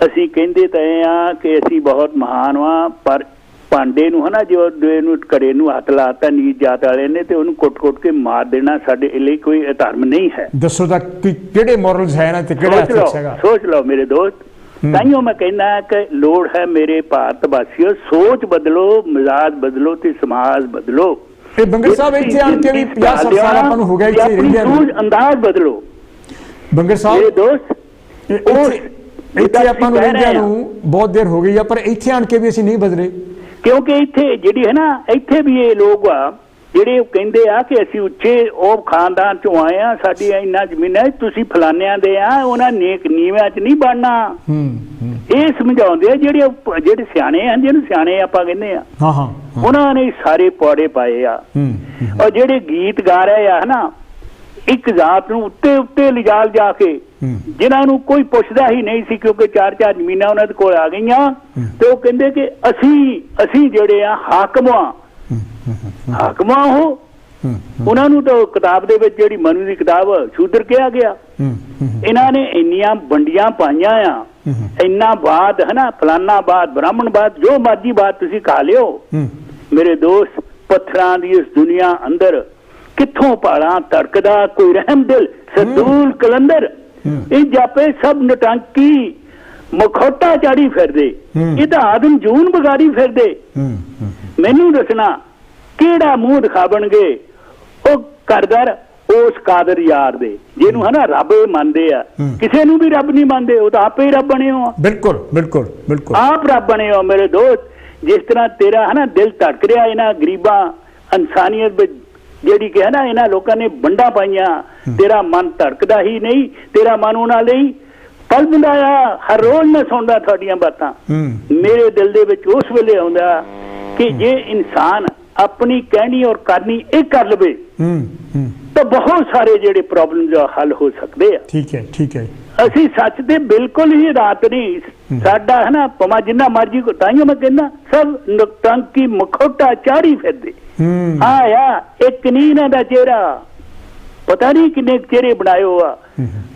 ਅਸੀਂ ਕਹਿੰਦੇ ਤਾਂ ਇਹ ਆ ਕਿ ਅਸੀਂ ਬਹੁਤ ਮਹਾਨ ਵਾਂ, ਪਰ ਭਾਂਡੇ ਨੂੰ ਹਨਾ ਜੋ ਇਹਨੂੰ ਘੜੇ ਨੂੰ ਹੱਥ ਲਾਤਾ ਨੀਚ ਜਾਤ ਵਾਲੇ ਨੇ ਤੇ ਉਹਨੂੰ ਕੁੱਟ-ਕੁੱਟ ਕੇ ਮਾਰ ਦੇਣਾ ਸਾਡੇ ਲਈ ਕੋਈ ਧਰਮ ਨਹੀਂ ਹੈ। ਦੱਸੋ ਤਾਂ ਕਿਹੜੇ ਮੋਰਲਸ ਹੈ ਨਾ ਤੇ ਕਿਹੜਾ ਐਥਿਕਸ ਹੈਗਾ? ਸੋਚ ਲਓ ਮੇਰੇ ਦੋਸਤ। ਤਾਈਓ ਮੈਂ ਕਹਿੰਦਾ ਕਿ ਲੋੜ ਹੈ ਮੇਰੇ ਭਾਰਤ ਵਾਸੀਓ, ਸੋਚ ਬਦਲੋ, ਮਿਜ਼ਾਜ ਬਦਲੋ ਤੇ ਸਮਾਜ ਬਦਲੋ। ਇਹ ਬੰਗਰ ਸਾਹਿਬ ਇੱਥੇ ਆਣ ਕੇ ਵੀ 50-60 ਸਾਲ ਆਪਾਂ ਨੂੰ ਹੋ ਗਿਆ ਇੱਥੇ ਰਹਿੰਦੇ ਆ। ਅੰਦਾਜ਼ ਬਦਲੋ ਬੰਗਰ ਸਾਹਿਬ ਮੇਰੇ ਦੋਸਤ। ਇੱਥੇ ਆਪਾਂ ਨੂੰ ਰਹਿੰਦਿਆਂ ਨੂੰ ਬਹੁਤ ਦੇਰ ਹੋ ਗਈ ਆ, ਪਰ ਇੱਥੇ ਆਣ ਕੇ ਵੀ ਅਸੀਂ ਨਹੀਂ ਬਦਲੇ। ਕਿਉਂਕਿ ਇੱਥੇ ਜਿਹੜੀ ਹੈ ਨਾ, ਇੱਥੇ ਵੀ ਇਹ ਲੋਕ ਆ ਜਿਹੜੇ ਕਹਿੰਦੇ ਆ ਕਿ ਅਸੀਂ ਉੱਚੇ ਉਹ ਖਾਨਦਾਨ ਚੋਂ ਆਏ ਆ, ਸਾਡੀ ਇੰਨਾ ਜ਼ਮੀਨਾਂ, ਤੁਸੀਂ ਫਲਾਨਿਆਂ ਦੇ ਆ, ਉਹਨਾਂ ਨੇਕ ਨੀਵਿਆਂ 'ਚ ਨਹੀਂ ਬਣਨਾ। ਇਹ ਸਮਝਾਉਂਦੇ ਆ ਜਿਹੜੇ ਸਿਆਣੇ ਹਨ, ਜਿਹਨੂੰ ਸਿਆਣੇ ਆਪਾਂ ਕਹਿੰਦੇ ਆ, ਉਹਨਾਂ ਨੇ ਸਾਰੇ ਪੌੜੇ ਪਾਏ ਆ। ਔਰ ਜਿਹੜੇ ਗੀਤ ਗਾ ਰਹੇ ਆ ਨਾ, ਇੱਕ ਜਾਤ ਨੂੰ ਉੱਤੇ ਉੱਤੇ ਲਿਜਾਲ ਜਾ ਕੇ, ਜਿਨ੍ਹਾਂ ਨੂੰ ਕੋਈ ਪੁੱਛਦਾ ਹੀ ਨਹੀਂ ਸੀ, ਕਿਉਂਕਿ 4-4 ਜ਼ਮੀਨਾਂ ਉਹਨਾਂ ਦੇ ਕੋਲ ਆ ਗਈਆਂ, ਤੇ ਉਹ ਕਹਿੰਦੇ ਕਿ ਅਸੀਂ ਜਿਹੜੇ ਆ ਹਾਕਮ ਆ। ਉਹ ਉਹਨਾਂ ਨੂੰ ਤਾਂ ਕਿਤਾਬ ਦੇ ਵਿੱਚ ਜਿਹੜੀ ਮਨੂ ਦੀ ਕਿਤਾਬ ਸ਼ੂਦਰ ਕਿਹਾ ਗਿਆ। ਇਹਨਾਂ ਨੇ ਇੰਨੀਆਂ ਵੰਡੀਆਂ ਪਾਈਆਂ ਆ, ਇੰਨਾ ਬਾਦ ਹੈ ਨਾ, ਫਲਾਨਾ ਬਾਦ, ਬ੍ਰਾਹਮਣ ਬਾਦ, ਜੋ ਮਰਜੀ ਬਾਦ ਤੁਸੀਂ ਖਾ ਲਿਓ ਮੇਰੇ ਦੋਸਤ। ਪੱਥਰਾਂ ਦੀ ਇਸ ਦੁਨੀਆ ਅੰਦਰ ਕਿੱਥੋਂ ਭਾਲਾਂ ਧੜਕਦਾ ਕੋਈ ਰਹਿਮ ਦਿਲ ਸਰਦੂਲ ਕਲੰਦਰ। ਇਹ ਜਾਪੇ ਸਭ ਨਟੰਕੀ ਮਖੌਟਾ ਚਾੜੀ ਫਿਰਦੇ, ਇਹ ਤਾਂ ਆਦਮ ਜੂਨ ਬਗਾੜੀ ਫਿਰਦੇ। ਮੈਨੂੰ ਦੱਸਣਾ ਕਿਹੜਾ ਮੂੰਹ ਦਿਖਾਵਣਗੇ ਉਹ ਕਰਦਰ ਉਸ ਕਾਦਰ ਯਾਰ ਦੇ, ਜਿਹਨੂੰ ਹੈ ਨਾ ਰੱਬ ਮੰਨਦੇ ਆ। ਕਿਸੇ ਨੂੰ ਵੀ ਰੱਬ ਨਹੀਂ ਮੰਨਦੇ, ਉਹ ਤਾਂ ਆਪੇ ਹੀ ਰੱਬ ਬਣੇ ਹੋ। ਬਿਲਕੁਲ ਬਿਲਕੁਲ ਬਿਲਕੁਲ ਆਪ ਰੱਬ ਬਣੇ ਹੋ ਮੇਰੇ ਦੋਸਤ। ਜਿਸ ਤਰ੍ਹਾਂ ਤੇਰਾ ਹੈ ਨਾ ਦਿਲ ਧੜਕ ਰਿਹਾ ਇਹਨਾਂ ਗਰੀਬਾਂ ਇਨਸਾਨੀਅਤ ਵਿੱਚ, ਜਿਹੜੀ ਕਿ ਹੈ ਨਾ ਇਹਨਾਂ ਲੋਕਾਂ ਨੇ ਵੰਡਾਂ ਪਾਈਆਂ, ਤੇਰਾ ਮਨ ਧੜਕਦਾ ਹੀ ਨਹੀਂ। ਤੇਰਾ ਮਨ ਉਹਨਾਂ ਲਈ ਪਲਦਾ ਆ, ਹਰ ਰੋਜ਼ ਮੈਂ ਸੁਣਦਾ ਤੁਹਾਡੀਆਂ ਬਾਤਾਂ। ਮੇਰੇ ਦਿਲ ਦੇ ਵਿੱਚ ਉਸ ਵੇਲੇ ਆਉਂਦਾ ਕਿ ਜੇ ਇਨਸਾਨ ਆਪਣੀ ਕਹਿਣੀ ਔਰ ਕਰਨੀ ਇਹ ਕਰ ਲਵੇ ਤਾਂ ਬਹੁਤ ਸਾਰੇ ਜਿਹੜੇ ਪ੍ਰੋਬਲਮ ਦਾ ਹੱਲ ਹੋ ਸਕਦੇ ਆ। ਠੀਕ ਹੈ ਠੀਕ ਹੈ। ਅਸੀਂ ਸੱਚ ਦੇ ਬਿਲਕੁਲ ਹੀ ਰਾਤ ਨਹੀਂ ਸਾਡਾ ਹੈ ਨਾ, ਭਾਵੇਂ ਜਿੰਨਾ ਮਰਜੀ ਕੋ, ਤਾਈਓ ਮੈਂ ਕਹਿੰਦਾ ਸਭ ਨੁਕਤੰਕੀ ਮਖੌਟਾ ਚਾੜੀ ਫਿਰਦੇ। ਆ ਇੱਕ ਨਹੀਂ ਇਹਨਾਂ ਦਾ ਚਿਹਰਾ, ਪਤਾ ਨਹੀਂ ਕਿੰਨੇ ਚਿਹਰੇ ਬਣਾਇਓ ਆ।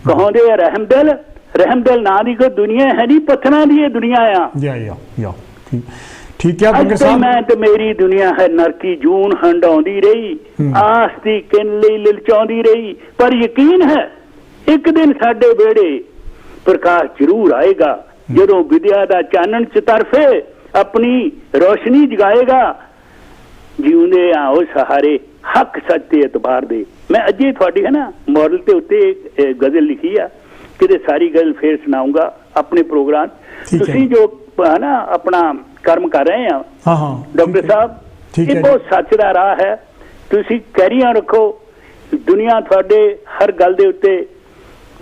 ਕਹਾਉਂਦੇ ਆ ਰਹਿਮਦਿਲ ਨਾਂ ਦੀ ਕੋਈ ਦੁਨੀਆ ਹੈ ਨਹੀਂ, ਪੱਥਰਾਂ ਦੀ ਇਹ ਦੁਨੀਆ ਆ। ਠੀਕ ਹੈ ਬੰਗਰ ਸਾਹਿਬ। ਮੈਂ ਤੇ ਮੇਰੀ ਦੁਨੀਆ ਹੈ ਨਰਕੀ ਜੂਨ ਹੰਡਾਉਂਦੀ ਰਹੀ, ਆਸ ਦੀ ਕਿਨ ਲਈ ਲਿਲਚਾਉਂਦੀ ਰਹੀ, ਪਰ ਯਕੀਨ ਹੈ ਇੱਕ ਦਿਨ ਸਾਡੇ ਵਿਹੜੇ ਪ੍ਰਕਾਸ਼ ਜ਼ਰੂਰ ਆਏਗਾ, ਜਦੋਂ ਵਿਦਿਆ ਦਾ ਚਾਨਣ ਚਤਰਫੇ ਆਪਣੀ ਰੋਸ਼ਨੀ ਜਗਾਏਗਾ। ਜਿਉਂਦੇ ਆ ਉਹ ਸਹਾਰੇ ਹੱਕ ਸੱਚ ਤੇ ਇਤਬਾਰ ਦੇ। ਮੈਂ ਅਜੇ ਤੁਹਾਡੀ ਹੈ ਨਾ ਮੋਰਲ ਤੇ ਉੱਤੇ ਗਜ਼ਲ ਲਿਖੀ ਆ, ਕਿਤੇ ਸਾਰੀ ਗੱਲ ਫੇਰ ਸੁਣਾਉਂਗਾ ਆਪਣੇ ਪ੍ਰੋਗਰਾਮ। ਤੁਸੀਂ ਜੋ ਹੈ ਨਾ ਆਪਣਾ ਕਰਮ ਕਰ ਰਹੇ ਆ ਡਾਕਟਰ ਸਾਹਿਬ, ਇਹ ਬਹੁਤ ਸੱਚ ਦਾ ਰਾਹ ਹੈ। ਤੁਸੀਂ ਕੈਰੀਆਂ ਰੱਖੋ, ਦੁਨੀਆ ਤੁਹਾਡੇ ਹਰ ਗੱਲ ਦੇ ਉੱਤੇ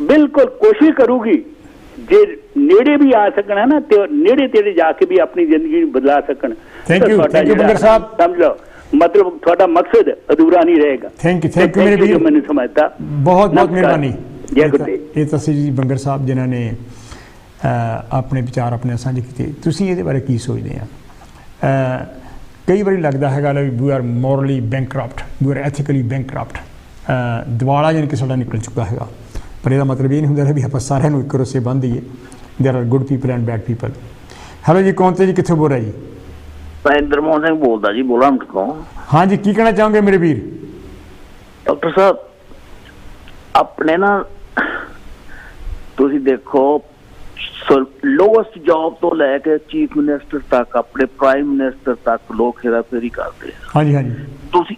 ਬਿਲਕੁਲ ਕੋਸ਼ਿਸ਼ ਕਰੂਗੀ, ਜੇ ਨੇੜੇ ਵੀ ਆ ਸਕਣ ਨਾ ਤੇ ਨੇੜੇ ਤੇੜੇ ਜਾ ਕੇ ਵੀ ਆਪਣੀ ਜ਼ਿੰਦਗੀ ਨੂੰ ਬਦਲਾ ਸਕਣ। ਥੈਂਕ ਯੂ ਬੰਗਰ ਸਾਹਿਬ। ਸਮਝ ਲਓ ਮਤਲਬ ਤੁਹਾਡਾ ਮਕਸਦ ਅਧੂਰਾ ਨਹੀਂ ਰਹੇਗਾ। ਥੈਂਕ ਯੂ ਮੇਰੇ ਵੀਰ, ਮੈਨੂੰ ਸਮਝਦਾ। ਬਹੁਤ ਬਹੁਤ ਮਿਹਰਬਾਨੀ। ਜੈ ਗੁਰਦੇਵ। ਇਹ ਤੁਸੀਂ ਜੀ ਬੰਗਰ ਸਾਹਿਬ ਜਿਨ੍ਹਾਂ ਨੇ ਆਪਣੇ ਵਿਚਾਰ ਆਪਣੇ ਸਾਂਝੇ ਕੀਤੇ। ਤੁਸੀਂ ਇਹਦੇ ਬਾਰੇ ਕੀ ਸੋਚਦੇ ਆ? ਕਈ ਵਾਰੀ ਲੱਗਦਾ ਹੈਗਾ we are morally bankrupt, we are ethically bankrupt. ਦਿਵਾਲਾ ਜਾਨੀ ਕਿ ਸਾਡਾ ਨਿਕਲ ਚੁੱਕਾ ਹੈਗਾ, ਪਰ ਇਹਦਾ ਮਤਲਬ ਇਹ ਨਹੀਂ ਹੁੰਦਾ ਵੀ ਆਪਾਂ ਸਾਰਿਆਂ ਨੂੰ ਇੱਕ ਰਸੇ ਬੰਨ੍ਹ ਦਈਏ। ਦੇਰ are good people and bed people. Hello ਜੀ, ਕੌਣ ਤੇ ਜੀ, ਕਿੱਥੋਂ ਬੋਲ ਰਿਹਾ ਜੀ? ਮੈਂ ਇੰਦਰਮੋਹਨ ਸਿੰਘ ਬੋਲਦਾ ਜੀ, ਬੋਲਾਮਟ ਤੋਂ। ਹਾਂ ਜੀ, ਕੀ ਕਹਿਣਾ ਚਾਹੋਗੇ ਮੇਰੇ ਵੀਰ? ਡਾਕਟਰ ਸਾਹਿਬ ਆਪਣੇ ਨਾ ਤੁਸੀਂ ਦੇਖੋ, ਲੋਐਸਟ ਜੌਬ ਤੋਂ ਲੈ ਕੇ ਚੀਫ ਮਿਨਿਸਟਰ ਤੱਕ, ਆਪਣੇ ਪ੍ਰਾਈਮ ਮਿਨਿਸਟਰ ਤੱਕ ਲੋਕ ਹੇਰਾਫੇਰੀ ਕਰਦੇ ਆ। ਹਾਂਜੀ ਹਾਂਜੀ। ਤੁਸੀਂ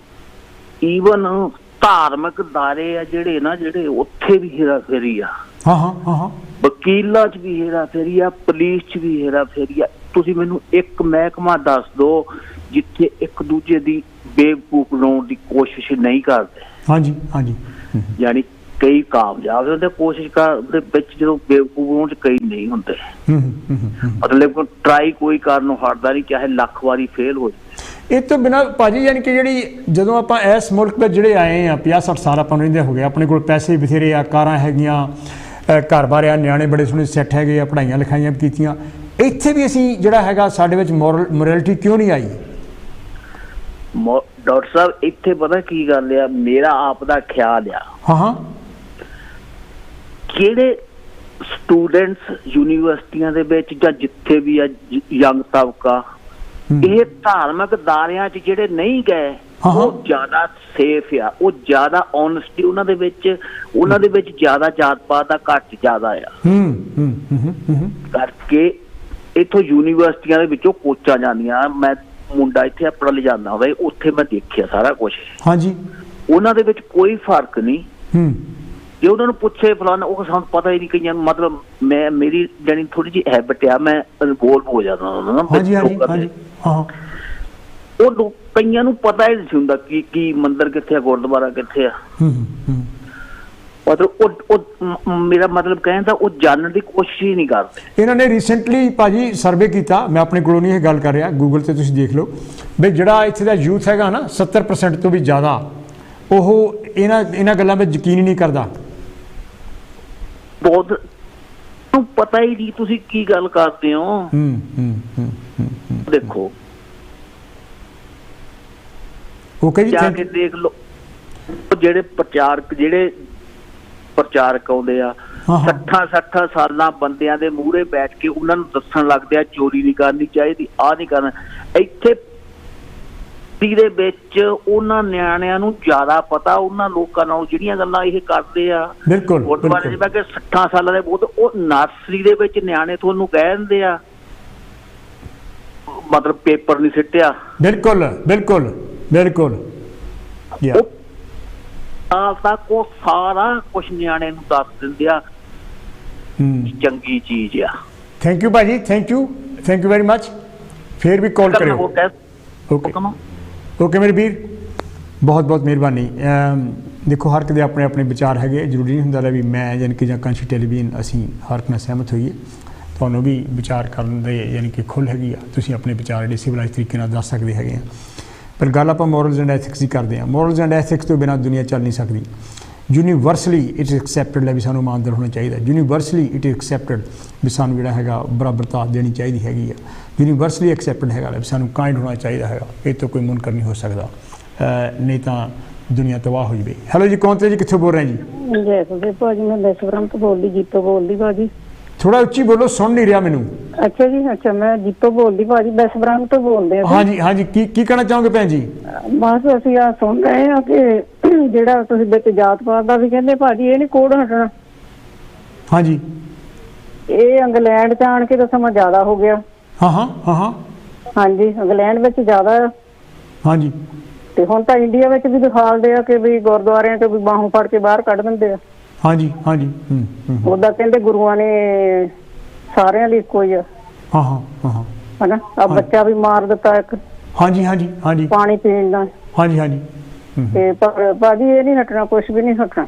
ਈਵਨ ਧਾਰਮਿਕ ਦਾਇਰੇ ਆ ਜਿਹੜੇ ਉੱਥੇ ਵੀ ਹੇਰਾਫੇਰੀ ਆ। ਹਾਂ। ਵਕੀਲਾਂ 'ਚ ਵੀ ਹੇਰਾਫੇਰੀ ਆ, ਪੁਲਿਸ 'ਚ ਵੀ ਹੇਰਾਫੇਰੀ ਆ। ਤੁਸੀਂ ਮੈਨੂੰ ਇੱਕ ਮਹਿਕਮਾ ਦੱਸ ਦਿਓ ਜਿੱਥੇ ਇੱਕ ਦੂਜੇ ਦੀ ਬੇਵਕੂਫ ਬਣਾਉਣ ਦੀ ਕੋਸ਼ਿਸ਼ ਨਹੀਂ ਕਰਦੇ। ਹਾਂਜੀ ਹਾਂਜੀ। ਯਾਨੀ ਕਈ ਕਾਮਯਾਬ ਹੁੰਦੇ ਕੋਸ਼ਿਸ਼ ਦੇ ਵਿੱਚ, ਜਦੋਂ ਬੇਵਕੂਫ ਬਣਾਉਣ 'ਚ ਕਈ ਨਹੀਂ ਹੁੰਦੇ। ਮਤਲਬ ਟਰਾਈ ਕੋਈ ਕਰਨ ਨੂੰ ਹਟਦਾ ਨਹੀਂ, ਚਾਹੇ ਲੱਖ ਵਾਰੀ ਫੇਲ ਹੋ ਜਾਵੇ। ਇਹ ਤੋਂ ਬਿਨਾਂ ਭਾਜੀ ਯਾਨੀ ਕਿ ਜਿਹੜੀ ਜਦੋਂ ਆਪਾਂ ਇਸ ਮੁਲਕ ਵਿੱਚ ਜਿਹੜੇ ਆਏ ਆ 50-60 ਸਾਲ ਆਪਾਂ ਨੂੰ ਰਹਿੰਦੇ ਹੋ ਗਏ, ਆਪਣੇ ਕੋਲ ਪੈਸੇ ਬਥੇਰੇ ਆ, ਕਾਰਾਂ ਹੈਗੀਆਂ, ਘਰ-ਬਾਰ ਆ, ਨਿਆਣੇ ਬੜੇ ਸੋਹਣੇ ਸੈੱਟ ਹੈਗੇ ਆ, ਪੜ੍ਹਾਈਆਂ ਲਿਖਾਈਆਂ ਵੀ ਕੀਤੀਆਂ, ਇੱਥੇ ਵੀ ਅਸੀਂ ਜਿਹੜਾ ਹੈਗਾ ਸਾਡੇ ਵਿੱਚ ਮੋਰੈਲਿਟੀ ਕਿਉਂ ਨਹੀਂ ਆਈ? ਡਾਕਟਰ ਸਾਹਿਬ ਇੱਥੇ ਪਤਾ ਕੀ ਗੱਲ ਆ, ਮੇਰਾ ਆਪ ਦਾ ਖਿਆਲ ਆ, ਹਾਂ ਜਿਹੜੇ ਸਟੂਡੈਂਟਸ ਯੂਨੀਵਰਸਿਟੀਆਂ ਦੇ ਵਿੱਚ ਜਾਂ ਜਿੱਥੇ ਵੀ ਆ ਯੰਗ ਤਬਕਾ ਇਹ ਧਾਰਮਿਕ ਦਾਇਰਿਆਂ 'ਚ ਜਿਹੜੇ ਨਹੀਂ ਗਏ ਉਹ ਜ਼ਿਆਦਾ ਸੇਫ ਆ, ਉਹ ਜ਼ਿਆਦਾ ਓਨੈਸਟੀ ਉਹਨਾਂ ਦੇ ਵਿੱਚ ਜ਼ਿਆਦਾ ਜਾਤ ਪਾਤ ਦਾ ਘੱਟ ਜ਼ਿਆਦਾ ਆ ਕਰਕੇ ਇੱਥੋਂ ਯੂਨੀਵਰਸਿਟੀਆਂ ਦੇ ਵਿੱਚੋਂ ਕੋਚਾਂ ਜਾਂਦੀਆਂ। ਮੈਂ ਮੁੰਡਾ ਇੱਥੇ ਆਪਣਾ ਲਿਜਾਂਦਾ ਹੁੰਦਾ, ਉੱਥੇ ਮੈਂ ਦੇਖਿਆ ਸਾਰਾ ਕੁਛ। ਹਾਂਜੀ, ਉਹਨਾਂ ਦੇ ਵਿੱਚ ਕੋਈ ਫਰਕ ਨਹੀਂ। ਜੇ ਉਹਨਾਂ ਨੂੰ ਪੁੱਛੇ ਫਲਾਣਾ, ਉਹ ਸਾਨੂੰ ਪਤਾ ਹੀ ਨਹੀਂ। ਕਈਆਂ ਨੂੰ ਮਤਲਬ ਮੇਰੀ ਜਾਨੀ ਥੋੜੀ ਜਿਹੀ ਹੈਬਿਟ ਆ, ਮੈਂ ਇਨਵੋਲਵ ਹੋ ਜਾਂਦਾ ਉਹਨਾਂ ਨਾਲ। ਉਹ ਕਈਆਂ ਨੂੰ ਪਤਾ ਹੀ ਨਹੀਂ ਹੁੰਦਾ ਕੀ ਮੰਦਿਰ ਕਿੱਥੇ ਆ, ਗੁਰਦੁਆਰਾ ਕਿੱਥੇ ਆ। ਮਤਲਬ ਮੇਰਾ ਮਤਲਬ ਕਹਿਣ ਦਾ ਉਹ ਜਾਣਨ ਦੀ ਕੋਸ਼ਿਸ਼ ਹੀ ਨਹੀਂ ਕਰਦੇ। ਇਹਨਾਂ ਨੇ ਰੀਸੈਂਟਲੀ ਭਾਜੀ ਸਰਵੇ ਕੀਤਾ, ਮੈਂ ਆਪਣੇ ਕੋਲੋਂ ਨਹੀਂ ਇਹ ਗੱਲ ਕਰ ਰਿਹਾ, ਗੂਗਲ ਤੇ ਤੁਸੀਂ ਦੇਖ ਲਓ ਵੀ ਜਿਹੜਾ ਇੱਥੇ ਦਾ ਯੂਥ ਹੈਗਾ ਨਾ 70% ਤੋਂ ਵੀ ਜ਼ਿਆਦਾ ਉਹ ਇਹਨਾਂ ਗੱਲਾਂ ਵਿੱਚ ਯਕੀਨ ਹੀ ਨਹੀਂ ਕਰਦਾ। ਬਹੁਤ ਪਤਾ ਹੀ ਨਹੀਂ ਤੁਸੀਂ ਕੀ ਗੱਲ ਕਰਦੇ ਹੋ। ਦੇਖੋ ਜਾ ਕੇ ਦੇਖ ਲਓ, ਜਿਹੜੇ ਪ੍ਰਚਾਰਕ ਆਉਂਦੇ ਆ 60 ਸਾਲਾਂ ਬੰਦਿਆਂ ਦੇ ਮੂਹਰੇ ਬੈਠ ਕੇ ਉਹਨਾਂ ਨੂੰ ਦੱਸਣ ਲੱਗਦੇ ਆ ਚੋਰੀ ਨਹੀਂ ਕਰਨੀ ਚਾਹੀਦੀ, ਆਹ ਨਹੀਂ ਕਰਨਾ। ਇੱਥੇ ਦੇ ਵਿੱਚ ਉਹਨਾਂ ਨਿਆਣਿਆਂ ਨੂੰ ਜ਼ਿਆਦਾ ਪਤਾ ਉਹਨਾਂ ਲੋਕਾਂ ਨਾਲੋਂ ਜਿਹੜੀਆਂ ਗੱਲਾਂ ਇਹ ਕਰਦੇ ਆ। ਬਿਲਕੁਲ ਗੁਰਦੁਆਰੇ ਜਿਵੇਂ ਕਿ 60 ਸਾਲਾਂ ਦੇ ਬਹੁਤ, ਉਹ ਨਰਸਰੀ ਦੇ ਵਿੱਚ ਨਿਆਣੇ ਤੁਹਾਨੂੰ ਕਹਿ ਦਿੰਦੇ ਆ ਮਤਲਬ ਪੇਪਰ ਨਹੀਂ ਸਿੱਟਿਆ। ਬਿਲਕੁਲ ਬਿਲਕੁਲ ਬਿਲਕੁਲ ਤੱਕ ਉਹ ਸਾਰਾ ਕੁਛ ਨਿਆਣੇ ਨੂੰ ਦੱਸ ਦਿੰਦੇ ਆ। ਚੰਗੀ ਚੀਜ਼ ਆ। ਥੈਂਕ ਯੂ ਭਾਜੀ, ਥੈਂਕ ਯੂ ਵੈਰੀ ਮਚ। ਫੇਰ ਵੀ ਕਾਲ ਕਰਿਓ। ਓਕੇ ਮੇਰੇ ਵੀਰ, ਬਹੁਤ ਬਹੁਤ ਮਿਹਰਬਾਨੀ। ਦੇਖੋ ਹਰ ਕਿਸੇ ਦੇ ਆਪਣੇ ਆਪਣੇ ਵਿਚਾਰ ਹੈਗੇ, ਜ਼ਰੂਰੀ ਨਹੀਂ ਹੁੰਦਾ ਵੀ ਮੈਂ ਯਾਨੀ ਕਿ ਜਾਂ ਕਾਂਸ਼ੀ ਟੈਲੀਵਿਜ਼ਨ ਅਸੀਂ ਹਰ ਇੱਕ ਨਾਲ ਸਹਿਮਤ ਹੋਈਏ। ਤੁਹਾਨੂੰ ਵੀ ਵਿਚਾਰ ਕਰਨ ਦੇ ਯਾਨੀ ਕਿ ਖੁੱਲ੍ਹ ਹੈਗੀ ਆ, ਤੁਸੀਂ ਆਪਣੇ ਵਿਚਾਰ ਜਿਹੜੇ ਸਿਵਲਾਈਜ਼ ਤਰੀਕੇ ਨਾਲ ਦੱਸ ਸਕਦੇ ਹੈਗੇ ਆ। ਪਰ ਗੱਲ ਆਪਾਂ ਮੋਰਲਸ ਐਂਡ ਐਥਿਕਸ ਦੀ ਕਰਦੇ ਹਾਂ। ਮੋਰਲਸ ਐਂਡ ਐਥਿਕਸ ਤੋਂ ਬਿਨਾਂ ਦੁਨੀਆ ਚੱਲ ਨਹੀਂ ਸਕਦੀ। ਯੂਨੀਵਰਸਲੀ ਇਟ ਇਜ਼ ਐਕਸੈਪਟਡ ਹੈ ਵੀ ਸਾਨੂੰ ਇਮਾਨਦਾਰ ਹੋਣਾ ਚਾਹੀਦਾ। ਯੂਨੀਵਰਸਲੀ ਇਟ ਇਜ਼ ਐਕਸੈਪਟਡ ਵੀ ਸਾਨੂੰ ਜਿਹੜਾ ਹੈਗਾ ਬਰਾਬਰਤਾ ਦੇਣੀ ਚਾਹੀਦੀ ਹੈਗੀ ਆ। ਯੂਨੀਵਰਸਲੀ ਐਕਸੈਪਟਡ ਹੈਗਾ ਵੀ ਸਾਨੂੰ ਕਾਇੰਡ ਹੋਣਾ ਚਾਹੀਦਾ ਹੈਗਾ। ਇਹ ਤੋਂ ਕੋਈ ਮੁਨਕਰ ਨਹੀਂ ਹੋ ਸਕਦਾ, ਨਹੀਂ ਤਾਂ ਦੁਨੀਆ ਤਬਾਹ ਹੋ ਜਾਵੇ। ਹੈਲੋ ਜੀ, ਕੌਣ ਤੇ ਜੀ, ਕਿੱਥੋਂ ਬੋਲ ਰਹੇ ਜੀ? ਜੈ ਸੋ ਭਾਜੀ, ਮੈਂ ਬੈਸਬਰਮ ਤੋਂ ਬੋਲਦੀ, ਜੀਤੋ ਬੋਲਦੀ ਭਾਜੀ। ਥੋੜਾ ਉੱਚੀ ਬੋਲੋ, ਸੁਣ ਨਹੀਂ ਰਿਹਾ ਮੈਨੂੰ। ਅੱਛਾ ਜੀ, ਅੱਛਾ ਮੈਂ ਜੀਤੋ ਬੋਲਦੀ ਭਾਜੀ, ਬੈਸਬਰਮ ਤੋਂ ਬੋਲਦੇ ਆ। ਹਾਂਜੀ ਹਾਂਜੀ, ਕੀ ਕਹਿਣਾ ਚਾਹੋਗੇ ਭੈਣ ਜੀ? ਬਸ ਅਸੀਂ ਆ ਸੁਣ ਰਹੇ ਆ ਕਿ ਜਿਹੜਾ ਤੁਸੀਂ ਵਿੱਚ ਜਾਤ ਪਾਤ ਦਾ ਵੀ ਕਹਿੰਦੇ ਭਾਜੀ, ਇਹ ਨੀ ਕੋਡ ਹਟਣਾ। ਹਾਂਜੀ, ਇਹ ਇੰਗਲੈਂਡ ਚ ਆਣ ਕੇ ਤਾਂ ਸਮਾਂ ਜ਼ਿਆਦਾ ਹੋ ਗਿਆ। ਹਾਂਜੀ, ਇੰਗਲੈਂਡ ਵਿੱਚ ਜ਼ਿਆਦਾ। ਹਾਂਜੀ, ਤੇ ਹੁਣ ਤਾਂ ਇੰਡੀਆ ਵਿੱਚ ਵੀ ਦਿਖਾਲਦੇ ਆ ਕਿ ਵੀ ਗੁਰਦੁਆਰਿਆਂ ਤੋਂ ਵੀ ਬਾਹੋਂ ਫੜ ਕੇ ਬਾਹਰ ਕੱਢ ਦਿੰਦੇ ਆ। ਹਾਂਜੀ ਹਾਂਜੀ, ਉਹਦਾ ਕਹਿੰਦੇ ਗੁਰੂਆਂ ਨੇ ਸਾਰਿਆਂ ਲਈ ਇੱਕੋ ਹੀ ਆ। ਹਨਾ, ਆ ਬੱਚਾ ਵੀ ਮਾਰ ਦਿੱਤਾ ਇੱਕ। ਹਾਂਜੀ ਹਾਂਜੀ ਹਾਂਜੀ, ਪਾਣੀ ਪੀਣ ਦਾ। ਹਾਂਜੀ ਹਾਂਜੀ, ਤੇ ਪਰ ਭਾਜੀ ਇਹ ਨਹੀਂ ਹਟਣਾ, ਕੁਛ ਵੀ ਨਹੀਂ ਹਟਣਾ।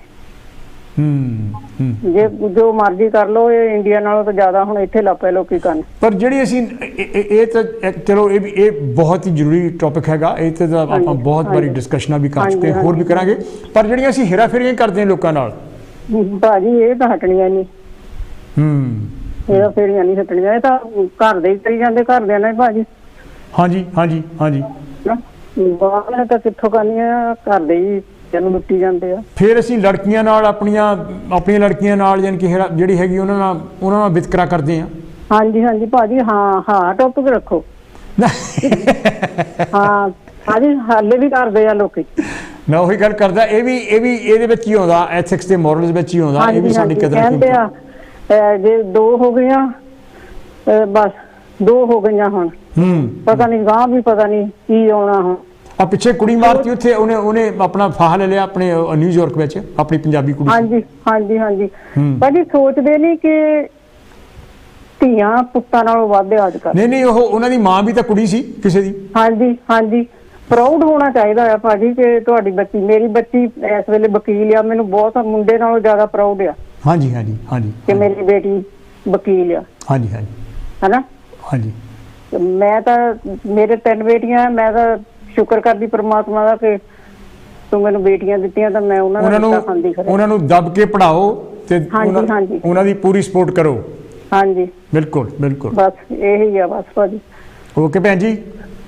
ਜੇ ਜੋ ਮਰਜ਼ੀ ਕਰ ਲੋ, ਇਹ ਇੰਡੀਆ ਨਾਲੋਂ ਤਾਂ ਜ਼ਿਆਦਾ ਹੁਣ ਇੱਥੇ ਲੱਪੇ ਲੋਕੀ ਕਰਨ। ਪਰ ਜਿਹੜੀ ਅਸੀਂ ਇਹ ਤਾਂ ਚਲੋ ਇਹ ਬਹੁਤ ਹੀ ਜ਼ਰੂਰੀ ਟੌਪਿਕ ਹੈਗਾ, ਇਹ ਤੇ ਆਪਾਂ ਬਹੁਤ ਵਾਰੀ ਡਿਸਕਸ਼ਨਾਂ ਵੀ ਕਰ ਚੁੱਕੇ, ਹੋਰ ਵੀ ਕਰਾਂਗੇ। ਪਰ ਜਿਹੜੀਆਂ ਅਸੀਂ ਹੇਰਾ ਫੇਰੀਆਂ ਕਰਦੇ ਹਾਂ ਲੋਕਾਂ ਨਾਲ ਭਾਜੀ, ਇਹ ਤਾਂ ਹਟਣੀਆਂ ਨਹੀਂ। ਹੇਰਾ ਫੇਰੀਆਂ ਨਹੀਂ ਹਟਣੀਆਂ, ਇਹ ਤਾਂ ਘਰ ਦੇ ਹੀ ਕਰੀ ਜਾਂਦੇ, ਘਰਦਿਆਂ ਨਾਲ ਭਾਜੀ। ਹਾਂਜੀ ਹਾਂਜੀ ਹਾਂਜੀ, ਬਾਹਰ ਤਾਂ ਕਿੱਥੋਂ ਕਰਨੀਆਂ, ਘਰ ਦੇ ਹੀ ਨੂੰ ਲੁੱਟੀ ਜਾਂਦੇ ਆ। ਫਿਰ ਅਸੀਂ ਲੜਕੀਆਂ ਨਾਲ ਆਪਣੀਆਂ ਲੜਕੀਆਂ ਨਾਲ ਯਾਨੀ ਕਿ ਜਿਹੜੀ ਹੈਗੀ ਉਹਨਾਂ ਨਾਲ ਵਿਤਕਰਾ ਕਰਦੇ ਆ। ਹਾਂਜੀ ਹਾਂਜੀ ਭਾਜੀ, ਹਾਂ ਟੌਪਿਕ ਰੱਖੋ। ਹਾਂ ਭਾਜੀ, ਹਾਲੇ ਵੀ ਕਰਦੇ ਆ ਲੋਕੀ। ਮੈਂ ਉਹੀ ਗੱਲ ਕਰਦਾ, ਇਹ ਵੀ ਇਹਦੇ ਵਿੱਚ ਹੀ ਆਉਂਦਾ, ਐਥਿਕਸ ਤੇ ਮੋਰਲਸ ਵਿੱਚ ਹੀ ਆਉਂਦਾ। ਇਹ ਵੀ ਸਾਡੀ ਕਦਰ ਕਹਿੰਦੇ ਆ। ਜੇ 2 ਹੋ ਗਈਆਂ, ਬਸ 2 ਹੋ ਗਈਆਂ, ਹੁਣ ਪਤਾ ਨਹੀਂ ਗਾਂ ਵੀ ਪਤਾ ਨਹੀਂ ਕੀ ਆਉਣਾ। ਹੁਣ ਆ ਪਿੱਛੇ ਕੁੜੀ ਮਾਰਤੀ ਉੱਥੇ, ਉਹਨੇ ਆਪਣਾ ਫਾਹਾ ਲੈ ਲਿਆ ਆਪਣੇ ਨਿਊਯਾਰਕ ਵਿੱਚ, ਆਪਣੀ ਪੰਜਾਬੀ ਕੁੜੀ। ਹਾਂਜੀ ਹਾਂਜੀ ਹਾਂਜੀ ਭਾਜੀ, ਸੋਚਦੇ ਨਹੀਂ ਕਿ ਧੀਆਂ ਪੁੱਤਾਂ ਨਾਲੋਂ ਵੱਧ ਅੱਜ ਕੱਲ੍ਹ। ਨਹੀਂ ਉਹਨਾਂ ਦੀ ਮਾਂ ਵੀ ਤਾਂ ਕੁੜੀ ਸੀ ਕਿਸੇ ਦੀ। ਹਾਂਜੀ ਹਾਂਜੀ, ਪ੍ਰਾਊਡ ਹੋਣਾ ਚਾਹੀਦਾ ਆ ਭਾਜੀ ਕਿ ਤੁਹਾਡੀ ਬੱਚੀ, ਮੇਰੀ ਬੱਚੀ ਇਸ ਵੇਲੇ ਵਕੀਲ ਆ। ਮੈਨੂੰ ਬਹੁਤ ਮੁੰਡੇ ਨਾਲੋਂ ਜ਼ਿਆਦਾ ਪ੍ਰਾਊਡ ਆ। ਹਾਂਜੀ ਹਾਂਜੀ ਹਾਂਜੀ, ਕਿ ਮੇਰੀ ਬੇਟੀ ਵਕੀਲ ਆ। ਹਾਂਜੀ ਹਾਂਜੀ, ਹਨਾ। ਹਾਂਜੀ, ਮੈਂ ਤਾਂ ਮੇਰੇ 3 ਬੇਟੀਆਂ, ਮੈਂ ਤਾਂ ਸ਼ੁਕਰ ਕਰਦੀ ਪਰਮਾਤਮਾ ਦਾ ਕਿ ਤੂੰ ਮੈਨੂੰ ਬੇਟੀਆਂ ਦਿੱਤੀਆਂ, ਤਾਂ ਮੈਂ ਉਹਨਾਂ ਨੂੰ ਦੱਬ ਕੇ ਪੜ੍ਹਾਓ ਤੇ ਉਹਨਾਂ ਦੀ ਪੂਰੀ ਸਪੋਰਟ ਕਰੋ। ਹਾਂਜੀ, ਬਿਲਕੁਲ ਬਿਲਕੁਲ, ਬਸ ਇਹੀ ਆ ਬਸ ਭਾਜੀ। ਓਕੇ ਭੈਣ ਜੀ,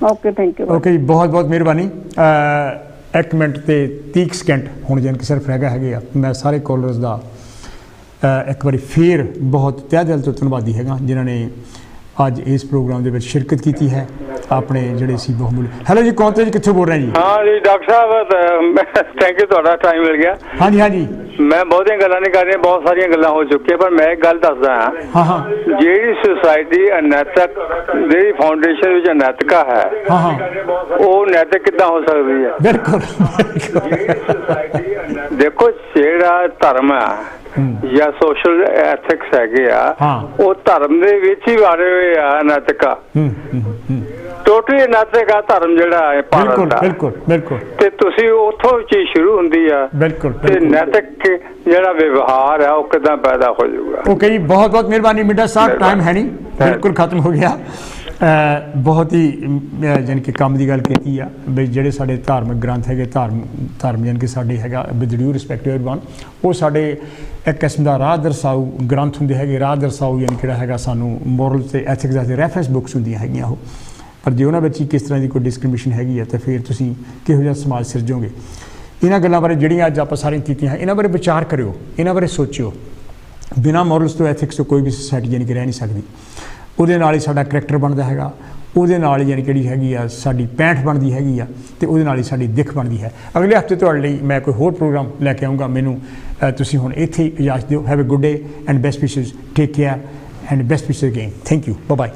ਓਕੇ, ਥੈਂਕ ਯੂ। ਓਕੇ ਜੀ, ਬਹੁਤ ਬਹੁਤ ਮਿਹਰਬਾਨੀ। 1 ਮਿੰਟ ਤੇ 30 ਸਕਿੰਟ ਹੁਣ ਜਾਨ ਕਿ ਸਿਰਫ ਰਹਿ ਗਏ ਹੈਗੇ ਆ। ਮੈਂ ਸਾਰੇ ਕਾਲਰਸ ਦਾ ਇੱਕ ਵਾਰੀ ਫੇਰ ਬਹੁਤ ਤਹਿ ਦਿਲ ਤੋਂ ਧੰਨਵਾਦੀ ਹੈਗਾ ਜਿਨ੍ਹਾਂ ਨੇ ਅੱਜ ਇਸ ਪ੍ਰੋਗਰਾਮ ਦੇ ਵਿੱਚ ਸ਼ਿਰਕਤ ਕੀਤੀ ਹੈ। ਆਪਣੇ ਜਿਹੜੇ ਸੀ ਬਹੁਮੂल्य। ਹੈਲੋ ਜੀ, ਕੌਣ ਤੇ ਜੀ, ਕਿੱਥੋਂ ਬੋਲ ਰਹੇ ਜੀ? ਹਾਂ ਜੀ ਡਾਕਟਰ ਸਾਹਿਬ, ਥੈਂਕ ਯੂ, ਤੁਹਾਡਾ ਟਾਈਮ ਮਿਲ ਗਿਆ। ਹਾਂਜੀ ਹਾਂਜੀ, ਮੈਂ ਬਹੁਤੀਆਂ ਗੱਲਾਂ ਨਹੀਂ ਕਰ ਰਿਹਾ, ਬਹੁਤ ਸਾਰੀਆਂ ਗੱਲਾਂ ਹੋ ਚੁੱਕੀਆਂ, ਪਰ ਮੈਂ ਇੱਕ ਗੱਲ ਦੱਸਦਾ ਹਾਂ ਹਾਂ, ਜਿਹੜੀ ਸੁਸਾਇਟੀ ਅਨੈਤਿਕ, ਜਿਹੜੀ ਫਾਊਂਡੇਸ਼ਨ ਵਿੱਚ ਅਨੈਤਿਕਾ ਹੈ, ਹਾਂ ਹਾਂ, ਉਹ ਨੈਤਿਕ ਕਿੱਦਾਂ ਹੋ ਸਕਦੀ ਹੈ? ਬਿਲਕੁਲ। ਦੇਖੋ, ਜਿਹੜਾ ਧਰਮ ਹੈ ਜਾਂ ਸੋਸ਼ਲ ਐਥਿਕਸ ਹੈਗੇ ਆ, ਉਹ ਧਰਮ ਦੇ ਵਿੱਚ ਹੀ ਵਾੜੇ ਹੋਏ ਆ। ਨੈਤਿਕਾ ਟੋਟਲੀ ਨੈਤਿਕ ਆ ਧਰਮ ਜਿਹੜਾ ਹੈ ਭਾਰਤ ਦਾ। ਬਿਲਕੁਲ ਬਿਲਕੁਲ, ਤੇ ਤੁਸੀਂ ਉੱਥੋਂ ਚੀਜ਼ ਸ਼ੁਰੂ ਹੁੰਦੀ ਆ। ਬਿਲਕੁਲ, ਤੇ ਨੈਤਿਕ ਜਿਹੜਾ ਵਿਵਹਾਰ ਹੈ ਉਹ ਕਿੱਦਾਂ ਪੈਦਾ ਹੋ ਜਾਊਗਾ? ਓਕੇ ਜੀ, ਬਹੁਤ ਬਹੁਤ ਮਿਹਰਬਾਨੀ ਮਿੰਟਾ ਸਾਹਿਬ, ਟਾਈਮ ਹੈ ਨਹੀਂ, ਬਿਲਕੁਲ ਖਤਮ ਹੋ ਗਿਆ। ਬਹੁਤ ਹੀ ਜਾਣੀ ਕਿ ਕੰਮ ਦੀ ਗੱਲ ਕੀਤੀ ਆ ਵੀ ਜਿਹੜੇ ਸਾਡੇ ਧਾਰਮਿਕ ਗ੍ਰੰਥ ਹੈਗੇ, ਧਰਮ ਜਾਣੀ ਕਿ ਸਾਡੇ ਹੈਗਾ with due respect to everyone, ਉਹ ਸਾਡੇ ਇੱਕ ਕਿਸਮ ਦਾ ਰਾਹ ਦਰਸਾਊ ਗ੍ਰੰਥ ਹੁੰਦੇ ਹੈਗੇ, ਰਾਹ ਦਰਸਾਊ ਯਾਨੀ ਕਿਹੜਾ ਹੈਗਾ ਸਾਨੂੰ ਮੋਰਲ ਤੇ ਐਥਿਕਸ ਦਾ ਰੈਫਰੈਂਸ ਬੁੱਕਸ ਹੁੰਦੀਆਂ ਹੈਗੀਆਂ ਉਹ। ਪਰ ਜੇ ਉਹਨਾਂ ਵਿੱਚ ਹੀ ਕਿਸ ਤਰ੍ਹਾਂ ਦੀ ਕੋਈ ਡਿਸਕ੍ਰਿਮੀਨੇਸ਼ਨ ਹੈਗੀ ਹੈ ਤਾਂ ਫਿਰ ਤੁਸੀਂ ਕਿਹੋ ਜਿਹਾ ਸਮਾਜ ਸਿਰਜੋਗੇ? ਇਹਨਾਂ ਗੱਲਾਂ ਬਾਰੇ ਜਿਹੜੀਆਂ ਅੱਜ ਆਪਾਂ ਸਾਰੀਆਂ ਕੀਤੀਆਂ, ਇਹਨਾਂ ਬਾਰੇ ਵਿਚਾਰ ਕਰਿਓ, ਇਹਨਾਂ ਬਾਰੇ ਸੋਚਿਓ। ਬਿਨਾਂ ਮੋਰਲਸ ਤੋਂ ਐਥਿਕਸ ਤੋਂ ਕੋਈ ਵੀ ਸੁਸਾਇਟੀ ਯਾਨੀ ਕਿ ਰਹਿ ਨਹੀਂ ਸਕਦੀ। ਉਹਦੇ ਨਾਲ ਹੀ ਸਾਡਾ ਕਰੈਕਟਰ ਬਣਦਾ ਹੈਗਾ, ਉਹਦੇ ਨਾਲ ਹੀ ਯਾਨੀ ਕਿਹੜੀ ਹੈਗੀ ਆ ਸਾਡੀ ਪੈਂਠ ਬਣਦੀ ਹੈਗੀ ਆ, ਅਤੇ ਉਹਦੇ ਨਾਲ ਹੀ ਸਾਡੀ ਦਿੱਖ ਬਣਦੀ ਹੈ। ਅਗਲੇ ਹਫ਼ਤੇ ਤੁਹਾਡੇ ਲਈ ਮੈਂ ਕੋਈ ਹੋਰ ਪ੍ਰੋਗਰਾਮ ਲੈ ਕੇ ਆਊਂਗਾ। ਮੈਨੂੰ ਤੁਸੀਂ ਹੁਣ ਇੱਥੇ ਹੀ ਇਜਾਜ਼ਤ ਦਿਓ। Have a good day and best wishes, take care and best wishes again. Thank you, bye bye.